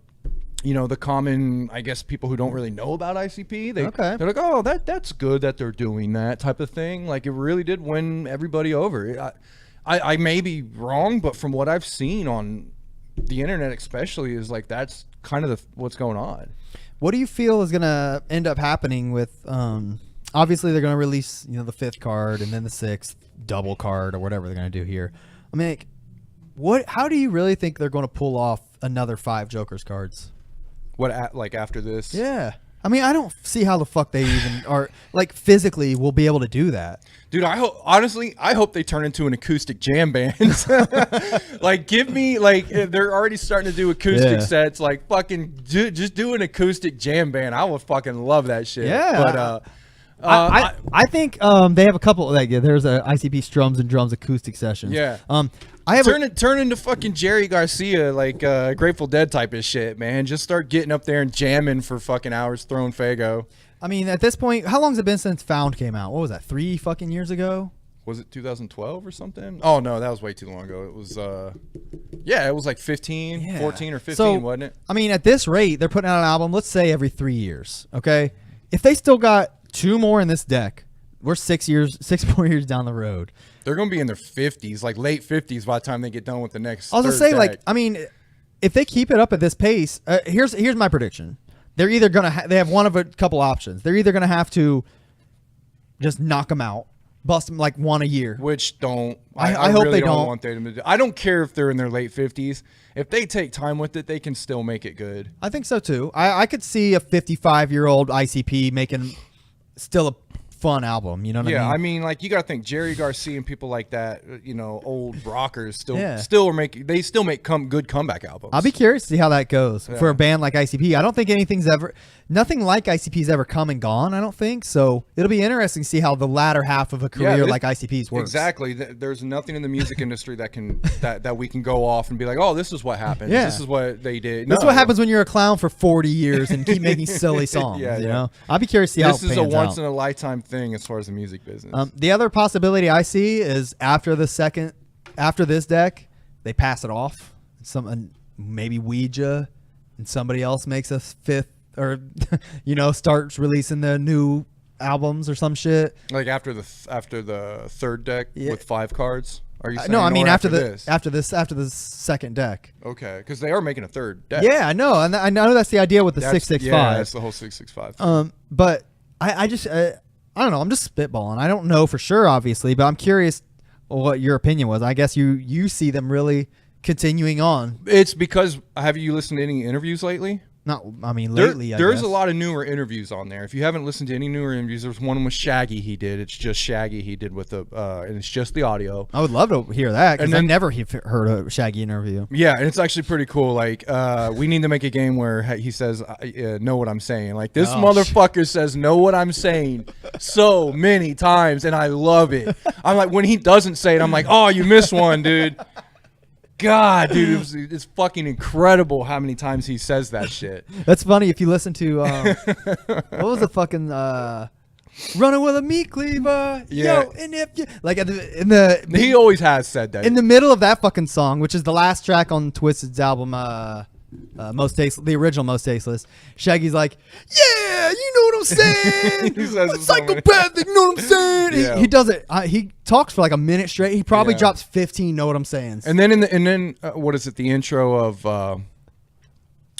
you know, the common, I guess, people who don't really know about ICP. They're like, oh, that's good that they're doing that type of thing. Like, it really did win everybody over. I may be wrong, but from what I've seen on the internet especially is like that's kind of what's going on. What do you feel is going to end up happening with obviously they're going to release, you know, the 5th card and then the 6th double card or whatever they're going to do here. I mean, how do you really think they're going to pull off another 5 Jokers cards? Like after this? Yeah. I mean, I don't see how the fuck they even are, like, physically will be able to do that. Dude, I hope they turn into an acoustic jam band. Like, give me, like, they're already starting to do acoustic sets. Like, fucking just do an acoustic jam band. I would fucking love that shit. Yeah. But I think they have a couple, like, there's a ICP Strums and Drums acoustic sessions. Yeah. Turn into fucking Jerry Garcia, like Grateful Dead type of shit, man. Just start getting up there and jamming for fucking hours, throwing Fago. I mean, at this point, how long has it been since Found came out? What was that, 3 fucking years ago? Was it 2012 or something? Oh no, that was way too long ago. It was it was like 15, 14 or 15, so, wasn't it? I mean, at this rate, they're putting out an album, let's say every 3 years, okay? If they still got 2 more in this deck, we're 6 more years down the road. They're going to be in their 50s, like late 50s by the time they get done with the next. I was gonna say, like, I mean, if they keep it up at this pace, here's my prediction. They're either gonna they have one of a couple options. They're either gonna have to just knock them out, bust them like one a year. Which don't. I hope really they don't. Want them to, I don't care if they're in their late 50s. If they take time with it, they can still make it good. I think so too. I could see a 55-year-old ICP making still a fun album. You know what I mean? Yeah, I mean, like, you got to think Jerry Garcia and people like that. You know, old rockers still make good comeback albums. I'll be curious to see how that goes for a band like ICP. I don't think nothing like ICP's ever come and gone. I don't think so. It'll be interesting to see how the latter half of a career like ICP's works. Exactly. There's nothing in the music industry that we can go off and be like, oh, this is what happened. Yeah. This is what they did. That's what happens when you're a clown for 40 years and keep making silly songs. You know, I'll be curious to see how it pans out. This is a once in a lifetime thing as far as the music business. The other possibility I see is after this deck, they pass it off. Maybe Ouija, and somebody else makes a fifth, or starts releasing the new albums or some shit. Like after the third deck with 5 cards. Are you saying? No, I mean after the second deck. Okay, because they are making a third deck. Yeah, I know, and I know that's the idea with the 665. Yeah, that's the whole 665. But I just I don't know. I'm just spitballing. I don't know for sure, obviously, but I'm curious what your opinion was. I guess you see them really continuing on. It's because, have you listened to any interviews lately? Lately, there's a lot of newer interviews on there. If you haven't listened to any newer interviews, there's one with Shaggy he did. It's just Shaggy he did with and it's just the audio. I would love to hear that because I never heard a Shaggy interview. Yeah, and it's actually pretty cool. Like, we need to make a game where he says, know what I'm saying. Like, this motherfucker says, know what I'm saying so many times, and I love it. I'm like, when he doesn't say it, I'm like, oh, you missed one, dude. God, dude, it's fucking incredible how many times he says that shit. That's funny if you listen to what was the fucking running with a meat cleaver? Yeah. Yo, and if you like he always has said that in the middle of that fucking song, which is the last track on Twisted's album, the original Most Tasteless. Shaggy's like, yeah, you know what I'm saying? He says Psychopathic, you know what I'm saying? Yeah. He does it. He talks for like a minute straight. He probably drops 15 know what I'm saying. And then what is it? The intro of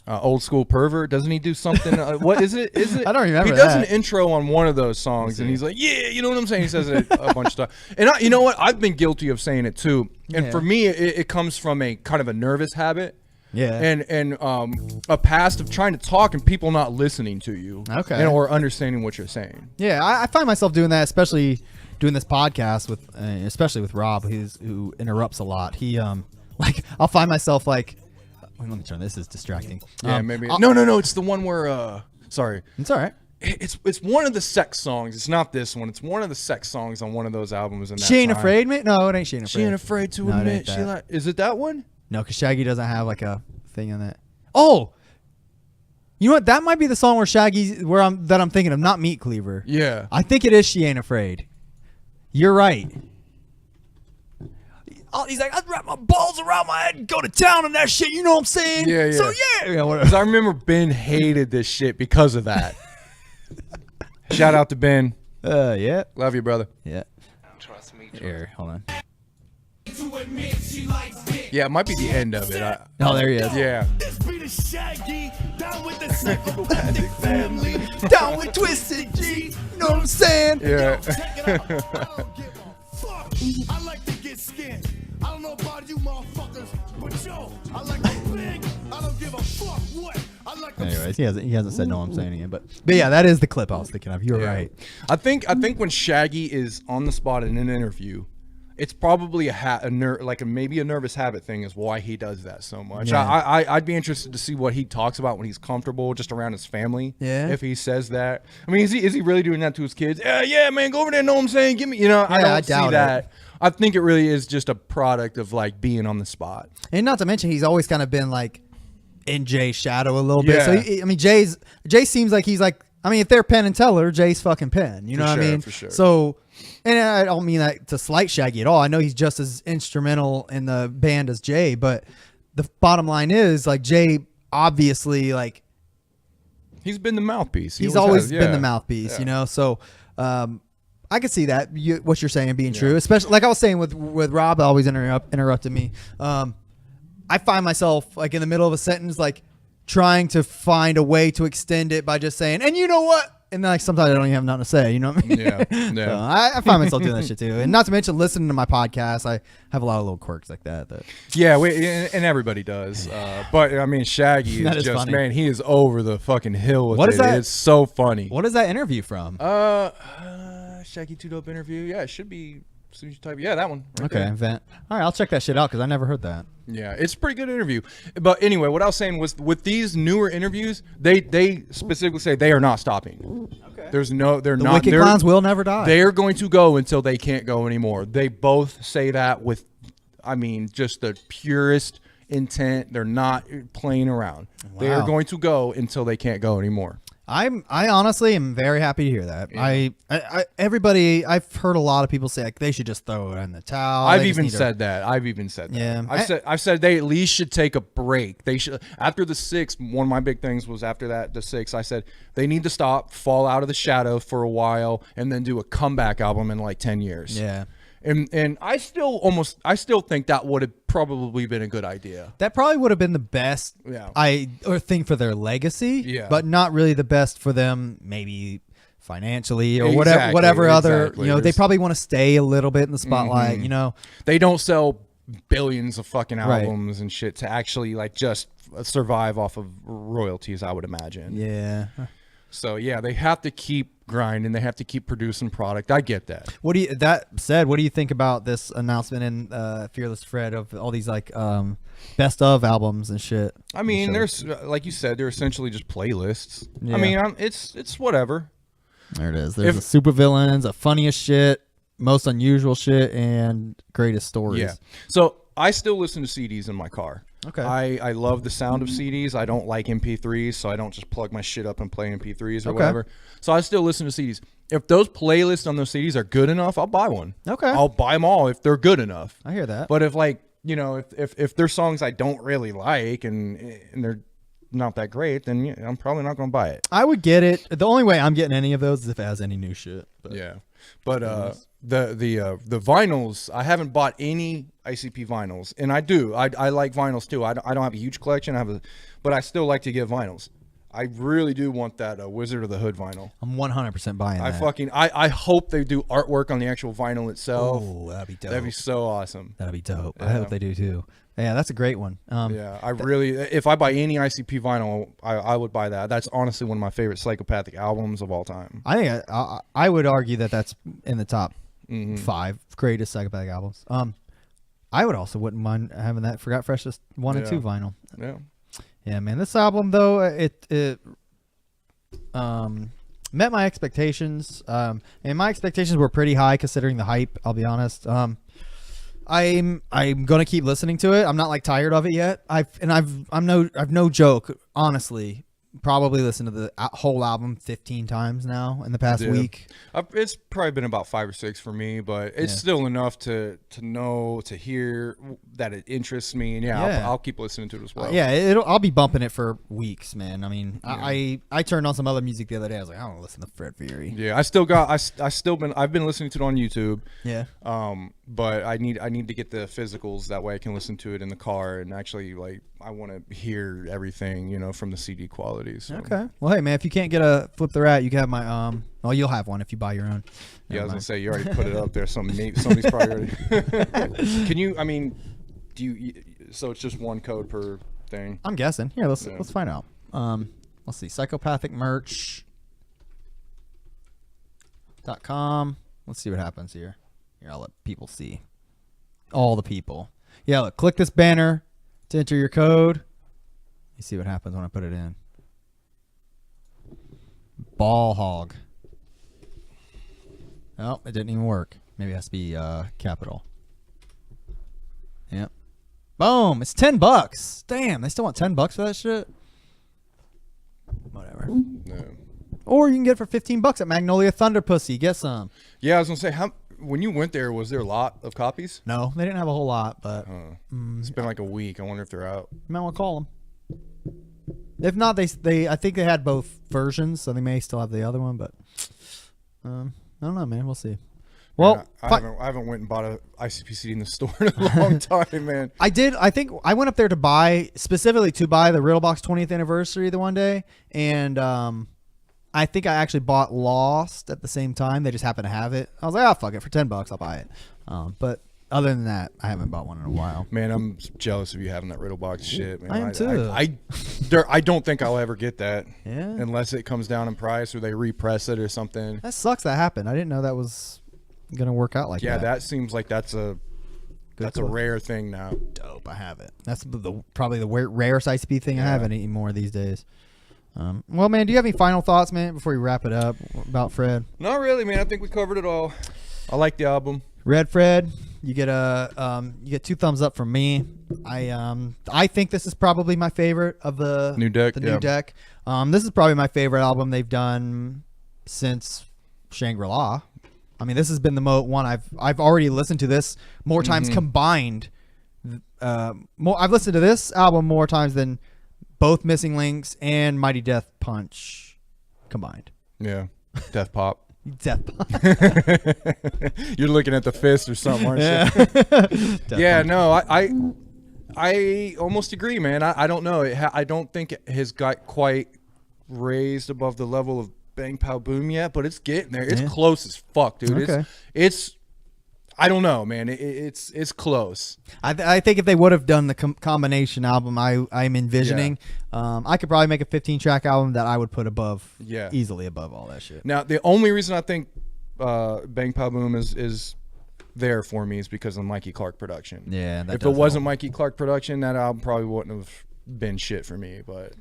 Old School Pervert. Doesn't he do something? What is it? I don't remember. He does an intro on one of those songs, and he's like, yeah, you know what I'm saying? He says it a bunch of stuff. And you know what? I've been guilty of saying it too. And for me, it comes from a kind of a nervous habit. Yeah. And a past of trying to talk and people not listening to you. Okay. Or understanding what you're saying. Yeah, I find myself doing that, especially doing this podcast especially with Rob, who interrupts a lot. He like I'll find myself like, let me turn this is distracting. Yeah, maybe. No. It's the one where sorry. It's all right. It's one of the sex songs. It's not this one. It's one of the sex songs on one of those albums. In that She Ain't time. Afraid, mate? No, it ain't She Ain't Afraid. She Ain't Afraid to admit. Is it that one? No, because Shaggy doesn't have like a thing in that. Oh, you know what? That might be the song where Shaggy's that I'm thinking of, not Meat Cleaver. Yeah, I think it is She Ain't Afraid. You're right. He's like, I'd wrap my balls around my head and go to town on that shit. You know what I'm saying? Yeah. So yeah. Because I remember Ben hated this shit because of that. Shout out to Ben. Yeah. Love you, brother. Yeah. Trust me. Here, hold on. Yeah, it might be the end of it. Oh, there he is. Yeah. This beat is Shaggy, down with the Psychopathic family, down with Twisted G. You know what I'm saying? Yeah. Fuck, I like to get skinned. I don't know about you motherfuckers, but yo, I like to big. I don't give a fuck what. I like. Anyways, he hasn't said no I'm saying again, but yeah, that is the clip I was thinking of. You're right. I think when Shaggy is on the spot in an interview, it's probably maybe a nervous habit thing is why he does that so much. Yeah. I'd be interested to see what he talks about when he's comfortable just around his family. Yeah. If he says that. I mean, is he really doing that to his kids? Yeah, man, go over there, know what I'm saying? Give me, I don't see that. It. I think it really is just a product of like being on the spot. And not to mention, he's always kind of been like in Jay's shadow a little bit. So Jay seems like he's like, I mean, if they're Penn and Teller, Jay's fucking Penn. You know what I mean? For sure. So and I don't mean that to slight Shaggy at all. I know he's just as instrumental in the band as Jay, but the bottom line is, like, Jay obviously, like, he's been the mouthpiece. He's always been the mouthpiece, you know. So I could see that what you're saying being true, especially like I was saying with Rob always interrupted me. I find myself like in the middle of a sentence, like trying to find a way to extend it by just saying, and you know what? And then, like, sometimes I don't even have nothing to say, you know what I mean? Yeah. So I find myself doing that shit too. And not to mention listening to my podcast, I have a lot of little quirks like that. Yeah, and everybody does. But I mean, Shaggy is just funny. Man, he is over the fucking hill with it. It's so funny. What is that interview from? Shaggy 2 Dope interview. Yeah, it should be. As soon as you type, yeah, that one. Right okay, Vent. All right, I'll check that shit out because I never heard that. Yeah, it's a pretty good interview. But anyway, what I was saying was with these newer interviews, they specifically say they are not stopping. Okay. They're not. The wicked clowns will never die. They're going to go until they can't go anymore. They both say that with, I mean, just the purest intent. They're not playing around. Wow. They are going to go until they can't go anymore. I honestly am very happy to hear that. Yeah. I've heard a lot of people say like they should just throw it in the towel. I've even said that. Yeah. I've said they at least should take a break. They should, after the 6, one of my big things was after that, the 6, I said they need to stop, fall out of the shadow for a while, and then do a comeback album in like 10 years. Yeah. And I still think that would have probably been a good idea. That probably would have been the best thing for their legacy, but not really the best for them maybe financially or whatever other, you know, they probably want to stay a little bit in the spotlight, you know. They don't sell billions of fucking albums and shit to actually like just survive off of royalties, I would imagine. Yeah. So yeah, they have to keep grinding. They have to keep producing product. I get that. What do you think about this announcement in Fearless Fred of all these like best of albums and shit? I mean, there's like you said, they're essentially just playlists. Yeah. I mean, it's whatever. There it is. There's a super villains, a funniest shit, most unusual shit, and greatest stories. Yeah. So I still listen to CDs in my car. Okay. I love the sound of CDs. I don't like MP3s, so I don't just plug my shit up and play MP3s or whatever. So I still listen to CDs. If those playlists on those CDs are good enough, I'll buy one. Okay. I'll buy them all if they're good enough. I hear that. But if like, you know, if there's songs I don't really like and they're not that great, then yeah, I'm probably not going to buy it. I would get it. The only way I'm getting any of those is if it has any new shit. But. Yeah. But the vinyls, I haven't bought any ICP vinyls, and I do. I like vinyls too. I don't have a huge collection. But I still like to get vinyls. I really do want that Wizard of the Hood vinyl. I'm 100% buying that. I hope they do artwork on the actual vinyl itself. Oh, that'd be dope. That'd be so awesome. That'd be dope. Yeah. I hope they do too. Yeah, that's a great one. Yeah, I really, if I buy any ICP vinyl, I would buy that. That's honestly one of my favorite Psychopathic albums of all time. I think I would argue that that's in the top 5 greatest Psychopathic albums. I would also wouldn't mind having that Forgot Freshest 1 and 2 vinyl. Yeah. Yeah, man. This album though, it met my expectations. And my expectations were pretty high considering the hype, I'll be honest. I'm gonna keep listening to it. I'm not like tired of it yet. I've no joke, honestly. Probably listened to the whole album 15 times now in the past week. It's probably been about 5 or 6 for me, but it's still enough to know, to hear that it interests me, and I'll keep listening to it as well. I'll be bumping it for weeks, man. I mean, I turned on some other music the other day. I was like, I want to listen to Fred Fury. Yeah, I've been listening to it on YouTube. Yeah. But I need to get the physicals, that way I can listen to it in the car and actually like I want to hear everything, you know, from the CD quality. So. Okay. Well, hey man, if you can't get a Flip the Rat, you can have my well, you'll have one if you buy your own. Yeah, I was gonna say you already put it up there. Somebody's probably already. Can you? I mean, do you? So it's just one code per thing. I'm guessing. Here, let's find out. Let's see. Psychopathic merch.com. Let's see what happens here. Here, I'll let people see. All the people. Yeah, look, click this banner to enter your code. You see what happens when I put it in. Ball hog. Oh, it didn't even work. Maybe it has to be capital. Yep. Boom. It's $10. Damn, they still want $10 for that shit? Whatever. No. Or you can get it for $15 at Magnolia Thunder Pussy. Get some. Yeah, I was gonna say, when you went there, was there a lot of copies? No, they didn't have a whole lot, but It's been like a week. I wonder if they're out. you might want to call them. If not, I think they had both versions, so they may still have the other one, but I don't know, man. We'll see. Well, Man, I haven't went and bought a ICPC in the store in a long time, man. I did. I think I went up there specifically to buy the Riddlebox 20th anniversary the one day, and I think I actually bought Lost at the same time. They just happened to have it. I was like, oh, fuck it. For $10, I'll buy it. But other than that, I haven't bought one in a while. Man, I'm jealous of you having that Riddlebox shit, man. I am too. I don't think I'll ever get that. Yeah. Unless it comes down in price or they repress it or something. That sucks that happened. I didn't know that was going to work out like that. Yeah, that seems like that's a rare thing now. Dope. I have it. That's probably the rarest ICP thing I have anymore these days. Well, man, do you have any final thoughts, man, before we wrap it up about Fred? Not really, man. I think we covered it all. I like the album. Red Fred, you get 2 thumbs up from me. I think this is probably my favorite of the New Deck. New Deck. This is probably my favorite album they've done since Shangri-La. I mean, this has been the one I've already listened to this more times combined. I've listened to this album more times than both Missing Links and Mighty Death Punch combined. Yeah, Death Pop. Death Pop. You're looking at the fist or something, aren't you? Yeah, no, I almost agree, man. I don't know. I don't think it has got quite raised above the level of Bang Pow Boom yet, but it's getting there. It's close as fuck, dude. Okay. It's I don't know, man. It's close. I think if they would have done the combination album I'm envisioning, I could probably make a 15-track album that I would put easily above all that shit. Now, the only reason I think Bang Pow Boom is there for me is because of Mikey Clark production. Yeah, if it wasn't Mikey Clark production, that album probably wouldn't have been shit for me. But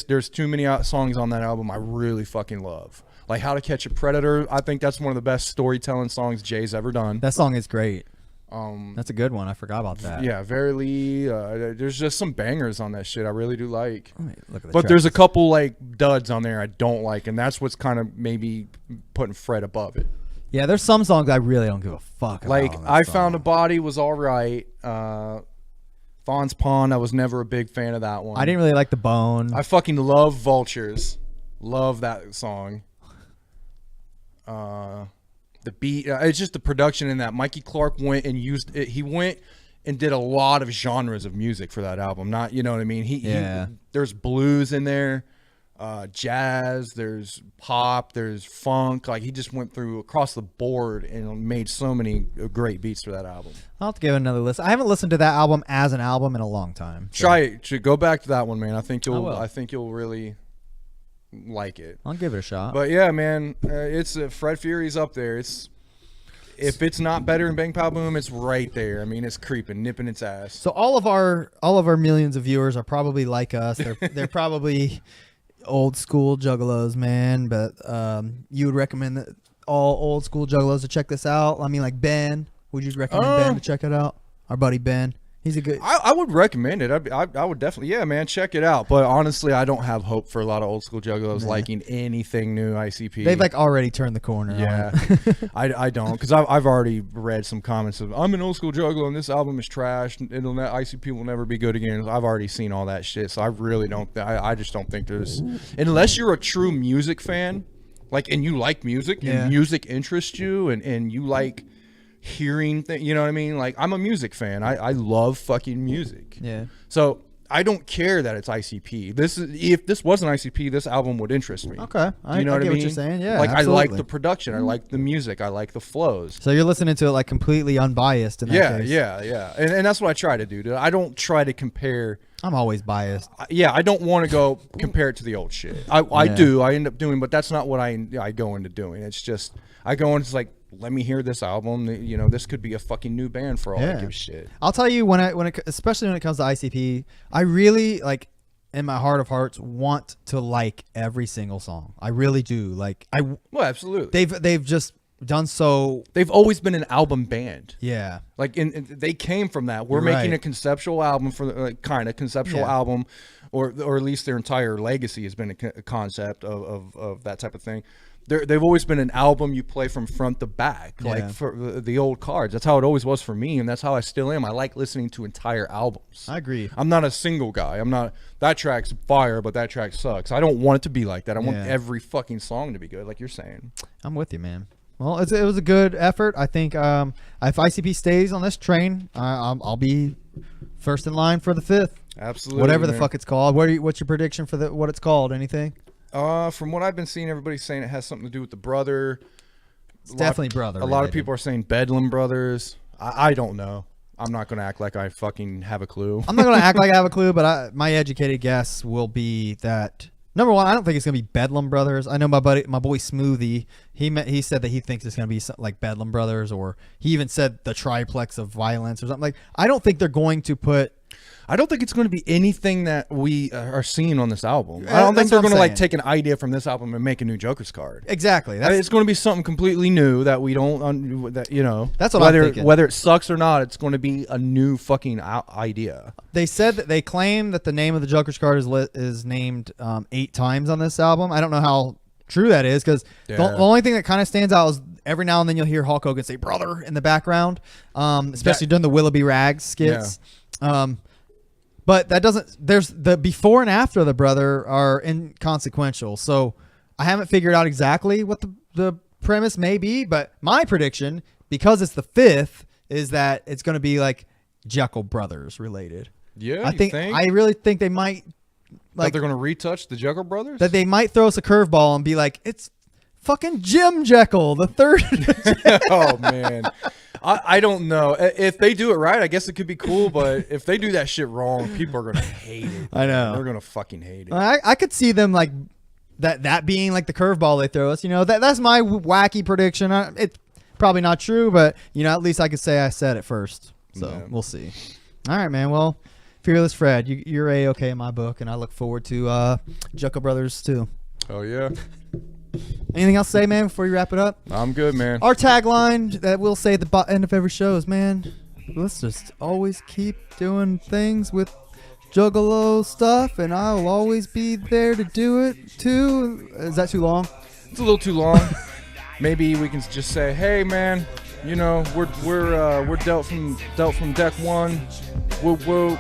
there's too many songs on that album I really fucking love. Like How to Catch a Predator, I think that's one of the best storytelling songs Jay's ever done. That song is great. That's a good one. I forgot about that. Yeah, Verily. There's just some bangers on that shit I really do like. Look at but there's a couple like duds on there I don't like, and that's what's kind of maybe putting Fred above it. Yeah, there's some songs I really don't give a fuck about. Like I Found a Body was all right. Fawn's Pond, I was never a big fan of that one. I didn't really like The Bone. I fucking love Vultures. Love that song. The beat, it's just the production in that. Mikey Clark went and used it. He went and did a lot of genres of music for that album. Not, you know what I mean? He there's blues in there, jazz, there's pop, there's funk. Like he just went through across the board and made so many great beats for that album. I'll have to give it another listen. I haven't listened to that album as an album in a long time. So. Try it. Go back to that one, man. I think you'll really like it. I'll give it a shot. But yeah, man, it's Fred Fury's up there. If it's not better than Bang Pow Boom, it's right there. I mean, it's creeping, nipping its ass. So all of our millions of viewers are probably like us. They're probably old school juggalos, man. But you would recommend that all old school juggalos to check this out? I mean, like Ben. Would you recommend Ben to check it out? Our buddy Ben. He's a good. I would recommend it. I would definitely. Yeah, man, check it out. But honestly, I don't have hope for a lot of old school juggalos liking anything new ICP. They've like already turned the corner. Yeah, I don't, because I've already read some comments of I'm an old school juggalo and this album is trash. ICP will never be good again. I've already seen all that shit. So I really don't. I just don't think there's, unless you're a true music fan, like, and you like music and music interests you and you like hearing things, you know what I mean? Like, I'm a music fan. I love fucking music. Yeah. So I don't care that it's ICP. If this wasn't ICP, this album would interest me. Okay. You know what I mean? What you're saying. Yeah. Like, absolutely. I like the production. I like the music. I like the flows. So you're listening to it like completely unbiased in that case. Yeah. And that's what I try to do, dude. I don't try to compare. I'm always biased. Yeah, I don't want to go compare it to the old shit. I do. I end up doing, but that's not what I go into doing. It's just, I go into, it's like, let me hear this album. You know, this could be a fucking new band for all I give a shit. I'll tell you, especially when it comes to ICP, I really, like, in my heart of hearts, want to like every single song. I really do. Like, well, absolutely. They've just done so. They've always been an album band. Yeah. Like, they came from that. We're Right. making a conceptual album for kind of conceptual Yeah. album, or at least their entire legacy has been a concept of that type of thing. They've always been an album you play from front to back, Yeah. like for the old Cards. That's how it always was for me, and that's how I still am. I like listening to entire albums. I agree. I'm not a single guy. I'm not, that track's fire, but that track sucks. I don't want it to be like that. I want Yeah. every fucking song to be good, like you're saying. I'm with you, man. Well, it was a good effort. I think if ICP stays on this train, I'll be first in line for the 5th. Absolutely. Whatever the man. fuck it's called. What's your prediction for what it's called? Anything? From what I've been seeing, everybody's saying it has something to do with the brother. It's definitely brother. A lot of related. people are saying Bedlam Brothers. I don't know. I'm not going to act like I fucking have a clue. I'm not gonna act like I have a clue, but my educated guess will be that number one, I don't think it's gonna be Bedlam Brothers. I know my boy Smoothie. He said that he thinks it's gonna be something like Bedlam Brothers, or he even said the triplex of violence or something. Like, I don't think they're going to put. I don't think it's going to be anything that we are seeing on this album. Yeah, I don't think that's they're what I'm going to like saying. take an idea from this album and make a new Joker's card. Exactly. It's going to be something completely new that we don't. That That's what I'm thinking. Whether it sucks or not, it's going to be a new fucking idea. They said that they claim that the name of the Joker's card is named 8 times on this album. I don't know how true that is, because the only thing that kind of stands out is every now and then you'll hear Hulk Hogan say "brother" in the background, especially during the Willoughby Rags skits. Yeah. But that doesn't. There's the before and after the brother are inconsequential. So I haven't figured out exactly what the premise may be. But my prediction, because it's the 5th, is that it's going to be like Jekyll Brothers related. Yeah, I really think they might. Like they're going to retouch the Juggle Brothers? That they might throw us a curveball and be like, it's fucking Jim Jekyll, the 3rd. Oh man, I don't know. If they do it right, I guess it could be cool. But if they do that shit wrong, people are gonna hate it. I know. They're gonna fucking hate it. I could see them like that being like the curveball they throw us. That's my wacky prediction. It's probably not true, but at least I could say I said it first. So Yeah. We'll see. All right, man. Well, Fearless Fred, you're A-okay in my book, and I look forward to Jekyll Brothers too. Oh yeah, Anything else to say, man, before you wrap it up? I'm good, man. Our tagline that we'll say at the end of every show is, man, let's just always keep doing things with juggalo stuff, and I'll always be there to do it too. Is that too long? It's a little too long. Maybe we can just say, hey, man, we're dealt from deck 1. Whoa.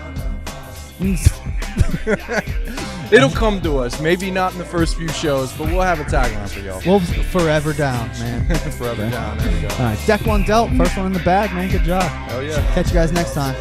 It'll come to us. Maybe not in the first few shows, but we'll have a tagline for y'all. We'll forever down, man. Forever down. There we go. All right, deck 1 dealt. First one in the bag, man. Good job. Oh yeah. Catch you guys next time.